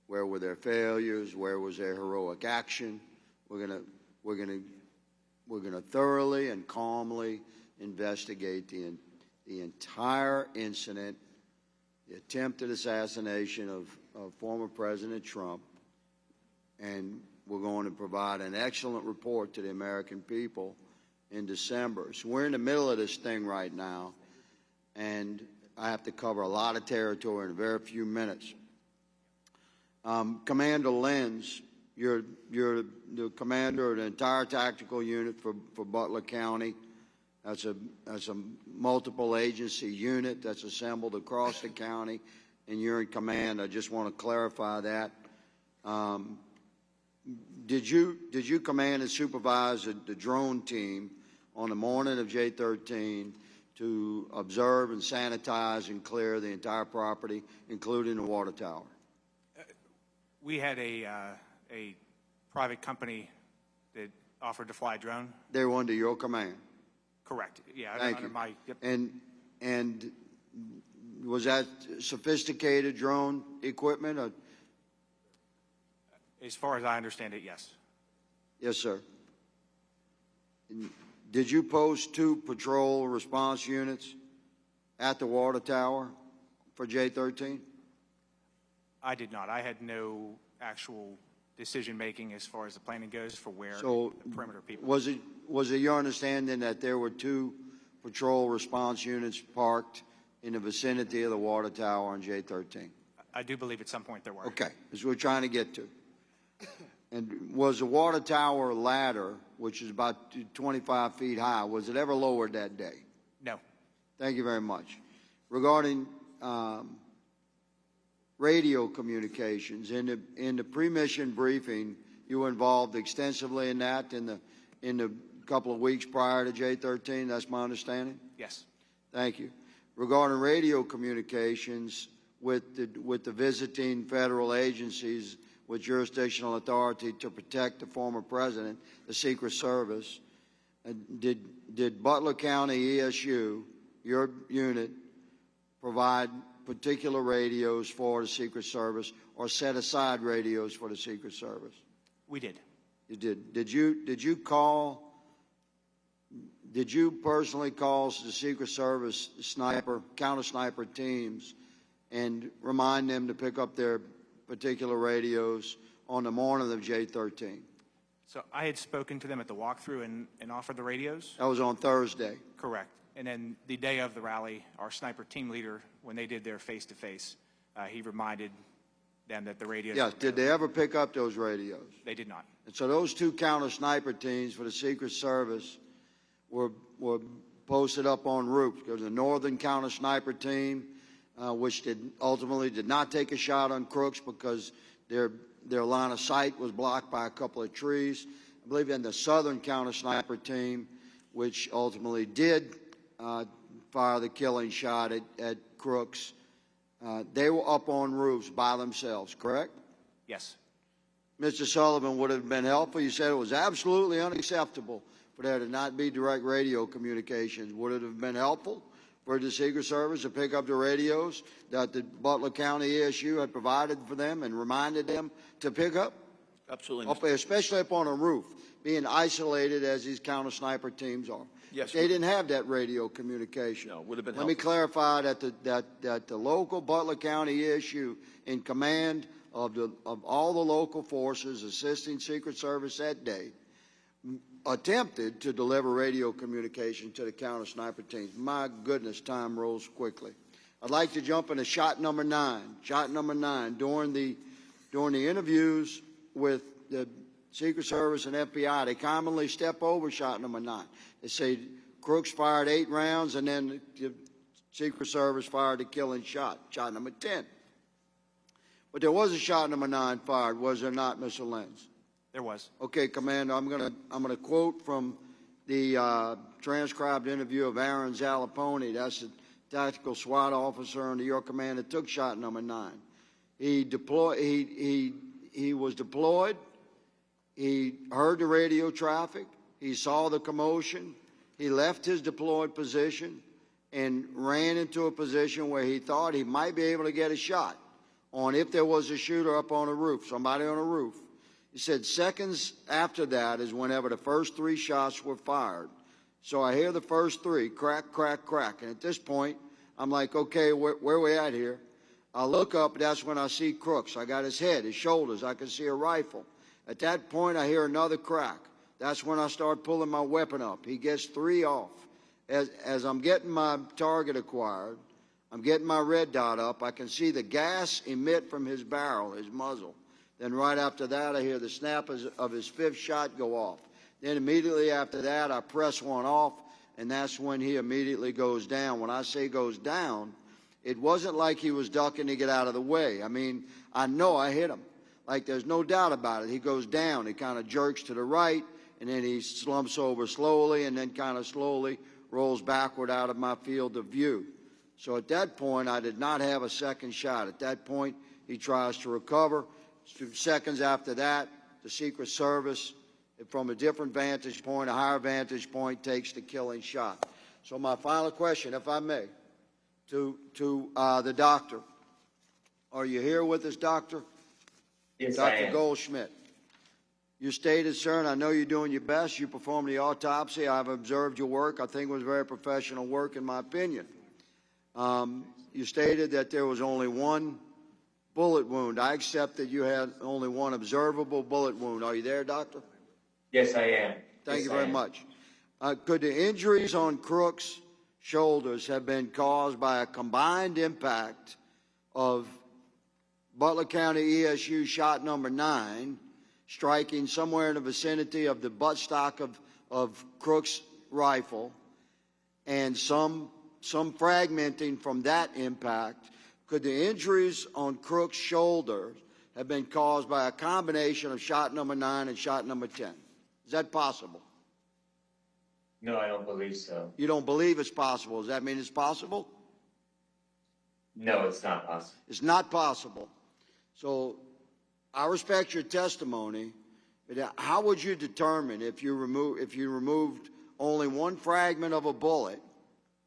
where were their failures, where was their heroic action. We're going to thoroughly and calmly investigate the entire incident, the attempted assassination of former President Trump, and we're going to provide an excellent report to the American people in December. So we're in the middle of this thing right now, and I have to cover a lot of territory in a very few minutes. Commander Lenz, you're the commander of the entire tactical unit for Butler County. That's a multiple agency unit that's assembled across the county, and you're in command. I just want to clarify that. Did you command and supervise the drone team on the morning of J13 to observe and sanitize and clear the entire property, including the water tower? We had a private company that offered to fly a drone. They were under your command? Correct. Yeah. Thank under you. my, yep. And was that sophisticated drone equipment? Or? As far as I understand it, yes. Yes, sir. Did you post 2 patrol response units at the water tower for J13? I did not. I had no actual decision-making as far as the planning goes for where So the perimeter people. Was it your understanding that there were 2 patrol response units parked in the vicinity of the water tower on J13? I do believe at some point there were. Okay, that's what we're trying to get to. And was the water tower ladder, which is about 25 feet high, was it ever lowered that day? No. Thank you very much. Regarding radio communications, in the pre-mission briefing, you were involved extensively in that in the couple of weeks prior to J13. That's my understanding. Yes. Thank you. Regarding radio communications with the visiting federal agencies with jurisdictional authority to protect the former president, the Secret Service, did Butler County ESU, your unit, provide particular radios for the Secret Service or set aside radios for the Secret Service? We did. You did. Did you personally call the Secret Service counter sniper teams and remind them to pick up their particular radios on the morning of J13? So I had spoken to them at the walkthrough and offered the radios. That was on Thursday. Correct. And then the day of the rally, our sniper team leader, when they did their face-to-face, he reminded them that the radios... Yes. Did they ever pick up those radios? They did not. And so those 2 counter sniper teams for the Secret Service were posted up on roofs. There was a northern counter sniper team, which ultimately did not take a shot on crooks because their line of sight was blocked by a couple of trees. I believe in the southern counter sniper team, which ultimately did fire the killing shot at crooks. They were up on roofs by themselves, correct? Yes. Mr. Sullivan, would it have been helpful? You said it was absolutely unacceptable for there to not be direct radio communications. Would it have been helpful for the Secret Service to pick up the radios that the Butler County ESU had provided for them and reminded them to pick up? Absolutely. Especially up on a roof, being isolated as these counter sniper teams are. Yes. They didn't have that radio communication. No, would have been Let me helpful. clarify that the local Butler County ESU, in command of all the local forces assisting Secret Service that day, attempted to deliver radio communication to the counter sniper teams. My goodness, time rolls quickly. I'd like to jump into shot number 9. Shot number 9, during the interviews with the Secret Service and FBI, they commonly step over shot number 9. They say Crooks fired 8 rounds, and then the Secret Service fired the killing shot, shot number 10. But there was a shot number 9 fired, was there not, Mr. Lenz? There was. Okay, Commander, I'm gonna quote from the transcribed interview of Aaron Zalapone. That's the tactical SWAT officer under your command that took shot number 9. He was deployed. He heard the radio traffic. He saw the commotion. He left his deployed position and ran into a position where he thought he might be able to get a shot on if there was a shooter up on a roof, somebody on a roof. He said seconds after that is whenever the first 3 shots were fired. So I hear the first 3, crack, crack, crack. And at this point, I'm like, okay, where we at here? I look up, that's when I see Crooks. I got his head, his shoulders. I can see a rifle. At that point, I hear another crack. That's when I start pulling my weapon up. He gets 3 off. As I'm getting my target acquired, I'm getting my red dot up. I can see the gas emit from his barrel, his muzzle. Then right after that, I hear the snap of his 5th shot go off. Then immediately after that, I press one off, and that's when he immediately goes down. When I say goes down, it wasn't like he was ducking to get out of the way. I mean, I know I hit him. Like, there's no doubt about it. He goes down. He kind of jerks to the right, and then he slumps over slowly and then kind of slowly rolls backward out of my field of view. So at that point, I did not have a second shot. At that point, he tries to recover. Seconds after that, the Secret Service, from a different vantage point, a higher vantage point, takes the killing shot. So my final question, if I may, to the doctor. Are you here with us, Doctor? Yes, I Dr. am. Goldschmidt. You stated, sir, and I know you're doing your best. You performed the autopsy. I've observed your work. I think it was very professional work, in my opinion. You stated that there was only 1 bullet wound. I accept that you had only 1 observable bullet wound. Are you there, Doctor? Yes, I am. Thank Yes, you I very am. much. Could the injuries on Crooks' shoulders have been caused by a combined impact of Butler County ESU shot number 9 striking somewhere in the vicinity of the buttstock of Crooks' rifle and some fragmenting from that impact? Could the injuries on Crooks' shoulders have been caused by a combination of shot number 9 and shot number 10? Is that possible? No, I don't believe so. You don't believe it's possible. Does that mean it's possible? No, it's not possible. It's not possible. So I respect your testimony, but how would you determine if you removed only 1 fragment of a bullet?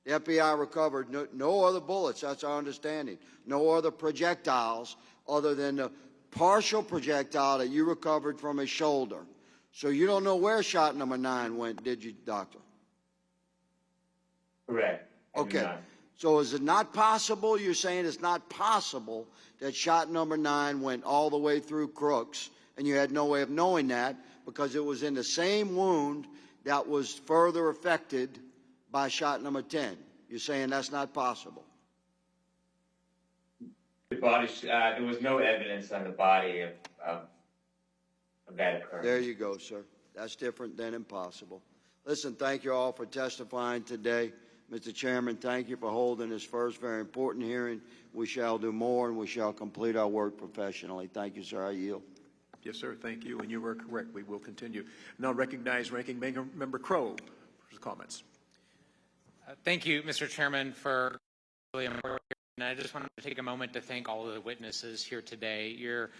The FBI recovered no other bullets, that's our understanding, no other projectiles other than the partial projectile that you recovered from his shoulder. So you don't know where shot number 9 went, did you, Doctor? Correct. I do Okay. not. So is it not possible, you're saying it's not possible that shot number 9 went all the way through Crooks, and you had no way of knowing that because it was in the same wound that was further affected by shot number 10. You're saying that's not possible? The body, there was no evidence on the body of that occurrence. There you go, sir. That's different than impossible. Listen, thank you all for testifying today. Mr. Chairman, thank you for holding this first very important hearing. We shall do more, and we shall complete our work professionally. Thank you, sir. I yield. Yes, sir. Thank you. And you were correct. We will continue. Now recognize Ranking Member Crow for his comments. Thank you, Mr. Chairman, for really important. And I just wanted to take a moment to thank all of the witnesses here today. Your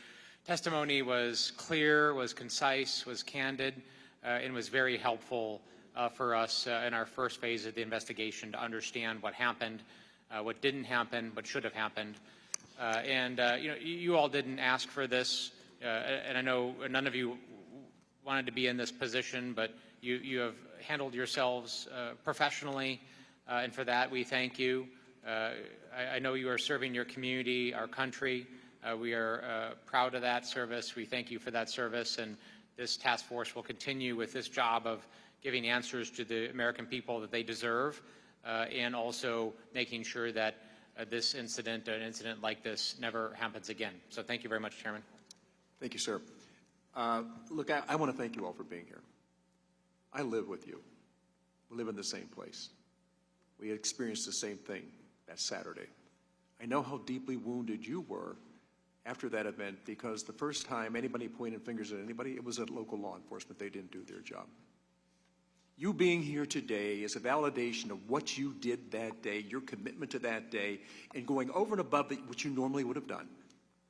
testimony was clear, was concise, was candid, and was very helpful for us in our first phase of the investigation to understand what happened, what didn't happen, what should have happened. You all didn't ask for this, and I know none of you wanted to be in this position, but you have handled yourselves professionally, and for that we thank you. I know you are serving your community, our country. We are proud of that service. We thank you for that service, and this task force will continue with this job of giving answers to the American people that they deserve, and also making sure that this incident, an incident like this, never happens again. So thank you very much, Chairman. Thank you, sir. Look, I want to thank you all for being here. I live with you. We live in the same place. We experienced the same thing that Saturday. I know how deeply wounded you were after that event, because the first time anybody pointed fingers at anybody, it was at local law enforcement. They didn't do their job. You being here today is a validation of what you did that day, your commitment to that day, and going over and above what you normally would have done.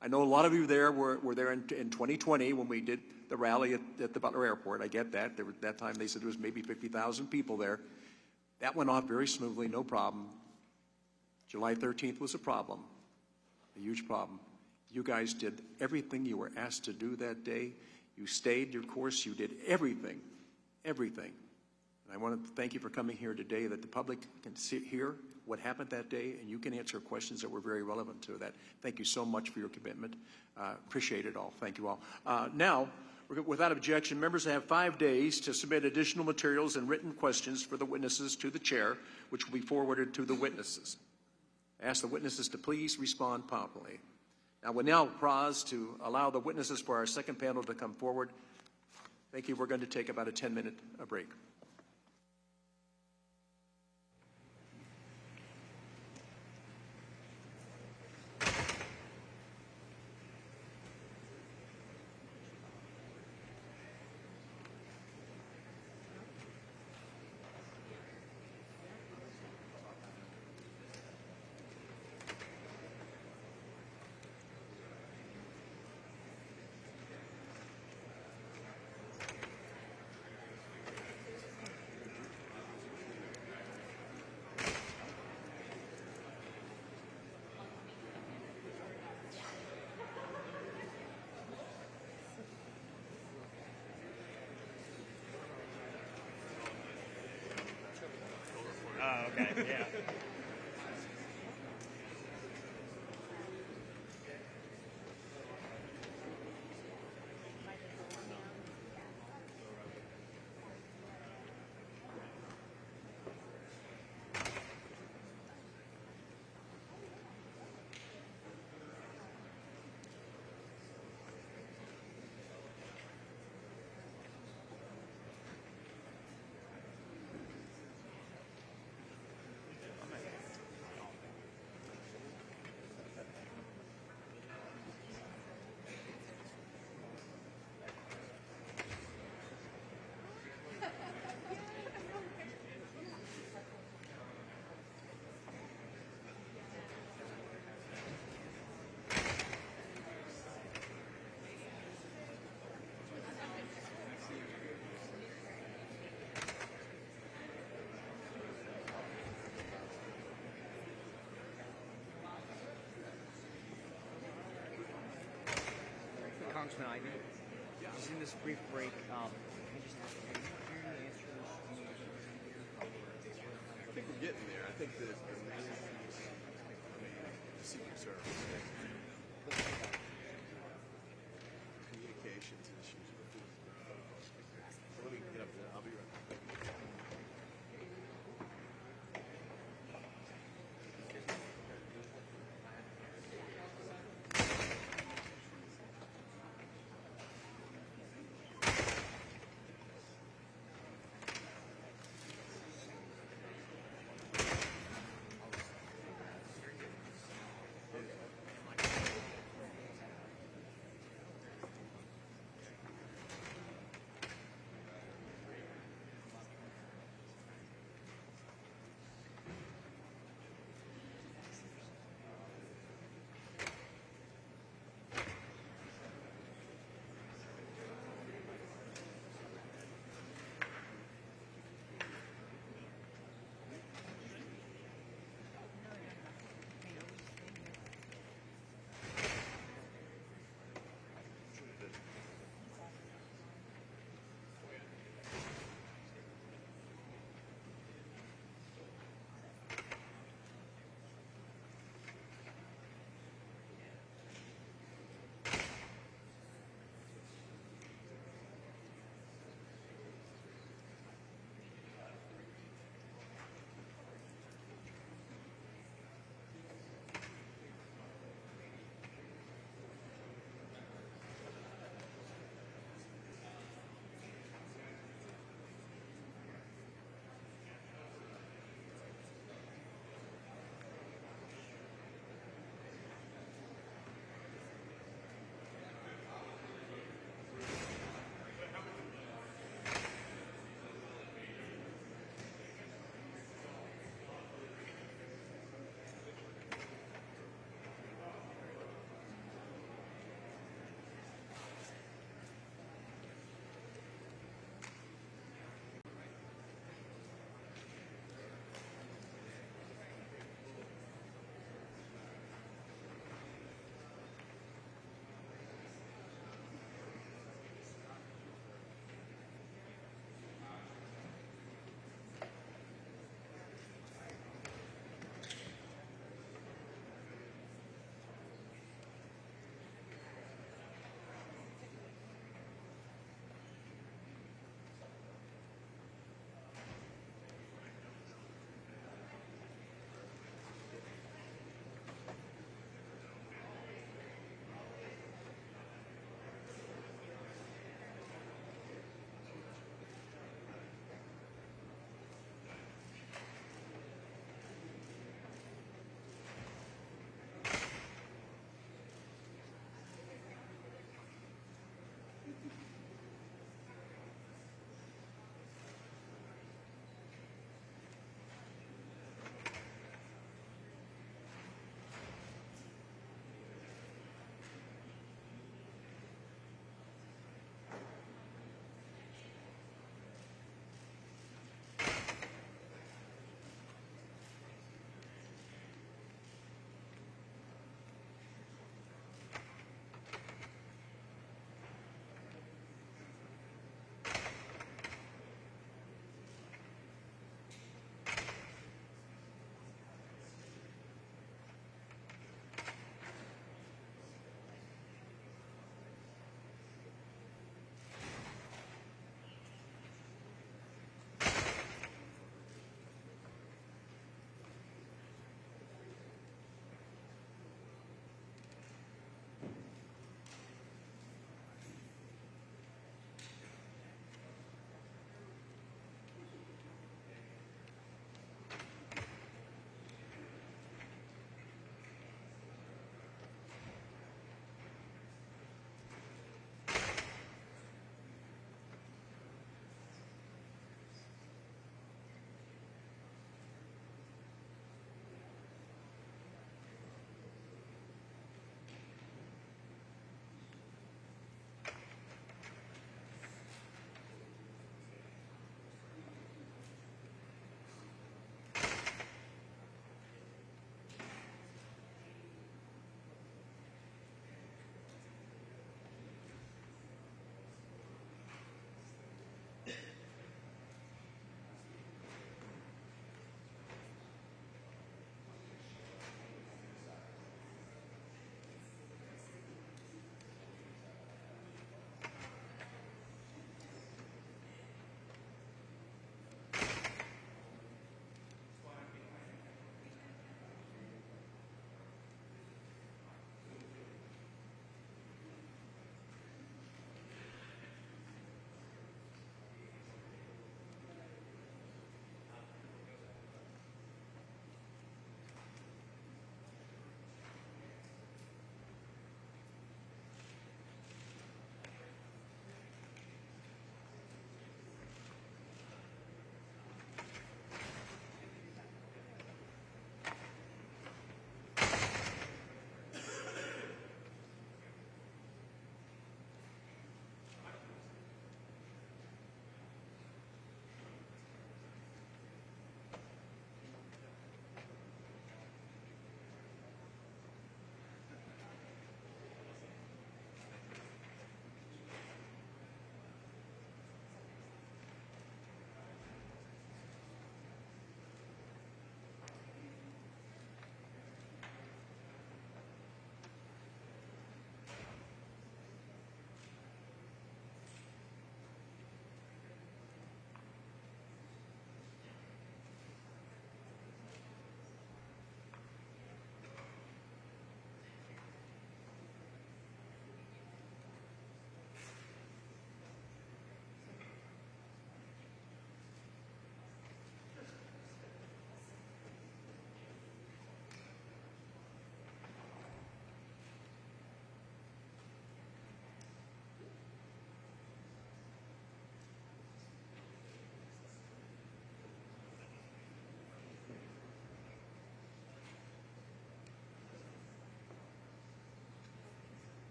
I know a lot of you there were there in 2020 when we did the rally at the Butler Airport. I get that. That time they said there was maybe 50,000 people there. That went off very smoothly, no problem. July 13th was a problem, a huge problem. You guys did everything you were asked to do that day. You stayed your course. You did everything, everything. And I want to thank you for coming here today, that the public can hear what happened that day, and you can answer questions that were very relevant to that. Thank you so much for your commitment. Appreciate it all. Thank you all. Now, without objection, members have 5 days to submit additional materials and written questions for the witnesses to the chair, which will be forwarded to the witnesses. I ask the witnesses to please respond promptly. Now, we'll now pause to allow the witnesses for our second panel to come forward. Thank you. We're going to take about a 10-minute break. Oh, okay, yeah. Congressman Ivey, just in this brief break, can I just ask you, hear the answers? I think we're getting there. I think the main piece, the Secret Service, communications issues. Let me get up there. I'll be right back.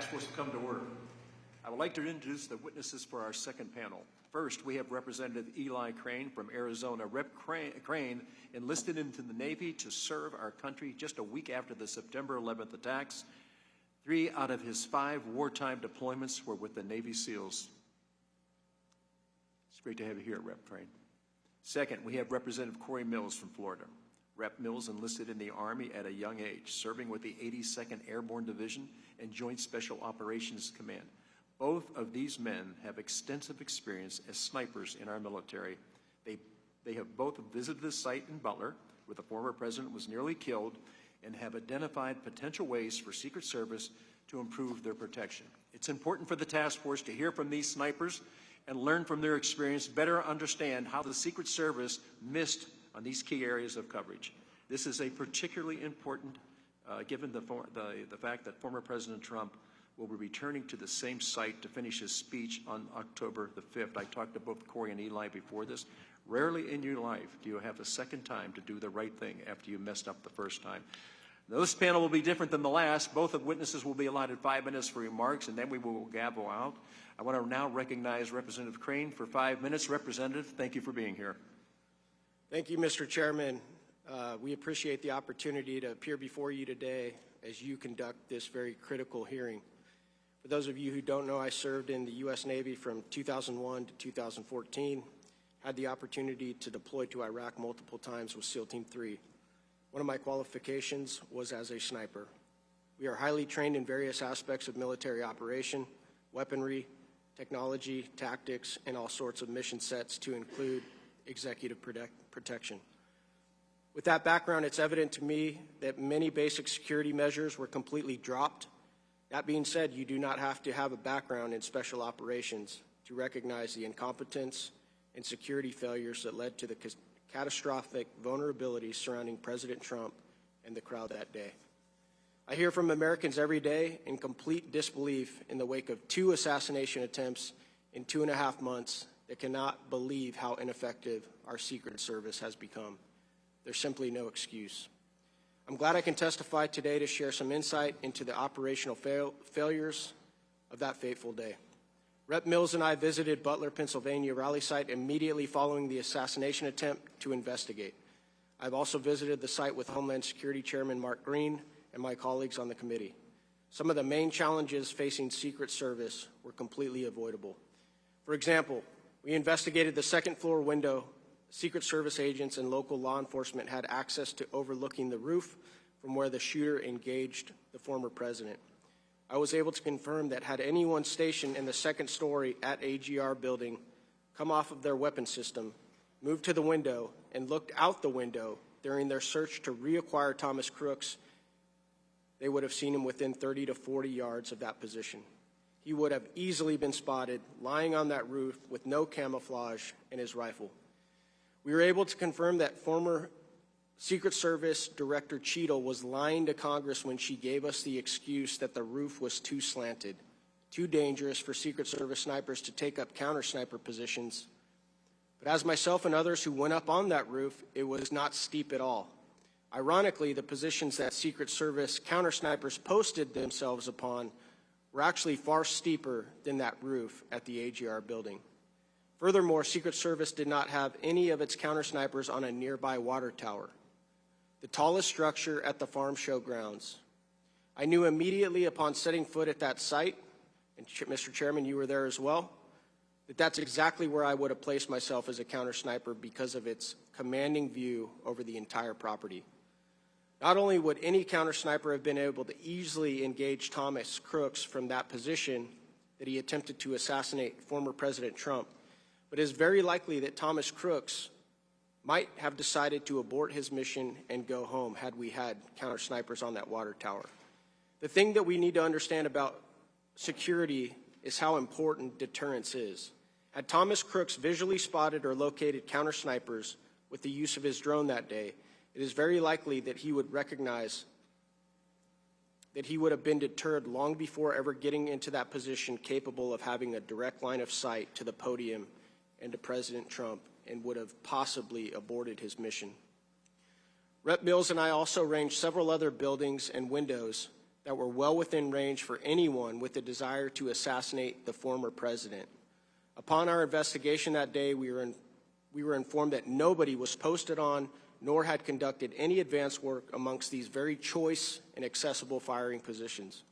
task force will come to work. I would like to introduce the witnesses for our second panel. First, we have Representative Eli Crane from Arizona. Rep. Crane enlisted into the Navy to serve our country just a week after the September 11th attacks. 3 out of his 5 wartime deployments were with the Navy SEALs. It's great to have you here, Rep. Crane. Second, we have Representative Cory Mills from Florida. Rep. Mills enlisted in the Army at a young age, serving with the 82nd Airborne Division and Joint Special Operations Command. Both of these men have extensive experience as snipers in our military. They have both visited the site in Butler, where the former president was nearly killed, and have identified potential ways for Secret Service to improve their protection. It's important for the task force to hear from these snipers and learn from their experience, better understand how the Secret Service missed on these key areas of coverage. This is a particularly important, given the fact that former President Trump will be returning to the same site to finish his speech on October the 5th. I talked to both Cory and Eli before this. Rarely in your life do you have a second time to do the right thing after you messed up the first time. This panel will be different than the last. Both of witnesses will be allotted 5 minutes for remarks, and then we will gavel out. I want to now recognize Representative Crane for 5 minutes. Representative, thank you for being here. Thank you, Mr. Chairman. We appreciate the opportunity to appear before you today as you conduct this very critical hearing. For those of you who don't know, I served in the U.S. Navy from 2001 to 2014, had the opportunity to deploy to Iraq multiple times with SEAL Team 3. One of my qualifications was as a sniper. We are highly trained in various aspects of military operation, weaponry, technology, tactics, and all sorts of mission sets to include executive protection. With that background, it's evident to me that many basic security measures were completely dropped. That being said, you do not have to have a background in special operations to recognize the incompetence and security failures that led to the catastrophic vulnerabilities surrounding President Trump and the crowd that day. I hear from Americans every day in complete disbelief in the wake of 2 assassination attempts in 2.5 months that cannot believe how ineffective our Secret Service has become. There's simply no excuse. I'm glad I can testify today to share some insight into the operational failures of that fateful day. Rep. Mills and I visited Butler, Pennsylvania rally site immediately following the assassination attempt to investigate. I've also visited the site with Homeland Security Chairman Mark Green and my colleagues on the committee. Some of the main challenges facing Secret Service were completely avoidable. For example, we investigated the second-floor window. Secret Service agents and local law enforcement had access to overlooking the roof from where the shooter engaged the former president. I was able to confirm that had anyone stationed in the second story at AGR building come off of their weapon system, moved to the window, and looked out the window during their search to reacquire Thomas Crooks, they would have seen him within 30 to 40 yards of that position. He would have easily been spotted lying on that roof with no camouflage and his rifle. We were able to confirm that former Secret Service Director Cheadle was lying to Congress when she gave us the excuse that the roof was too slanted, too dangerous for Secret Service snipers to take up counter-sniper positions. But as myself and others who went up on that roof, it was not steep at all. Ironically, the positions that Secret Service counter-snipers posted themselves upon were actually far steeper than that roof at the AGR building. Furthermore, Secret Service did not have any of its counter-snipers on a nearby water tower, the tallest structure at the farm show grounds. I knew immediately upon setting foot at that site, and Mr. Chairman, you were there as well, that that's exactly where I would have placed myself as a counter-sniper because of its commanding view over the entire property. Not only would any counter-sniper have been able to easily engage Thomas Crooks from that position that he attempted to assassinate former President Trump, but it is very likely that Thomas Crooks might have decided to abort his mission and go home had we had counter-snipers on that water tower. The thing that we need to understand about security is how important deterrence is. Had Thomas Crooks visually spotted or located counter-snipers with the use of his drone that day, it is very likely that he would recognize that he would have been deterred long before ever getting into that position capable of having a direct line of sight to the podium and to President Trump, and would have possibly aborted his mission. Rep. Mills and I also ranged several other buildings and windows that were well within range for anyone with the desire to assassinate the former president. Upon our investigation that day, we were informed that nobody was posted on nor had conducted any advanced work amongst these very choice and accessible firing positions.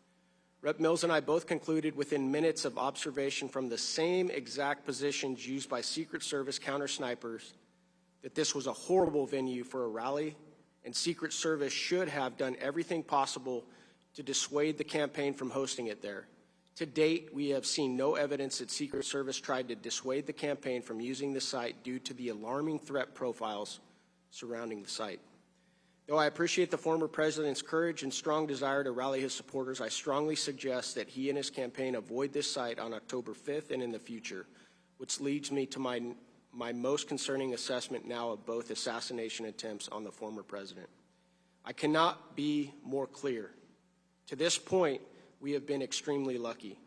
Rep. Mills and I both concluded within minutes of observation from the same exact positions used by Secret Service counter snipers that this was a horrible venue for a rally, and Secret Service should have done everything possible to dissuade the campaign from hosting it there. To date, we have seen no evidence that Secret Service tried to dissuade the campaign from using the site due to the alarming threat profiles surrounding the site. Though I appreciate the former president's courage and strong desire to rally his supporters, I strongly suggest that he and his campaign avoid this site on October 5th and in the future, which leads me to my most concerning assessment now of both assassination attempts on the former president. I cannot be more clear. To this point, we have been extremely lucky.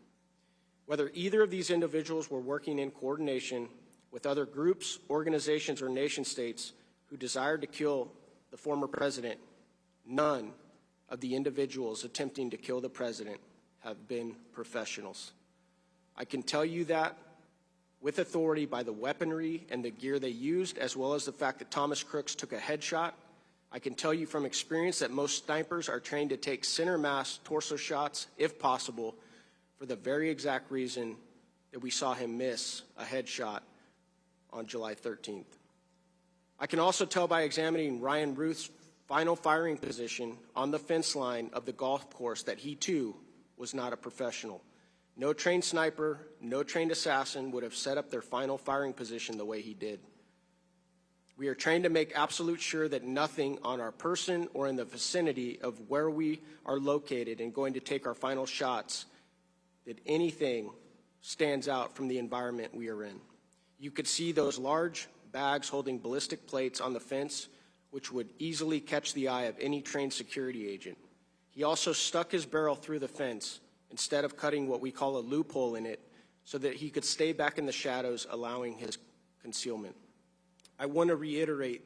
Whether either of these individuals were working in coordination with other groups, organizations, or nation states who desired to kill the former president, none of the individuals attempting to kill the president have been professionals. I can tell you that with authority by the weaponry and the gear they used, as well as the fact that Thomas Crooks took a headshot. I can tell you from experience that most snipers are trained to take center mass torso shots, if possible, for the very exact reason that we saw him miss a headshot on July 13th. I can also tell by examining Ryan Ruth's final firing position on the fence line of the golf course that he too was not a professional. No trained sniper, no trained assassin would have set up their final firing position the way he did. We are trained to make absolute sure that nothing on our person or in the vicinity of where we are located and going to take our final shots, that anything stands out from the environment we are in. You could see those large bags holding ballistic plates on the fence, which would easily catch the eye of any trained security agent. He also stuck his barrel through the fence instead of cutting what we call a loophole in it so that he could stay back in the shadows, allowing his concealment. I want to reiterate,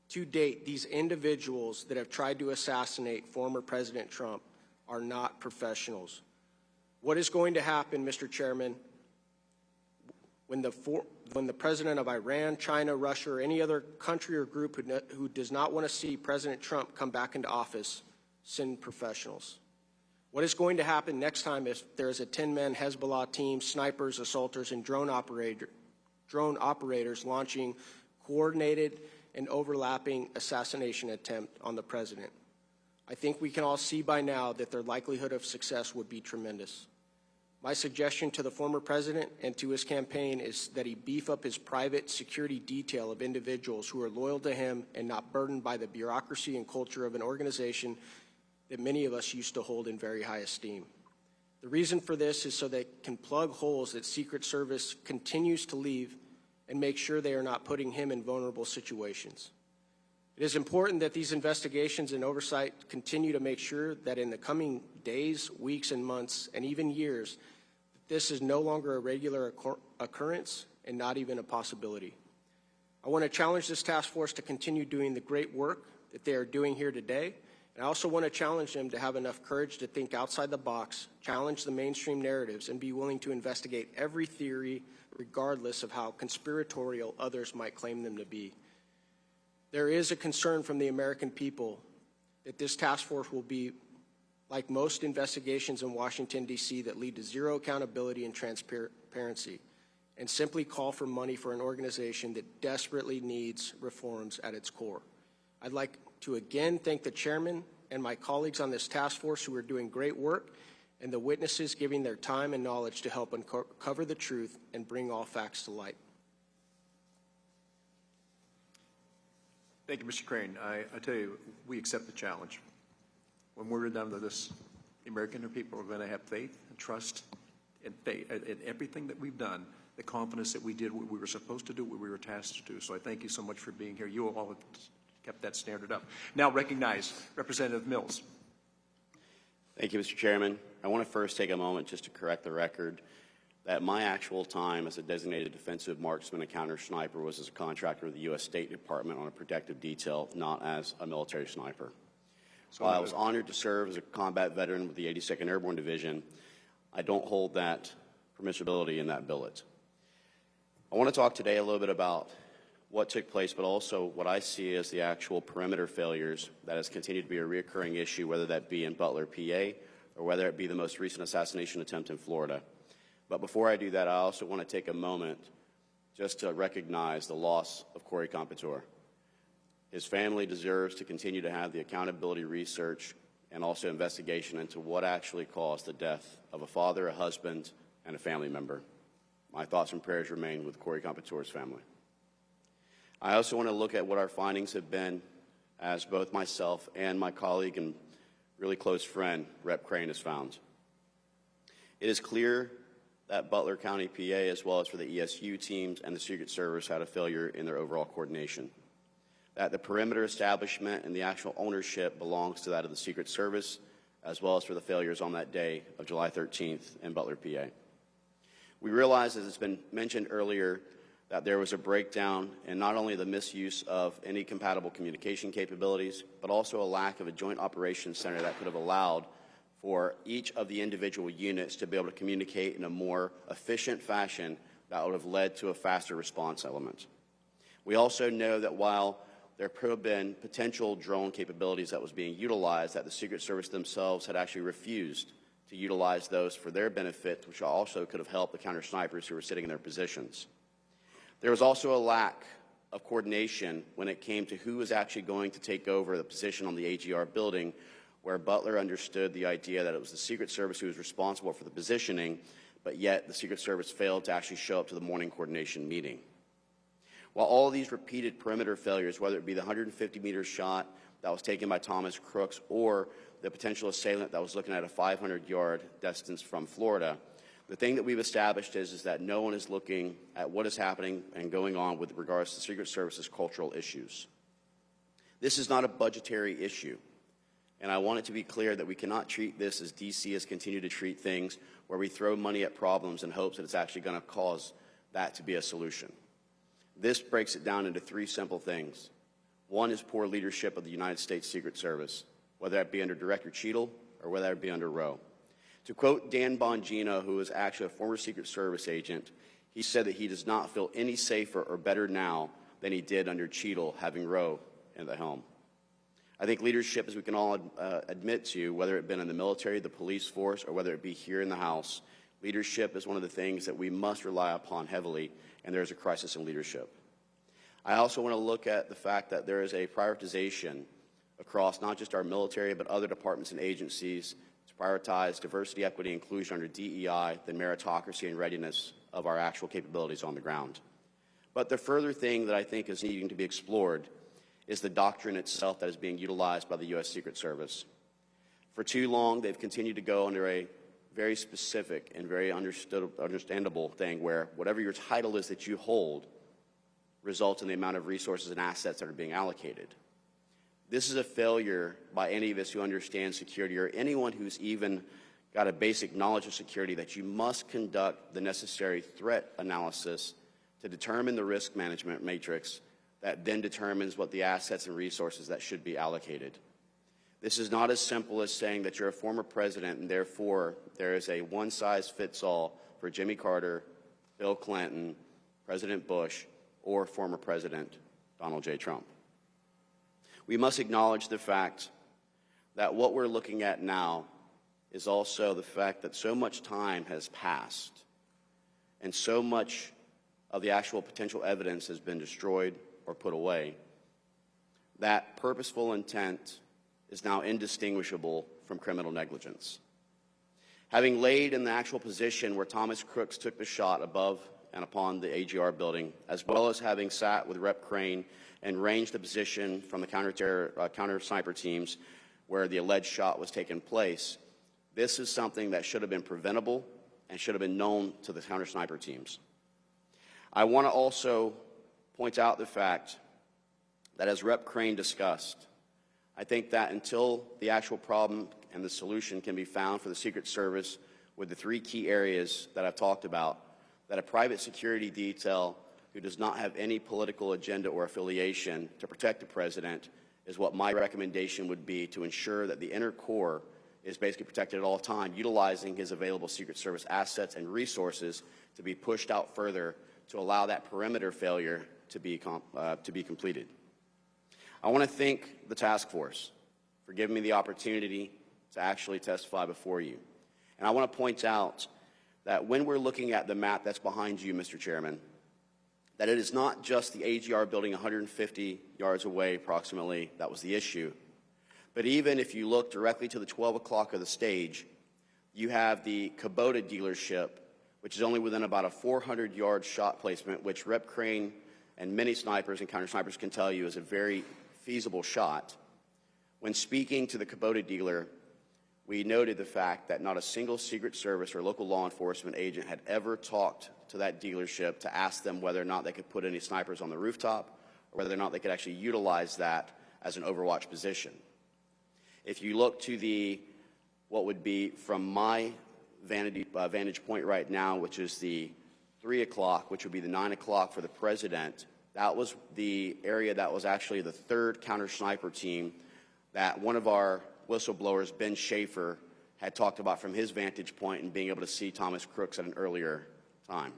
to date, these individuals that have tried to assassinate former President Trump are not professionals. What is going to happen, Mr. Chairman, when the president of Iran, China, Russia, or any other country or group who does not want to see President Trump come back into office send professionals? What is going to happen next time if there is a 10-man Hezbollah team, snipers, assaulters, and drone operators launching coordinated and overlapping assassination attempt on the president? I think we can all see by now that their likelihood of success would be tremendous. My suggestion to the former president and to his campaign is that he beef up his private security detail of individuals who are loyal to him and not burdened by the bureaucracy and culture of an organization that many of us used to hold in very high esteem. The reason for this is so they can plug holes that Secret Service continues to leave and make sure they are not putting him in vulnerable situations. It is important that these investigations and oversight continue to make sure that in the coming days, weeks, and months, and even years, this is no longer a regular occurrence and not even a possibility. I want to challenge this task force to continue doing the great work that they are doing here today. And I also want to challenge them to have enough courage to think outside the box, challenge the mainstream narratives, and be willing to investigate every theory, regardless of how conspiratorial others might claim them to be. There is a concern from the American people that this task force will be like most investigations in Washington, D.C. that lead to zero accountability and transparency, and simply call for money for an organization that desperately needs reforms at its core. I'd like to again thank the chairman and my colleagues on this task force who are doing great work, and the witnesses giving their time and knowledge to help uncover the truth and bring all facts to light. Thank you, Mr. Crane. I tell you, we accept the challenge. When we're done with this, the American people are going to have faith and trust in everything that we've done, the confidence that we did what we were supposed to do, what we were tasked to do. So I thank you so much for being here. You all have kept that standard up. Now recognize Representative Mills. Thank you, Mr. Chairman. I want to first take a moment just to correct the record that my actual time as a designated defensive marksman and counter sniper was as a contractor of the U.S. State Department on a protective detail, not as a military sniper. While I was honored to serve as a combat veteran with the 82nd Airborne Division, I don't hold that permissibility in that billet. I want to talk today a little bit about what took place, but also what I see as the actual perimeter failures that has continued to be a recurring issue, whether that be in Butler, PA, or whether it be the most recent assassination attempt in Florida. But before I do that, I also want to take a moment just to recognize the loss of Cory Comperatore. His family deserves to continue to have the accountability research and also investigation into what actually caused the death of a father, a husband, and a family member. My thoughts and prayers remain with Cory Comperatore's family. I also want to look at what our findings have been, as both myself and my colleague and really close friend, Rep. Crane, has found. It is clear that Butler County, PA, as well as for the ESU teams and the Secret Service, had a failure in their overall coordination. That the perimeter establishment and the actual ownership belongs to that of the Secret Service, as well as for the failures on that day of July 13th in Butler, PA. We realize, as it's been mentioned earlier, that there was a breakdown in not only the misuse of any compatible communication capabilities, but also a lack of a joint operations center that could have allowed for each of the individual units to be able to communicate in a more efficient fashion that would have led to a faster response element. We also know that while there could have been potential drone capabilities that was being utilized, that the Secret Service themselves had actually refused to utilize those for their benefit, which also could have helped the counter-snipers who were sitting in their positions. There was also a lack of coordination when it came to who was actually going to take over the position on the AGR building, where Butler understood the idea that it was the Secret Service who was responsible for the positioning, but yet the Secret Service failed to actually show up to the morning coordination meeting. While all of these repeated perimeter failures, whether it be the 150-meter shot that was taken by Thomas Crooks or the potential assailant that was looking at a 500-yard distance from Florida, the thing that we've established is that no one is looking at what is happening and going on with regards to Secret Service's cultural issues. This is not a budgetary issue, and I want it to be clear that we cannot treat this as DC has continued to treat things, where we throw money at problems in hopes that it's actually going to cause that to be a solution. This breaks it down into three simple things. One is poor leadership of the United States Secret Service, whether that be under Director Cheadle or whether it be under Rowe. To quote Dan Bongino, who is actually a former Secret Service agent, he said that he does not feel any safer or better now than he did under Cheadle, having Rowe in the helm. I think leadership, as we can all admit to, whether it be in the military, the police force, or whether it be here in the House, leadership is one of the things that we must rely upon heavily, and there is a crisis in leadership. I also want to look at the fact that there is a prioritization across not just our military, but other departments and agencies to prioritize diversity, equity, inclusion under DEI, the meritocracy and readiness of our actual capabilities on the ground. But the further thing that I think is needing to be explored is the doctrine itself that is being utilized by the U.S. Secret Service. For too long, they've continued to go under a very specific and very understandable thing where whatever your title is that you hold results in the amount of resources and assets that are being allocated. This is a failure by any of us who understand security, or anyone who's even got a basic knowledge of security, that you must conduct the necessary threat analysis to determine the risk management matrix that then determines what the assets and resources that should be allocated. This is not as simple as saying that you're a former president and therefore there is a one-size-fits-all for Jimmy Carter, Bill Clinton, President Bush, or former President Donald J. Trump. We must acknowledge the fact that what we're looking at now is also the fact that so much time has passed and so much of the actual potential evidence has been destroyed or put away, that purposeful intent is now indistinguishable from criminal negligence. Having laid in the actual position where Thomas Crooks took the shot above and upon the AGR building, as well as having sat with Rep. Crane and ranged the position from the counter-sniper teams where the alleged shot was taking place, this is something that should have been preventable and should have been known to the counter-sniper teams. I want to also point out the fact that, as Rep. Crane discussed, I think that until the actual problem and the solution can be found for the Secret Service with the three key areas that I've talked about, that a private security detail who does not have any political agenda or affiliation to protect the president is what my recommendation would be to ensure that the inner core is basically protected at all times, utilizing his available Secret Service assets and resources to be pushed out further to allow that perimeter failure to be completed. I want to thank the task force for giving me the opportunity to actually testify before you. And I want to point out that when we're looking at the map that's behind you, Mr. Chairman, that it is not just the AGR building 150 yards away approximately that was the issue, but even if you look directly to the 12 o'clock of the stage, you have the Kubota dealership, which is only within about a 400-yard shot placement, which Rep. Crane and many snipers and counter snipers can tell you is a very feasible shot. When speaking to the Kubota dealer, we noted the fact that not a single Secret Service or local law enforcement agent had ever talked to that dealership to ask them whether or not they could put any snipers on the rooftop or whether or not they could actually utilize that as an overwatch position. If you look to what would be from my vantage point right now, which is the 3 o'clock, which would be the 9 o'clock for the president, that was the area that was actually the third counter sniper team that one of our whistleblowers, Ben Schaefer, had talked about from his vantage point and being able to see Thomas Crooks at an earlier time.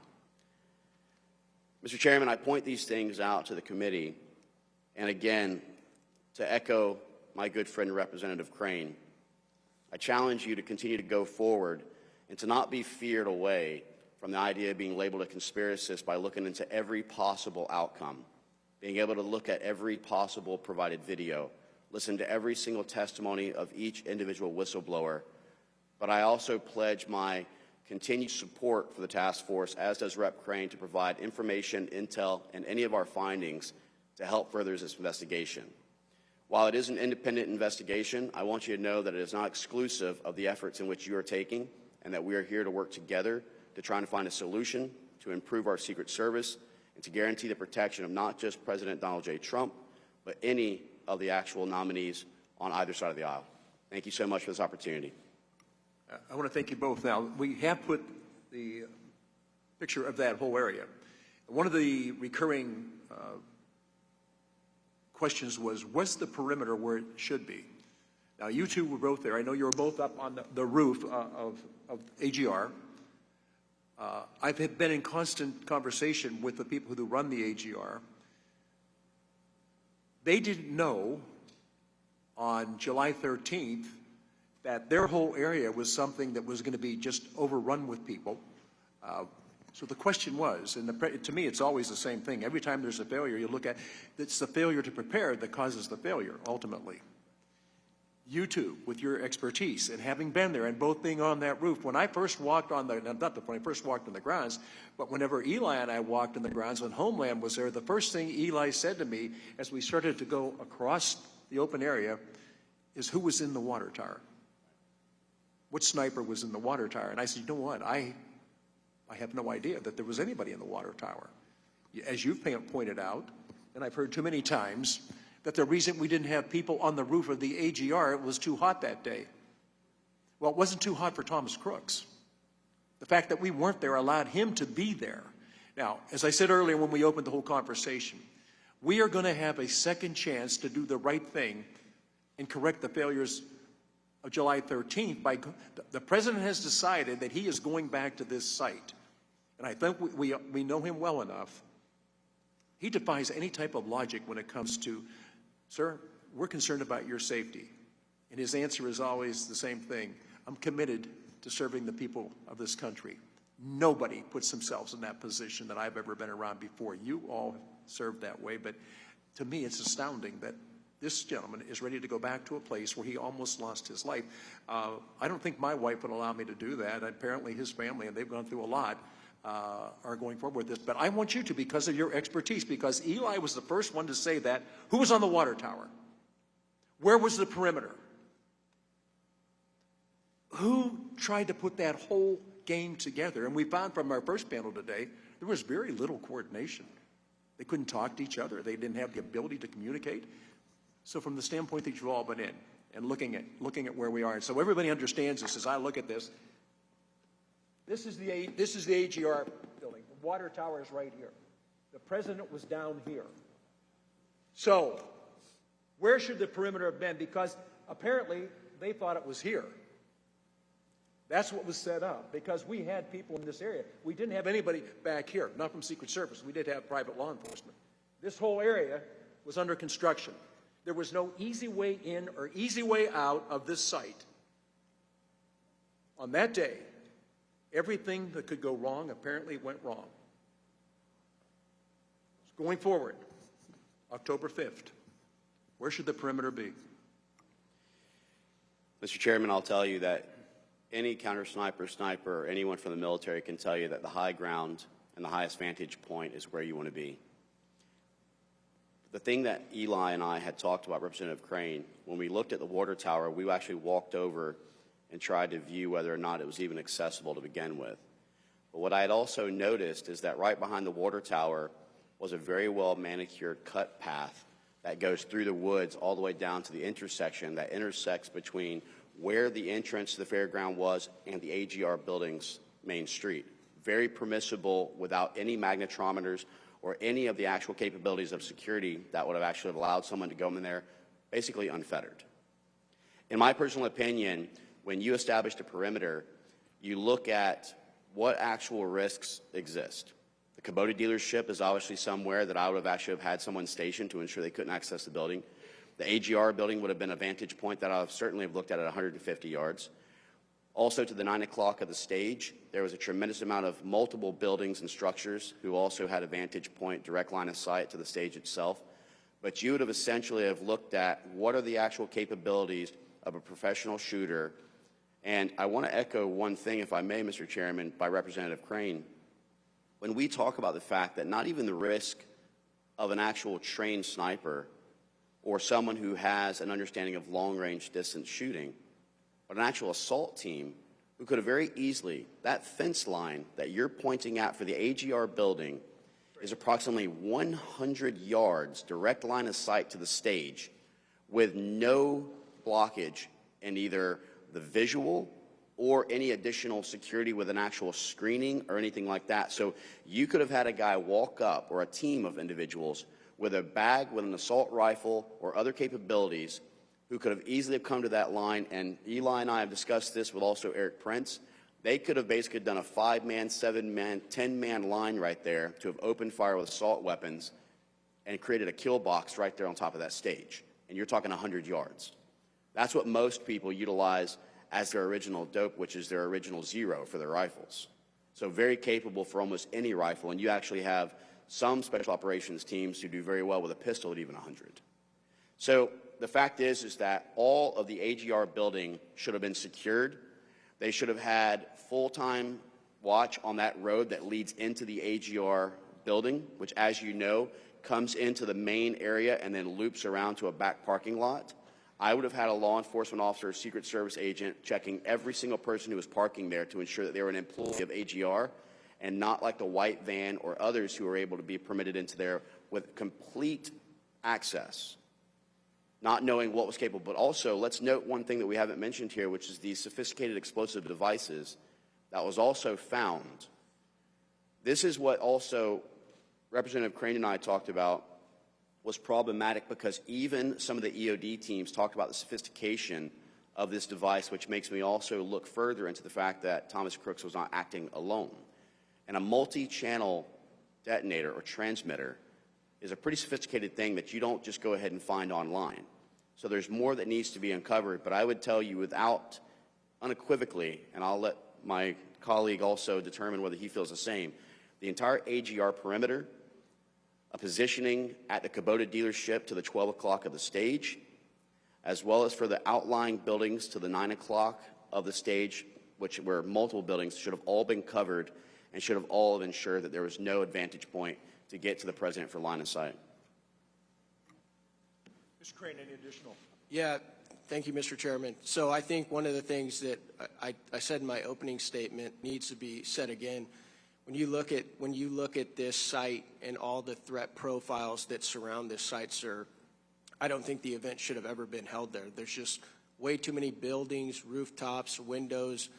Mr. Chairman, I point these things out to the committee, and again, to echo my good friend Representative Crane, I challenge you to continue to go forward and to not be feared away from the idea of being labeled a conspiracist by looking into every possible outcome, being able to look at every possible provided video, listen to every single testimony of each individual whistleblower. But I also pledge my continued support for the task force, as does Rep. Crane, to provide information, intel, and any of our findings to help further this investigation. While it is an independent investigation, I want you to know that it is not exclusive of the efforts in which you are taking, and that we are here to work together to try and find a solution to improve our Secret Service and to guarantee the protection of not just President Donald J. Trump, but any of the actual nominees on either side of the aisle. Thank you so much for this opportunity. I want to thank you both. Now, we have put the picture of that whole area. One of the recurring questions was the perimeter where it should be? Now, you two were both there. I know you were both up on the roof of AGR. I've been in constant conversation with the people who run the AGR. They didn't know on July 13th that their whole area was something that was going to be just overrun with people. So the question was, and to me it's always the same thing. Every time there's a failure, you look at, it's the failure to prepare that causes the failure, ultimately. You two, with your expertise and having been there and both being on that roof, when I first walked on when I first walked on the grounds, but whenever Eli and I walked on the grounds when Homeland was there, the first thing Eli said to me as we started to go across the open area is, who was in the water tower? What sniper was in the water tower? And I said, you know what, I have no idea that there was anybody in the water tower. As you've pointed out, and I've heard too many times, that the reason we didn't have people on the roof of the AGR, it was too hot that day. Well, it wasn't too hot for Thomas Crooks. The fact that we weren't there allowed him to be there. Now, as I said earlier when we opened the whole conversation, we are going to have a second chance to do the right thing and correct the failures of July 13th. The president has decided that he is going back to this site. And I think we know him well enough. He defies any type of logic when it comes to, sir, we're concerned about your safety. And his answer is always the same thing. I'm committed to serving the people of this country. Nobody puts themselves in that position that I've ever been around before. You all served that way, but to me it's astounding that this gentleman is ready to go back to a place where he almost lost his life. I don't think my wife would allow me to do that. Apparently his family, and they've gone through a lot, are going forward with this. But I want you to, because of your expertise, because Eli was the first one to say that. Who was on the water tower? Where was the perimeter? Who tried to put that whole game together? And we found from our first panel today, there was very little coordination. They couldn't talk to each other. They didn't have the ability to communicate. So from the standpoint that you've all been in and looking at where we are, and so everybody understands this as I look at this. This is the AGR building. The water tower is right here. The president was down here. So Where should the perimeter have been? Because apparently they thought it was here. That's what was set up, because we had people in this area. We didn't have anybody back here, not from Secret Service. We did have private law enforcement. This whole area was under construction. There was no easy way in or easy way out of this site. On that day, everything that could go wrong apparently went wrong. Going forward, October 5th, where should the perimeter be? Mr. Chairman, I'll tell you that any counter sniper, or anyone from the military can tell you that the high ground and the highest vantage point is where you want to be. The thing that Eli and I had talked about, Representative Crane, when we looked at the water tower, we actually walked over and tried to view whether or not it was even accessible to begin with. But what I had also noticed is that right behind the water tower was a very well manicured cut path that goes through the woods all the way down to the intersection that intersects between where the entrance to the fairground was and the AGR building's main street. Very permissible without any magnetometers or any of the actual capabilities of security that would have actually allowed someone to go in there basically unfettered. In my personal opinion, when you establish the perimeter, you look at what actual risks exist. The Kubota dealership is obviously somewhere that I would have actually had someone stationed to ensure they couldn't access the building. The AGR building would have been a vantage point that I would certainly have looked at 150 yards. Also to the 9 o'clock of the stage, there was a tremendous amount of multiple buildings and structures who also had a vantage point, direct line of sight to the stage itself. But you would have essentially have looked at what are the actual capabilities of a professional shooter. And I want to echo one thing, if I may, Mr. Chairman, by Representative Crane. When we talk about the fact that not even the risk of an actual trained sniper or someone who has an understanding of long-range distance shooting, but an actual assault team who could have very easily, that fence line that you're pointing at for the AGR building is approximately 100 yards direct line of sight to the stage with no blockage in either the visual or any additional security with an actual screening or anything like that. So you could have had a guy walk up, or a team of individuals, with a bag with an assault rifle or other capabilities who could have easily have come to that line. And Eli and I have discussed this with also Eric Prince. They could have basically done a 5-man, 7-man, 10-man line right there to have opened fire with assault weapons and created a kill box right there on top of that stage. And you're talking 100 yards. That's what most people utilize as their original dope, which is their original 0 for their rifles. So very capable for almost any rifle, and you actually have some special operations teams who do very well with a pistol at even 100. So the fact is that all of the AGR building should have been secured. They should have had full-time watch on that road that leads into the AGR building, which, as you know, comes into the main area and then loops around to a back parking lot. I would have had a law enforcement officer or Secret Service agent checking every single person who was parking there to ensure that they were an employee of AGR and not like the white van or others who were able to be permitted into there with complete access, not knowing what was capable. But also, let's note one thing that we haven't mentioned here, which is the sophisticated explosive devices that was also found. This is what also Representative Crane and I talked about was problematic, because even some of the EOD teams talked about the sophistication of this device, which makes me also look further into the fact that Thomas Crooks was not acting alone. And a multi-channel detonator or transmitter is a pretty sophisticated thing that you don't just go ahead and find online. So there's more that needs to be uncovered, but I would tell you without unequivocally, and I'll let my colleague also determine whether he feels the same, the entire AGR perimeter, a positioning at the Kubota dealership to the 12 o'clock of the stage, as well as for the outlying buildings to the 9 o'clock of the stage, which were multiple buildings, should have all been covered and should have all have ensured that there was no advantage point to get to the president for line of sight. Mr. Crane, any additional? Yeah, thank you, Mr. Chairman. So I think one of the things that I said in my opening statement needs to be said again. When you look at this site and all the threat profiles that surround this site, sir, I don't think the event should have ever been held there. There's just way too many buildings, rooftops, windows,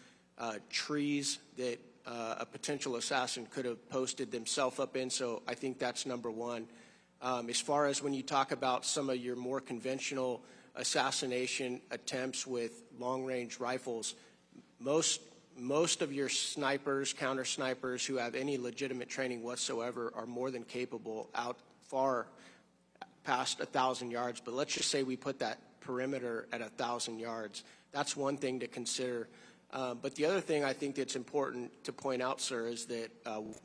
trees that a potential assassin could have posted themselves up in. So I think that's number one. As far as when you talk about some of your more conventional assassination attempts with long-range rifles, most of your snipers, counter-snipers who have any legitimate training whatsoever are more than capable out far past 1,000 yards. But let's just say we put that perimeter at 1,000 yards. That's one thing to consider. But the other thing I think that's important to point out, sir, is that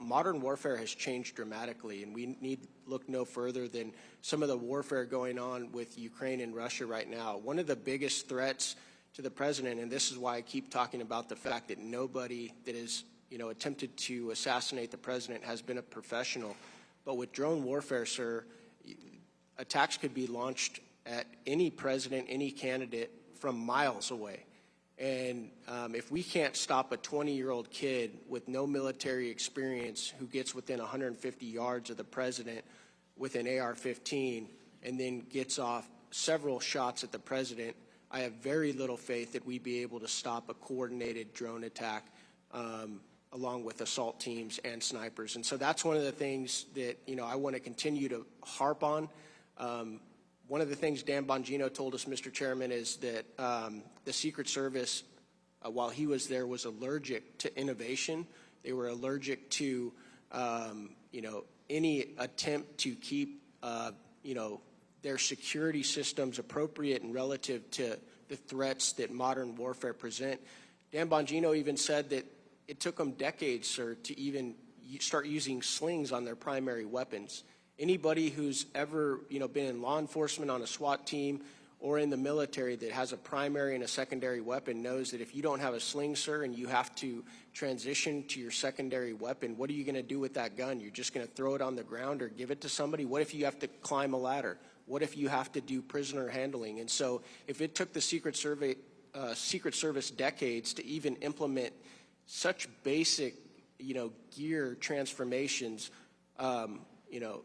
modern warfare has changed dramatically, and we need look no further than some of the warfare going on with Ukraine and Russia right now. One of the biggest threats to the president, and this is why I keep talking about the fact that nobody that has attempted to assassinate the president has been a professional. But with drone warfare, sir, attacks could be launched at any president, any candidate from miles away. And if we can't stop a 20-year-old kid with no military experience who gets within 150 yards of the president with an AR-15 and then gets off several shots at the president, I have very little faith that we'd be able to stop a coordinated drone attack along with assault teams and snipers. And so that's one of the things that I want to continue to harp on. One of the things Dan Bongino told us, Mr. Chairman, is that the Secret Service, while he was there, was allergic to innovation. They were allergic to, any attempt to keep, their security systems appropriate and relative to the threats that modern warfare present. Dan Bongino even said that it took them decades, sir, to even start using slings on their primary weapons. Anybody who's ever, been in law enforcement on a SWAT team or in the military that has a primary and a secondary weapon knows that if you don't have a sling, sir, and you have to transition to your secondary weapon, what are you going to do with that gun? You're just going to throw it on the ground or give it to somebody? What if you have to climb a ladder? What if you have to do prisoner handling? And so if it took the Secret Service decades to even implement such basic, gear transformations,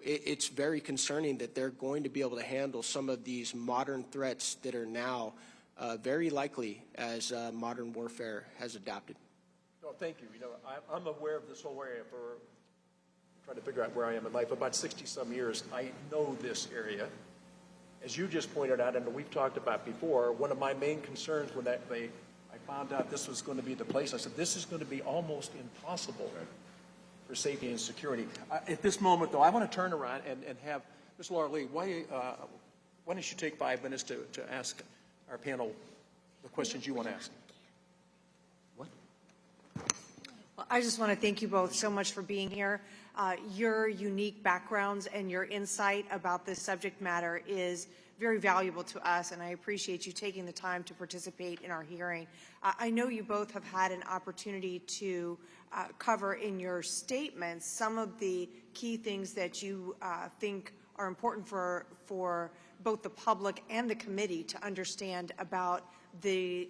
it's very concerning that they're going to be able to handle some of these modern threats that are now very likely as modern warfare has adapted. No, thank you. I'm aware of this whole area for trying to figure out where I am in life. About 60-some years, I know this area. As you just pointed out, and we've talked about before, one of my main concerns when I found out this was going to be the place, I said, this is going to be almost impossible for safety and security. At this moment, though, I want to turn around and have Ms. Laura Lee, why don't you take 5 minutes to ask our panel the questions you want to ask? Well, I just want to thank you both so much for being here. Your unique backgrounds and your insight about this subject matter is very valuable to us, and I appreciate you taking the time to participate in our hearing. I know you both have had an opportunity to cover in your statements some of the key things that you think are important for both the public and the committee to understand about the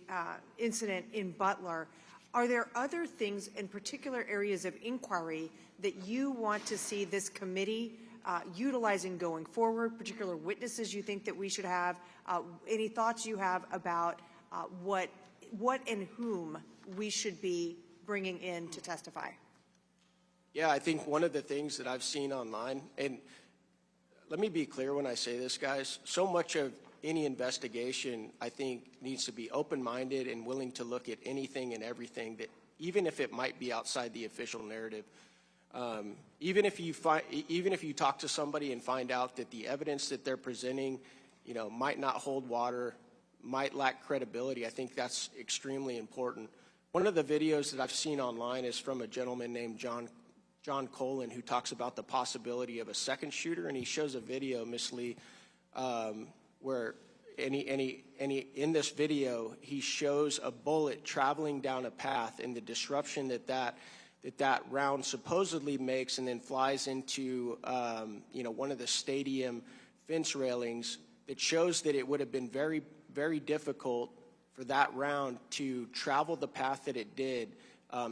incident in Butler. Are there other things in particular areas of inquiry that you want to see this committee utilizing going forward, particular witnesses you think that we should have? Any thoughts you have about what and whom we should be bringing in to testify? Yeah, I think one of the things that I've seen online, and let me be clear when I say this, guys, so much of any investigation, I think, needs to be open-minded and willing to look at anything and everything that, even if it might be outside the official narrative. Even if you talk to somebody and find out that the evidence that they're presenting, might not hold water, might lack credibility, I think that's extremely important. One of the videos that I've seen online is from a gentleman named John Colin, who talks about the possibility of a second shooter, and he shows a video, Ms. Lee, where in this video he shows a bullet traveling down a path and the disruption that round supposedly makes, and then flies into one of the stadium fence railings. That shows that it would have been very, very difficult for that round to travel the path that it did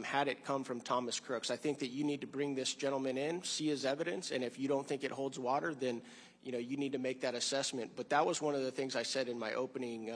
had it come from Thomas Crooks. I think that you need to bring this gentleman in, see his evidence, and if you don't think it holds water, then you need to make that assessment. But that was one of the things I said in my opening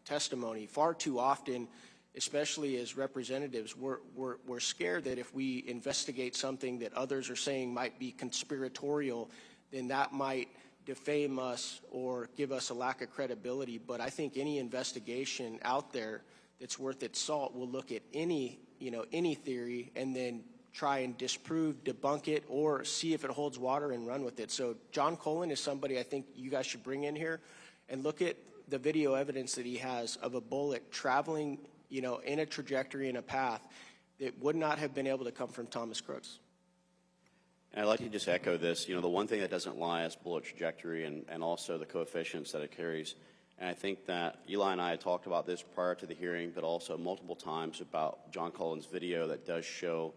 testimony. Far too often, especially as representatives, we're scared that if we investigate something that others are saying might be conspiratorial, then that might defame us or give us a lack of credibility. But I think any investigation out there that's worth its salt will look at any theory and then try and disprove, debunk it, or see if it holds water and run with it. So John Cullen is somebody I think you guys should bring in here and look at the video evidence that he has of a bullet traveling, in a trajectory, in a path that would not have been able to come from Thomas Crooks. And I'd like to just echo this. The one thing that doesn't lie is bullet trajectory and also the coefficients that it carries. And I think that Eli and I had talked about this prior to the hearing, but also multiple times about John Cullen's video that does show,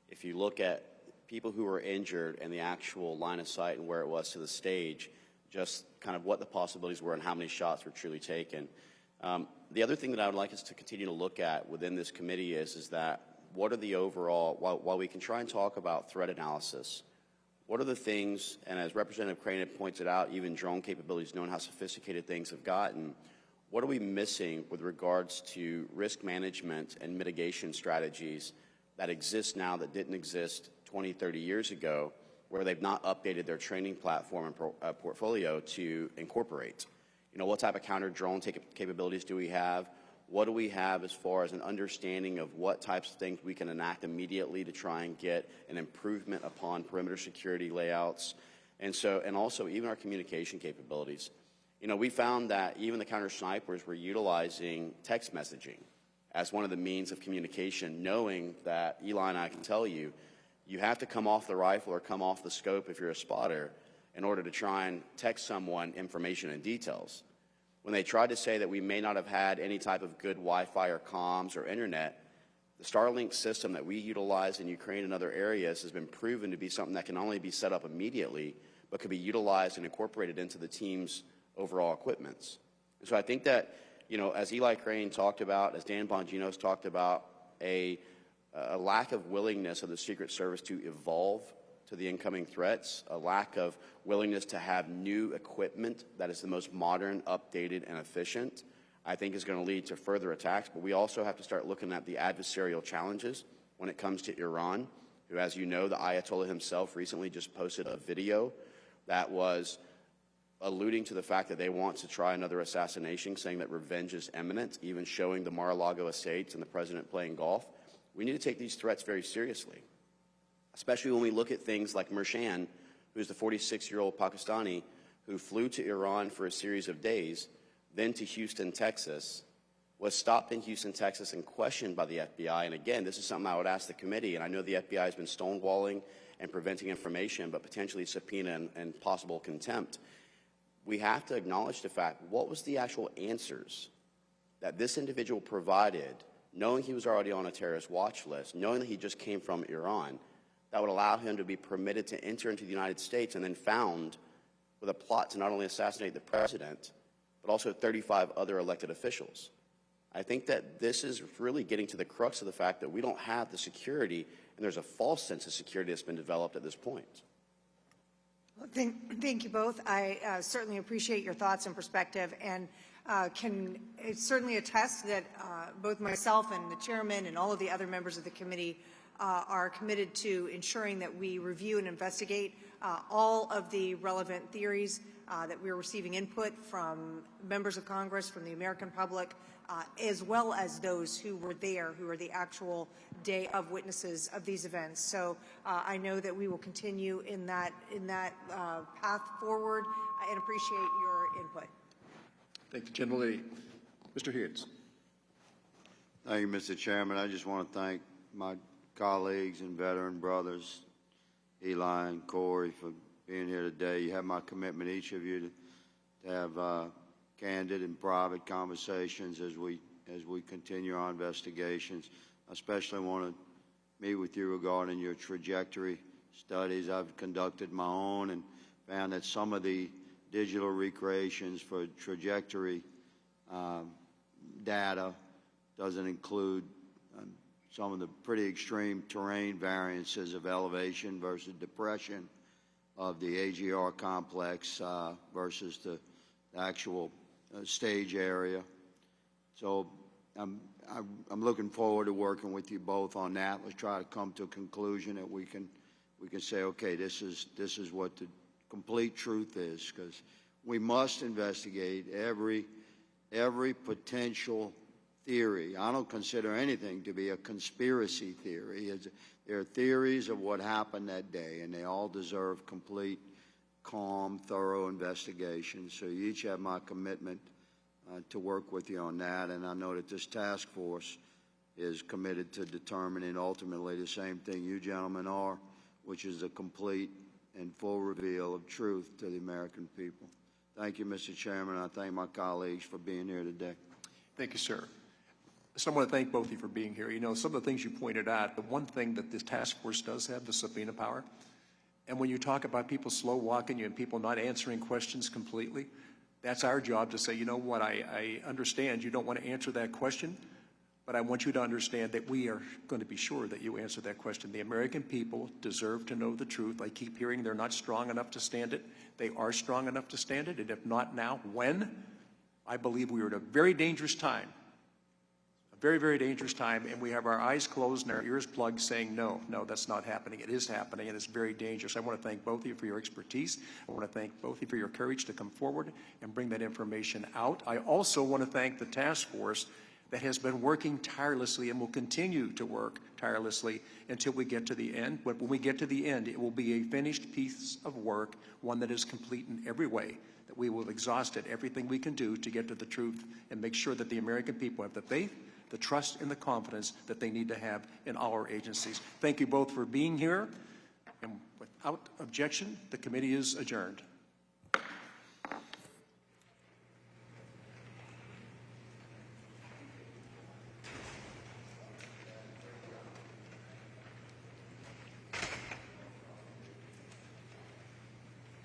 if you look at people who were injured and the actual line of sight and where it was to the stage, just kind of what the possibilities were and how many shots were truly taken. The other thing that I would like us to continue to look at within this committee is that what are the overall, while we can try and talk about threat analysis, what are the things, and as Representative Crane had pointed out, even drone capabilities, knowing how sophisticated things have gotten, what are we missing with regards to risk management and mitigation strategies that exist now that didn't exist 20, 30 years ago, where they've not updated their training platform and portfolio to incorporate? What type of counter-drone capabilities do we have? What do we have as far as an understanding of what types of things we can enact immediately to try and get an improvement upon perimeter security layouts? And also even our communication capabilities. We found that even the counter-snipers were utilizing text messaging as one of the means of communication, knowing that, Eli and I can tell you, you have to come off the rifle or come off the scope if you're a spotter in order to try and text someone information and details. When they tried to say that we may not have had any type of good Wi-Fi or comms or internet, the Starlink system that we utilize in Ukraine and other areas has been proven to be something that can not only be set up immediately, but could be utilized and incorporated into the team's overall equipments. And so I think that, as Eli Crane talked about, as Dan Bongino's talked about, a lack of willingness of the Secret Service to evolve to the incoming threats, a lack of willingness to have new equipment that is the most modern, updated, and efficient, I think is going to lead to further attacks. But we also have to start looking at the adversarial challenges when it comes to Iran, who, as you know, the Ayatollah himself recently just posted a video that was alluding to the fact that they want to try another assassination, saying that revenge is imminent, even showing the Mar-a-Lago estates and the president playing golf. We need to take these threats very seriously, especially when we look at things like Mershan, who's the 46-year-old Pakistani who flew to Iran for a series of days, then to Houston, Texas, was stopped in Houston, Texas, and questioned by the FBI. And again, this is something I would ask the committee, and I know the FBI has been stonewalling and preventing information, but potentially subpoena and possible contempt. We have to acknowledge the fact, what was the actual answers that this individual provided, knowing he was already on a terrorist watch list, knowing that he just came from Iran, that would allow him to be permitted to enter into the United States and then found with a plot to not only assassinate the president, but also 35 other elected officials. I think that this is really getting to the crux of the fact that we don't have the security, and there's a false sense of security that's been developed at this point. Well, thank you both. I certainly appreciate your thoughts and perspective, and can certainly attest that both myself and the chairman and all of the other members of the committee are committed to ensuring that we review and investigate all of the relevant theories, that we're receiving input from members of Congress, from the American public, as well as those who were there, who are the actual day of witnesses of these events. So I know that we will continue in that path forward and appreciate your input. Thank the gentlelady. Mr. Higgins. Thank you, Mr. Chairman. I just want to thank my colleagues and veteran brothers, Eli and Cory, for being here today. You have my commitment, each of you, to have candid and private conversations as we continue our investigations. I especially want to meet with you regarding your trajectory studies. I've conducted my own and found that some of the digital recreations for trajectory data doesn't include some of the pretty extreme terrain variances of elevation versus depression of the AGR complex versus the actual stage area. So I'm looking forward to working with you both on that. Let's try to come to a conclusion that we can say, okay, this is what the complete truth is, because we must investigate every potential theory. I don't consider anything to be a conspiracy theory. There are theories of what happened that day, and they all deserve complete, calm, thorough investigation. So you each have my commitment to work with you on that, and I know that this task force is committed to determining ultimately the same thing you gentlemen are, which is a complete and full reveal of truth to the American people. Thank you, Mr. Chairman. I thank my colleagues for being here today. Thank you, sir. So I want to thank both of you for being here. You know, some of the things you pointed out, the one thing that this task force does have, the subpoena power, and when you talk about people slow walking you and people not answering questions completely, that's our job to say, you know what, I understand you don't want to answer that question, but I want you to understand that we are going to be sure that you answer that question. The American people deserve to know the truth. I keep hearing they're not strong enough to stand it. They are strong enough to stand it, and if not now, when? I believe we are at a very dangerous time. Very, very dangerous time, and we have our eyes closed and our ears plugged saying, no, that's not happening. It is happening, and it's very dangerous. I want to thank both of you for your expertise. I want to thank both of you for your courage to come forward and bring that information out. I also want to thank the task force that has been working tirelessly and will continue to work tirelessly until we get to the end. But when we get to the end, it will be a finished piece of work, one that is complete in every way, that we will have exhausted everything we can do to get to the truth and make sure that the American people have the faith, the trust, and the confidence that they need to have in all our agencies. Thank you both for being here. And without objection, the committee is adjourned.